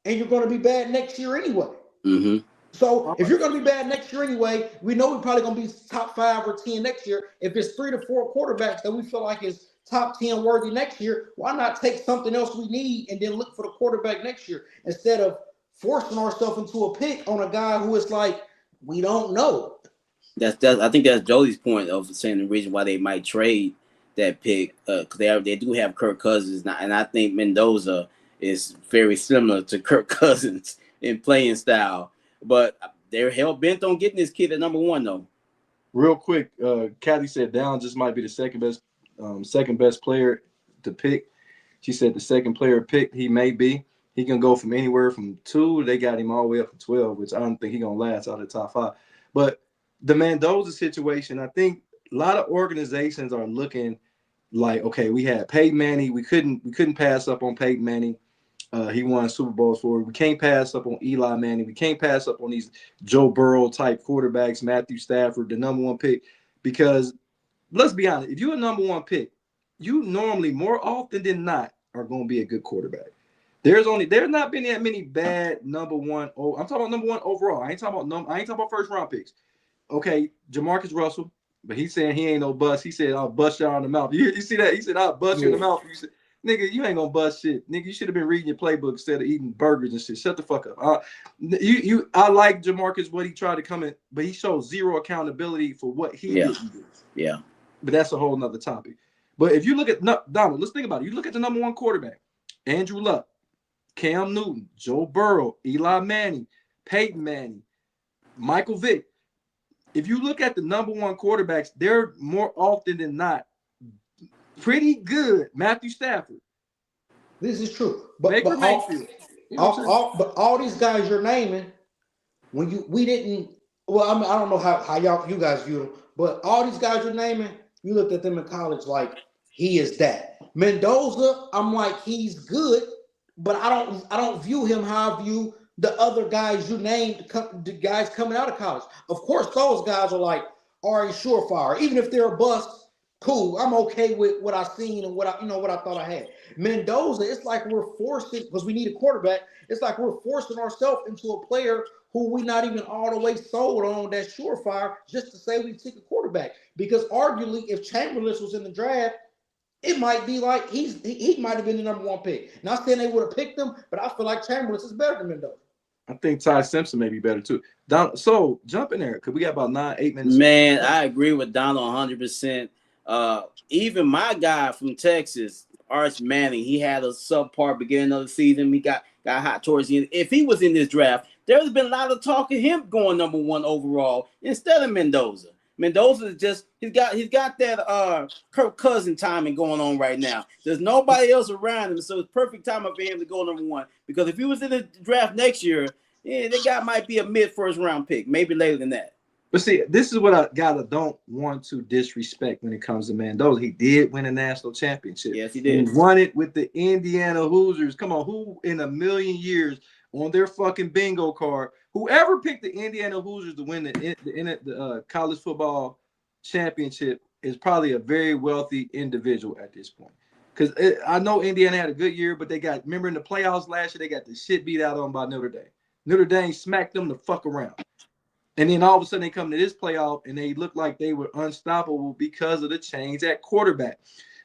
and you're gonna be bad next year anyway. Mm-hmm. So if you're going to be bad next year anyway, we know we're probably going to be top 5 or 10 next year. If it's 3 to 4 quarterbacks that we feel like is top 10 worthy next year, why not take something else we need and then look for the quarterback next year instead of forcing ourselves into a pick on a guy who is like, we don't know. I think that's Jody's point of saying the reason why they might trade that pick because they do have Kirk Cousins now, and I think Mendoza is very similar to Kirk Cousins in playing style. But they're hell bent on getting this kid at number 1, though. Real quick, Kathy said Downs just might be the second best player to pick. She said the second player picked he may be. He can go from anywhere from 2. They got him all the way up to 12, which I don't think he's gonna last out of the top 5. But the Mendoza situation, I think a lot of organizations are looking like, okay, we had Peyton Manning. We couldn't pass up on Peyton Manning. He won Super Bowls for it. We can't pass up on Eli Manning. We can't pass up on these Joe Burrow type quarterbacks, Matthew Stafford, the number 1 pick. Because let's be honest, if you're a number 1 pick, you normally more often than not are going to be a good quarterback. There's not been that many bad number 1. I'm talking about number 1 overall. I ain't talking about first round picks. Okay, Jamarcus Russell, but he's saying he ain't no bust. He said I'll bust you in the mouth. You see that? He said I'll bust you in the mouth. Nigga, you ain't gonna bust shit. Nigga, you should have been reading your playbook instead of eating burgers and shit. Shut the fuck up. I like Jamarcus, what he tried to come in, but he showed zero accountability for what he didn't do. Yeah. But that's a whole nother topic. But if you look at Donald, let's think about it. You look at the number one quarterback, Andrew Luck, Cam Newton, Joe Burrow, Eli Manning, Peyton Manning, Michael Vick. If you look at the number one quarterbacks, they're more often than not pretty good. Matthew Stafford. This is true. But Baker Mayfield. All these guys you're naming, we didn't. Well, I mean, I don't know how you guys view them, but all these guys you're naming, you looked at them in college like he is that. Mendoza, I'm like he's good, but I don't view him how I view the other guys you named, the guys coming out of college. Of course, those guys are like a surefire, even if they're a bust. Cool, I'm okay with what I've seen and what I thought I had. Mendoza, it's like we're forcing, because we need a quarterback. It's like we're forcing ourselves into a player who we not even all the way sold on that surefire just to say we took a quarterback. Because arguably, if Chamberlain was in the draft, it might be like he might have been the number one pick. Not saying they would have picked him, but I feel like Chamberlain is better than Mendoza. I think Ty Simpson may be better too. So jump in there because we got about 9-8 minutes. Man, I agree with Donald 100%. Even my guy from Texas, Arch Manning, he had a subpar beginning of the season. He got hot towards the end. If he was in this draft, there would have been a lot of talk of him going number one overall instead of Mendoza. Mendoza is just he's got that Kirk Cousin timing going on right now. There's nobody else around him, so it's perfect timing for him to go number one. Because if he was in the draft next year, that guy might be a mid-first round pick, maybe later than that. But see, this is what I don't want to disrespect when it comes to Mendoza. He did win a national championship. Yes, he did. He won it with the Indiana Hoosiers. Come on, who in a million years on their fucking bingo card, whoever picked the Indiana Hoosiers to win the college football championship is probably a very wealthy individual at this point. Because I know Indiana had a good year, but remember in the playoffs last year, they got the shit beat out on by Notre Dame. Notre Dame smacked them the fuck around. And then all of a sudden they come to this playoff and they look like they were unstoppable because of the change at quarterback.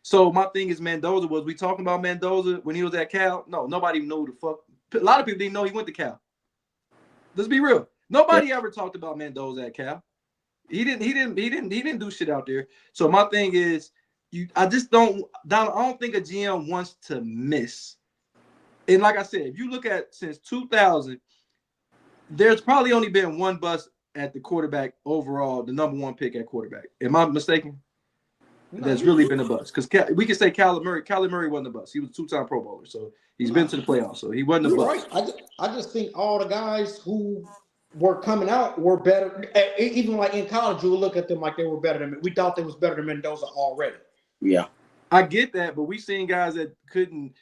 So my thing is Mendoza, was we talking about Mendoza when he was at Cal? No, nobody even knew the fuck. A lot of people didn't know he went to Cal. Let's be real. Nobody ever talked about Mendoza at Cal. He didn't do shit out there. So my thing is, I don't think a GM wants to miss. And like I said, if you look at since 2000, there's probably only been one bust at the quarterback overall, the number one pick at quarterback. Am I mistaken? No, There's really been a bust because we can say Kyler Murray. Kyler Murray wasn't a bust. He was a two-time Pro Bowler, so he's been to the playoffs. So he wasn't a bust. Right. I just think all the guys who were coming out were better. Even like in college, you would look at them like they were better than. We thought they was better than Mendoza already. Yeah, I get that, but we seen guys that couldn't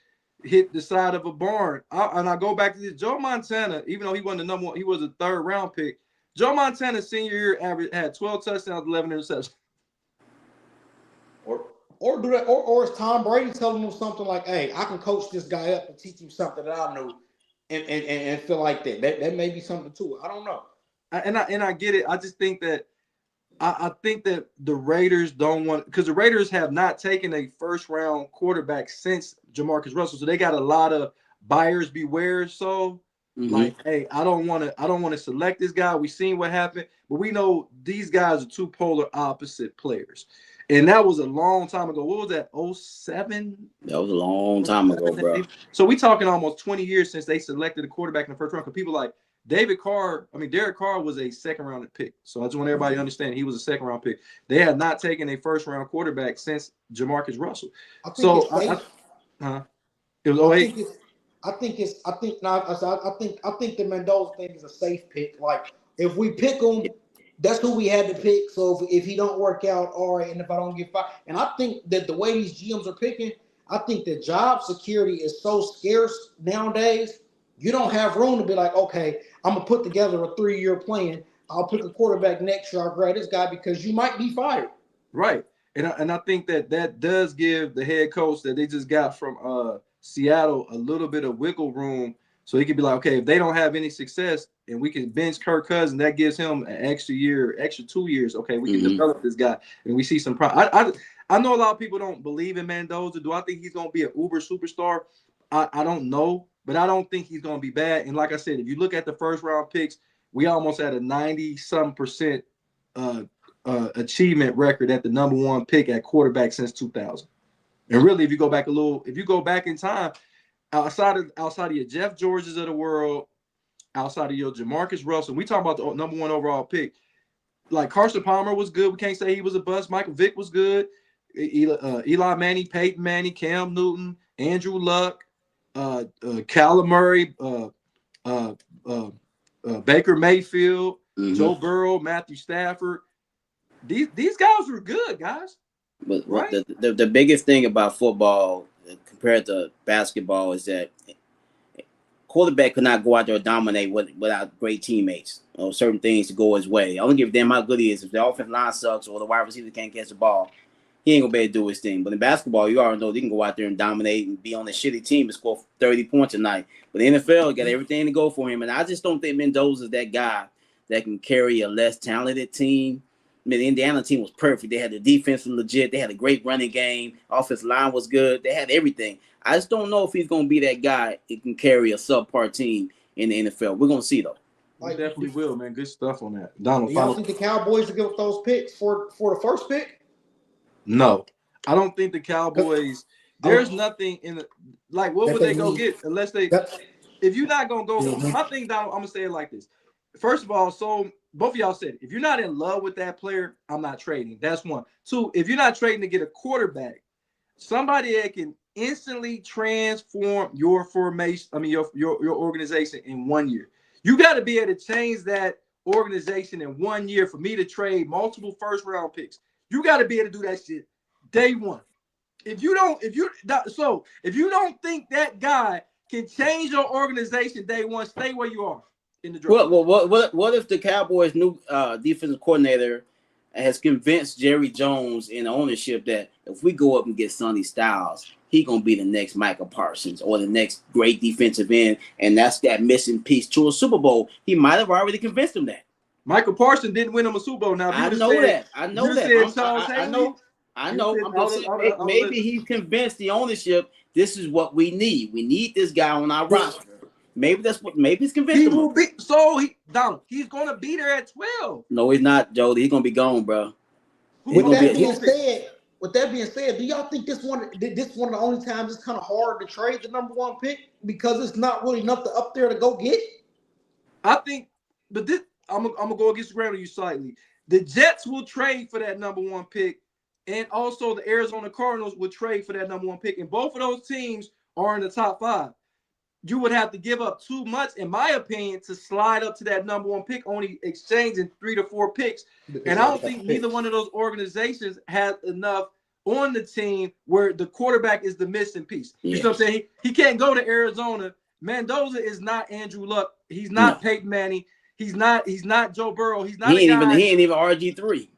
hit the side of a barn. And I go back to this. Joe Montana, even though he wasn't the number one, he was a third-round pick. Joe Montana's senior year average had 12 touchdowns, 11 interceptions. Or is Tom Brady telling him something like, "Hey, I can coach this guy up and teach him something that I knew," and feel like that. That may be something too. I don't know. And I get it. I just think that I think that the Raiders don't want, because the Raiders have not taken a first-round quarterback since Jamarcus Russell, so they got a lot of buyers beware. So. Like, hey, I don't want to select this guy. We seen what happened, but we know these guys are two polar opposite players. And that was a long time ago. What was that? 07? That was a long time ago, bro. So we talking almost 20 years since they selected a quarterback in the first round. Because people like Derek Carr was a second-round pick. So I just want everybody to understand he was a second-round pick. They had not taken a first-round quarterback since Jamarcus Russell. I think it was 08. I think the Mendoza thing is a safe pick. Like, if we pick him, that's who we had to pick. So if he don't work out, all right, and if I don't get fired. And I think that the way these GMs are picking, I think that job security is so scarce nowadays, you don't have room to be like, okay, I'm going to put together a 3-year plan. I'll pick a quarterback next year. I'll grab this guy because you might be fired. Right. And I think that does give the head coach that they just got from Seattle a little bit of wiggle room, so he could be like, okay, if they don't have any success, and we can bench Kirk Cousins, that gives him an extra year, extra 2 years. Okay, we can develop this guy, and we see some. I know a lot of people don't believe in Mendoza. Do I think he's going to be an uber superstar? I don't know, but I don't think he's going to be bad. And like I said, if you look at the first round picks, we almost had a 90-some% achievement record at the number one pick at quarterback since 2000. And really, if you go back in time, outside of your Jeff Georges of the world, outside of your Jamarcus Russell, we talk about the number one overall pick. Like Carson Palmer was good. We can't say he was a bust. Michael Vick was good. Eli Manning, Peyton Manning, Cam Newton, Andrew Luck, Kyler Murray, Baker Mayfield, Joe Burrow, Matthew Stafford. These guys were good, guys. But right? the biggest thing about football compared to basketball is that quarterback could not go out there and dominate without great teammates or certain things to go his way. I don't give a damn how good he is. If the offensive line sucks or the wide receiver can't catch the ball, he ain't gonna be able to do his thing. But in basketball, you already know they can go out there and dominate and be on a shitty team and score 30 points a night. But the NFL got everything to go for him. And I just don't think Mendoza is that guy that can carry a less talented team. I mean, the Indiana team was perfect. They had the defense was legit. They had a great running game. Offensive line was good. They had everything. I just don't know if he's going to be that guy that can carry a subpar team in the NFL. We're going to see, though. We definitely will, man. Good stuff on that. Donald, do y'all think the Cowboys will give up those picks for the first pick? No. I don't think the Cowboys – there's nothing in the – like, what would they go get unless they – if you're not going to go – my thing, Donald, I'm going to say it like this. First of all, so both of y'all said, if you're not in love with that player, I'm not trading. That's one. Two, if you're not trading to get a quarterback, somebody that can instantly transform your formation, your organization in 1 year. You got to be able to change that organization in 1 year for me to trade multiple first round picks. You got to be able to do that shit day one. If you don't think that guy can change your organization day one, stay where you are. What if the Cowboys' new defensive coordinator has convinced Jerry Jones in ownership that if we go up and get Sonny Styles, he's going to be the next Michael Parsons or the next great defensive end, and that's that missing piece to a Super Bowl? He might have already convinced him that. Michael Parsons didn't win him a Super Bowl. Now, I know that. I know. Maybe he's convinced the ownership this is what we need. We need this guy on our roster. Maybe he's convinced he will be. So he's gonna be there at 12. No, he's not, Jody. He's gonna be gone, bro. With that being said, do y'all think this one of the only times it's kind of hard to trade the number one pick because it's not really nothing up there to go get? I think, but this I'm gonna go against the grain on you slightly. The Jets will trade for that number one pick, and also the Arizona Cardinals will trade for that number one pick, and both of those teams are in the top 5. You would have to give up too much, in my opinion, to slide up to that number one pick, only exchanging 3 to 4 picks. And I don't think neither one of those organizations has enough on the team where the quarterback is the missing piece. You know what I'm saying? He can't go to Arizona. Mendoza is not Andrew Luck. He's not Peyton Manning. He's not Joe Burrow. He ain't even RG3.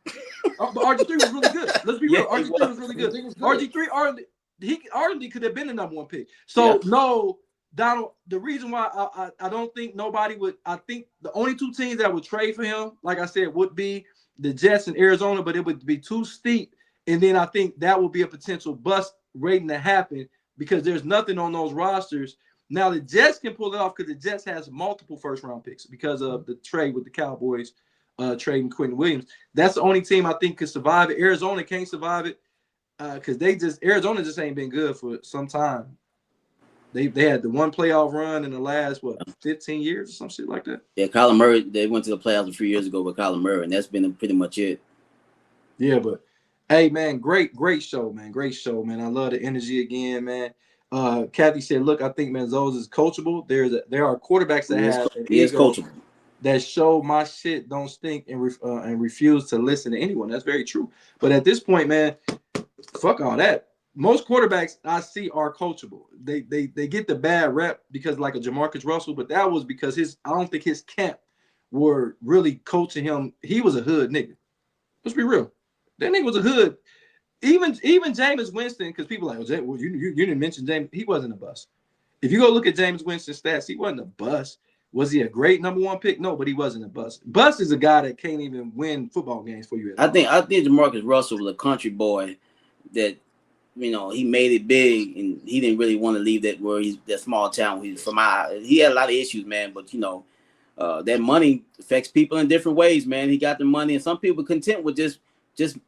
But RG3 was really good. Let's be real. RG3 was really good. RG3 arguably could have been the number one pick. So no. Donald, the reason why I don't think nobody would, I think the only 2 teams that would trade for him, like I said, would be the Jets and Arizona, but it would be too steep. And then I think that would be a potential bust waiting to happen because there's nothing on those rosters. Now the Jets can pull it off because the Jets has multiple first round picks because of the trade with the Cowboys trading Quentin Williams. That's the only team I think could survive it. Arizona can't survive it because Arizona just ain't been good for some time. They had the one playoff run in the last 15 years or some shit like that. Yeah, Kyler Murray. They went to the playoffs a few years ago with Kyler Murray, and that's been pretty much it. Yeah, but hey, man, great show, man. Great show, man. I love the energy again, man. Kathy said, "Look, I think Mendoza is coachable. There are quarterbacks that he is coachable that show my shit don't stink and refuse to listen to anyone. That's very true. But at this point, man, fuck all that." Most quarterbacks I see are coachable. They get the bad rep because like a Jamarcus Russell, but that was because I don't think his camp were really coaching him. He was a hood nigga. Let's be real. That nigga was a hood. Even Jameis Winston, because people are like, you didn't mention Jameis. He wasn't a bust. If you go look at Jameis Winston's stats, he wasn't a bust. Was he a great number one pick? No, but he wasn't a bust. Bust is a guy that can't even win football games for you. I think DeMarcus Russell was a country boy that, he made it big, and he didn't really want to leave that small town. He had a lot of issues, man. But that money affects people in different ways, man. He got the money, and some people content with just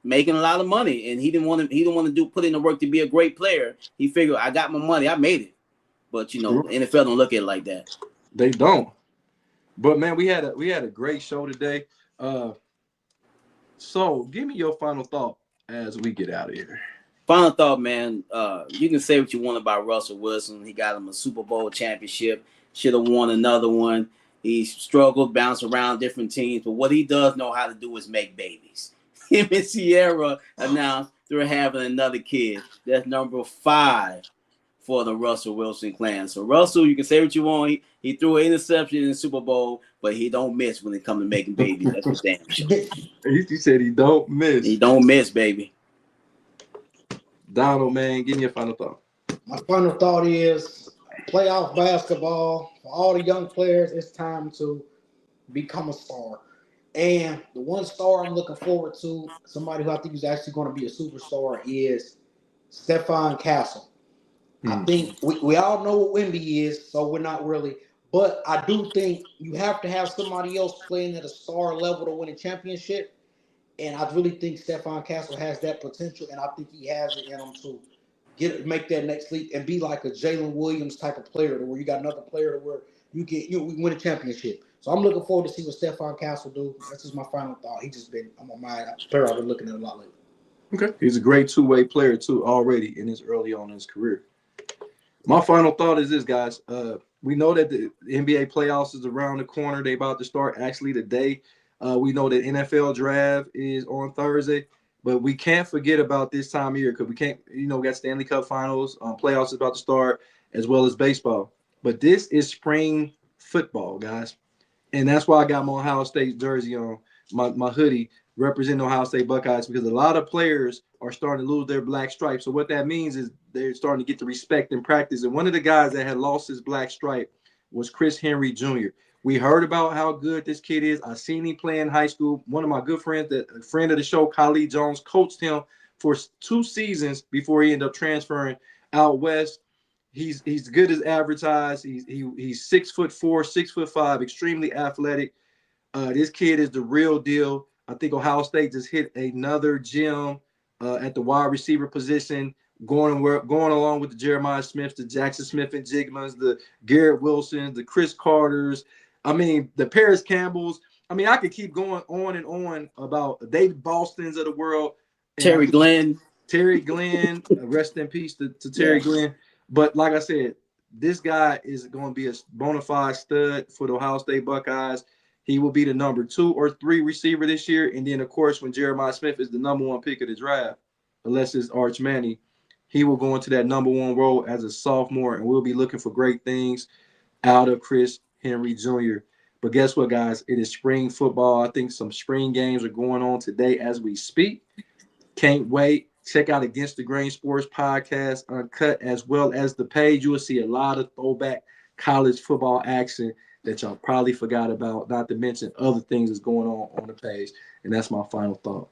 making a lot of money, and he didn't want to put in the work to be a great player. He figured, I got my money, I made it. But NFL don't look at it like that. They don't. But man, we had a great show today. So give me your final thought as we get out of here. Final thought, man. You can say what you want about Russell Wilson. He got him a Super Bowl championship. Should have won another one. He struggled, bounced around different teams. But what he does know how to do is make babies. Him and Sierra announced they're having another kid. That's number 5 for the Russell Wilson clan. So Russell, you can say what you want. He threw an interception in the Super Bowl, but he don't miss when it comes to making babies. That's for damn sure. He said he don't miss. He don't miss, baby. Donald, man, give me your final thought. My final thought is playoff basketball for all the young players. It's time to become a star. And the one star I'm looking forward to, somebody who I think is actually going to be a superstar, is Stephon Castle. I think we all know what Wemby is, so we're not really. But I do think you have to have somebody else playing at a star level to win a championship. And I really think Stephon Castle has that potential, and I think he has it in him to make that next leap and be like a Jalen Williams type of player, to where you got another player to where we win a championship. So I'm looking forward to see what Stephon Castle do. That's just my final thought. He just been on my mind. A player I've been looking at a lot lately. Okay, he's a great two-way player too already in his early on in his career. My final thought is this, guys. We know that the NBA playoffs is around the corner. They about to start actually today. We know that NFL draft is on Thursday, but we can't forget about this time of year because we can't, we got Stanley Cup finals, playoffs is about to start, as well as baseball. But this is spring football, guys. And that's why I got my Ohio State jersey on, my hoodie, representing Ohio State Buckeyes, because a lot of players are starting to lose their black stripe. So what that means is they're starting to get the respect in practice. And one of the guys that had lost his black stripe was Chris Henry Jr. We heard about how good this kid is. I seen him play in high school. One of my good friends, a friend of the show, Khalid Jones, coached him for 2 seasons before he ended up transferring out west. He's good as advertised. He's 6'4", 6'5", extremely athletic. This kid is the real deal. I think Ohio State just hit another gem at the wide receiver position, going along with the Jeremiah Smiths, the Jackson Smith and Jigmas, the Garrett Wilsons, the Chris Carters. I mean, the Paris Campbells. I mean, I could keep going on and on about the David Bostons of the world. Terry Glenn, rest in peace to Terry Glenn. But like I said, this guy is going to be a bona fide stud for the Ohio State Buckeyes. He will be the number 2 or 3 receiver this year. And then, of course, when Jeremiah Smith is the number 1 pick of the draft, unless it's Arch Manning, he will go into that number 1 role as a sophomore, and we'll be looking for great things out of Chris Henry Jr. But guess what, guys? It is spring football. I think some spring games are going on today as we speak. Can't wait. Check out Against the Grain Sports Podcast, Uncut, as well as the page. You will see a lot of throwback college football action that y'all probably forgot about, not to mention other things that's going on the page. And that's my final thought.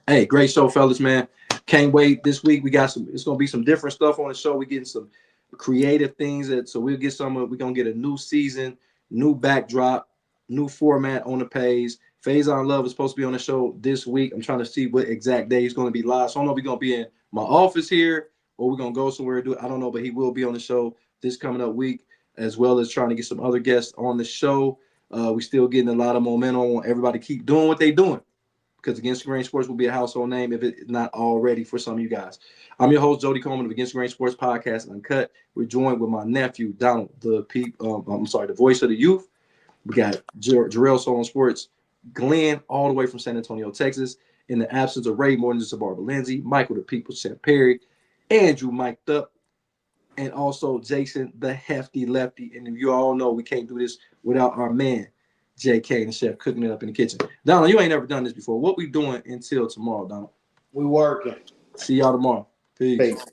Hey, great show, fellas, man. Can't wait. This week we got it's going to be some different stuff on the show. We're getting some creative things. So we'll get we're going to get a new season, new backdrop, new format on the page. Faison Love is supposed to be on the show this week. I'm trying to see what exact day he's going to be live. So I don't know if he's going to be in my office here or we're going to go somewhere and do it. I don't know, but he will be on the show this coming up week, as well as trying to get some other guests on the show. We're still getting a lot of momentum. I want everybody to keep doing what they're doing, because Against the Grain Sports will be a household name if it's not already for some of you guys. I'm your host, Jody Coleman of Against the Grain Sports Podcast, Uncut. We're joined with my nephew, Donald, the voice of the youth. We got Jarrell Solon Sports, Glenn, all the way from San Antonio, Texas. In the absence of Ray, more than just a Barbara Lindsay, Michael the People, Sam Perry, Andrew mic'd up, and also Jason the Hefty Lefty. And you all know we can't do this without our man, JK, the chef, cooking it up in the kitchen. Donald, you ain't never done this before. What we doing until tomorrow, Donald? We working. See y'all tomorrow. Peace.